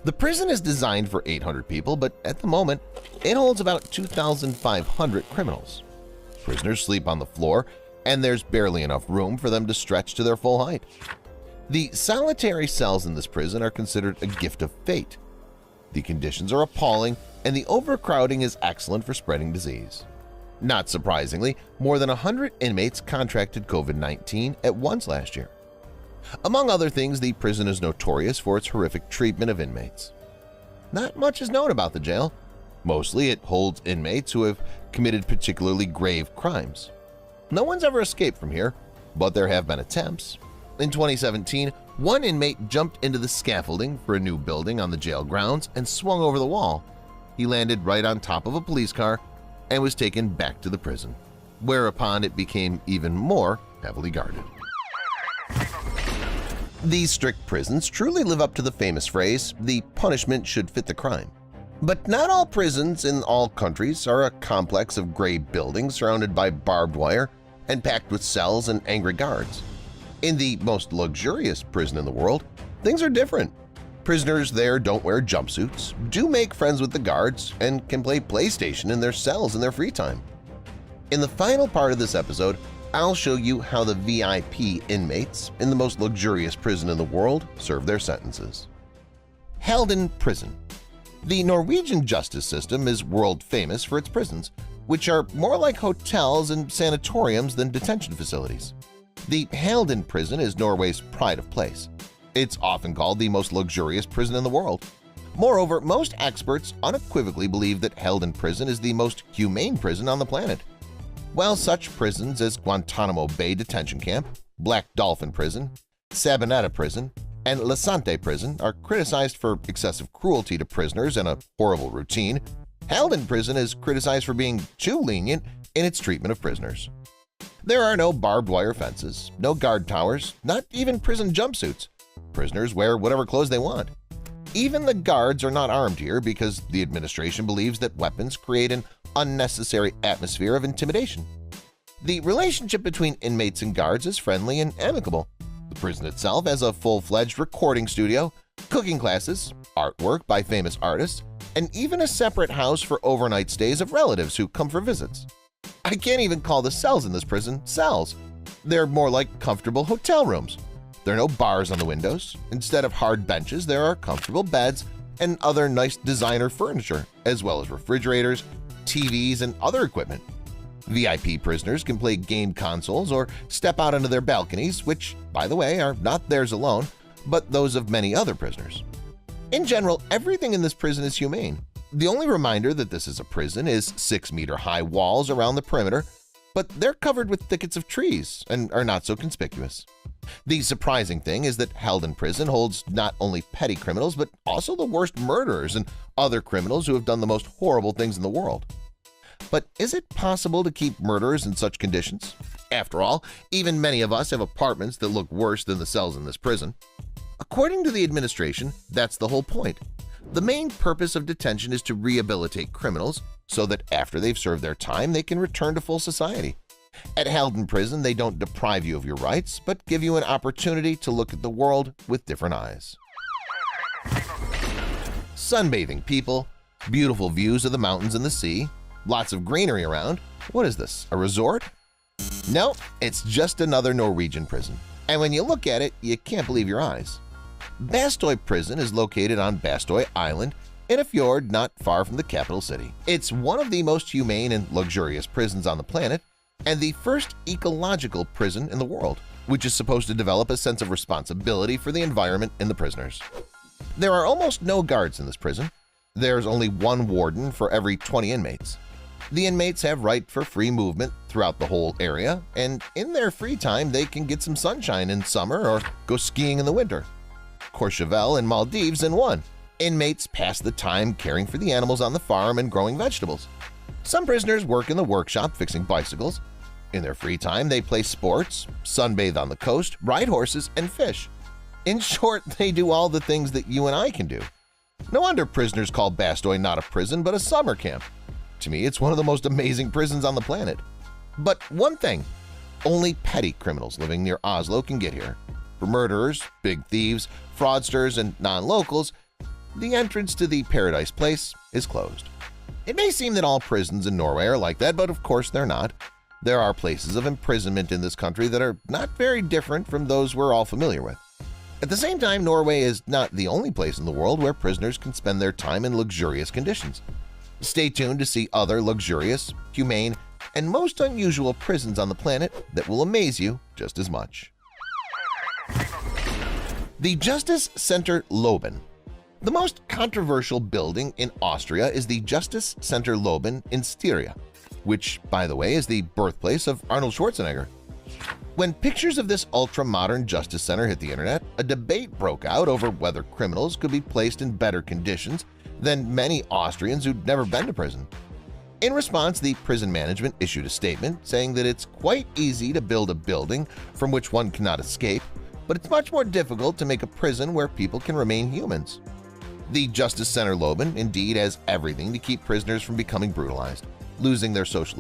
The prison is designed for 800 people, but at the moment, it holds about 2,500 criminals. Prisoners sleep on the floor, and there's barely enough room for them to stretch to their full height. The solitary cells in this prison are considered a gift of fate. The conditions are appalling, and the overcrowding is excellent for spreading disease. Not surprisingly, more than 100 inmates contracted COVID-19 at once last year. Among other things, the prison is notorious for its horrific treatment of inmates. Not much is known about the jail. Mostly it holds inmates who have committed particularly grave crimes. No one's ever escaped from here, but there have been attempts. In 2017, one inmate jumped into the scaffolding for a new building on the jail grounds and swung over the wall. He landed right on top of a police car and was taken back to the prison. whereupon it became even more heavily guarded. These strict prisons truly live up to the famous phrase, "the punishment should fit the crime." But not all prisons in all countries are a complex of gray buildings surrounded by barbed wire and packed with cells and angry guards. In the most luxurious prison in the world, things are different. Prisoners there don't wear jumpsuits, do make friends with the guards, and can play PlayStation in their cells in their free time. In the final part of this episode, I'll show you how the VIP inmates in the most luxurious prison in the world serve their sentences. Halden Prison. The Norwegian justice system is world-famous for its prisons, which are more like hotels and sanatoriums than detention facilities. The Halden Prison is Norway's pride of place. It's often called the most luxurious prison in the world. Moreover, most experts unequivocally believe that Halden Prison is the most humane prison on the planet. While such prisons as Guantanamo Bay Detention Camp, Black Dolphin Prison, Sabaneta Prison, and Lasante Prison are criticized for excessive cruelty to prisoners and a horrible routine, Halden Prison is criticized for being too lenient in its treatment of prisoners. There are no barbed wire fences, no guard towers, not even prison jumpsuits. Prisoners wear whatever clothes they want. Even the guards are not armed here because the administration believes that weapons create an unnecessary atmosphere of intimidation. The relationship between inmates and guards is friendly and amicable. The prison itself has a full-fledged recording studio, cooking classes, artwork by famous artists, and even a separate house for overnight stays of relatives who come for visits. I can't even call the cells in this prison cells. They're more like comfortable hotel rooms. There are no bars on the windows. Instead of hard benches, there are comfortable beds and other nice designer furniture, as well as refrigerators, TVs, and other equipment. VIP prisoners can play game consoles or step out onto their balconies, which, by the way, are not theirs alone, but those of many other prisoners. In general, everything in this prison is humane. The only reminder that this is a prison is 6-meter-high walls around the perimeter, but they're covered with thickets of trees and are not so conspicuous. The surprising thing is that Halden Prison holds not only petty criminals but also the worst murderers and other criminals who have done the most horrible things in the world. But is it possible to keep murderers in such conditions? After all, even many of us have apartments that look worse than the cells in this prison. According to the administration, that's the whole point. The main purpose of detention is to rehabilitate criminals so that after they've served their time, they can return to full society. At Halden Prison, they don't deprive you of your rights, but give you an opportunity to look at the world with different eyes. Sunbathing, people. Beautiful views of the mountains and the sea. Lots of greenery around. What is this, a resort? No, it's just another Norwegian prison. And when you look at it, you can't believe your eyes. Bastøy Prison is located on Bastøy Island in a fjord not far from the capital city. It's one of the most humane and luxurious prisons on the planet and the first ecological prison in the world, which is supposed to develop a sense of responsibility for the environment and the prisoners. There are almost no guards in this prison. There's only one warden for every 20 inmates. The inmates have right for free movement throughout the whole area, and in their free time they can get some sunshine in summer or go skiing in the winter. Courchevel and Maldives in one. Inmates pass the time caring for the animals on the farm and growing vegetables. Some prisoners work in the workshop fixing bicycles. In their free time, they play sports, sunbathe on the coast, ride horses, and fish. In short, they do all the things that you and I can do. No wonder prisoners call Bastøy not a prison but a summer camp. To me, it's one of the most amazing prisons on the planet. But one thing, only petty criminals living near Oslo can get here. For murderers, big thieves, fraudsters, and non-locals, the entrance to the Paradise Place is closed. It may seem that all prisons in Norway are like that, but of course they're not. There are places of imprisonment in this country that are not very different from those we're all familiar with. At the same time, Norway is not the only place in the world where prisoners can spend their time in luxurious conditions. Stay tuned to see other luxurious, humane, and most unusual prisons on the planet that will amaze you just as much. The Justice Center Loben. The most controversial building in Austria is the Justice Center Loben in Styria, which, by the way, is the birthplace of Arnold Schwarzenegger. When pictures of this ultra-modern justice center hit the internet, a debate broke out over whether criminals could be placed in better conditions than many Austrians who'd never been to prison. In response, the prison management issued a statement saying that it's quite easy to build a building from which one cannot escape, but it's much more difficult to make a prison where people can remain humans. The Justice Center Loban indeed has everything to keep prisoners from becoming brutalized, losing their social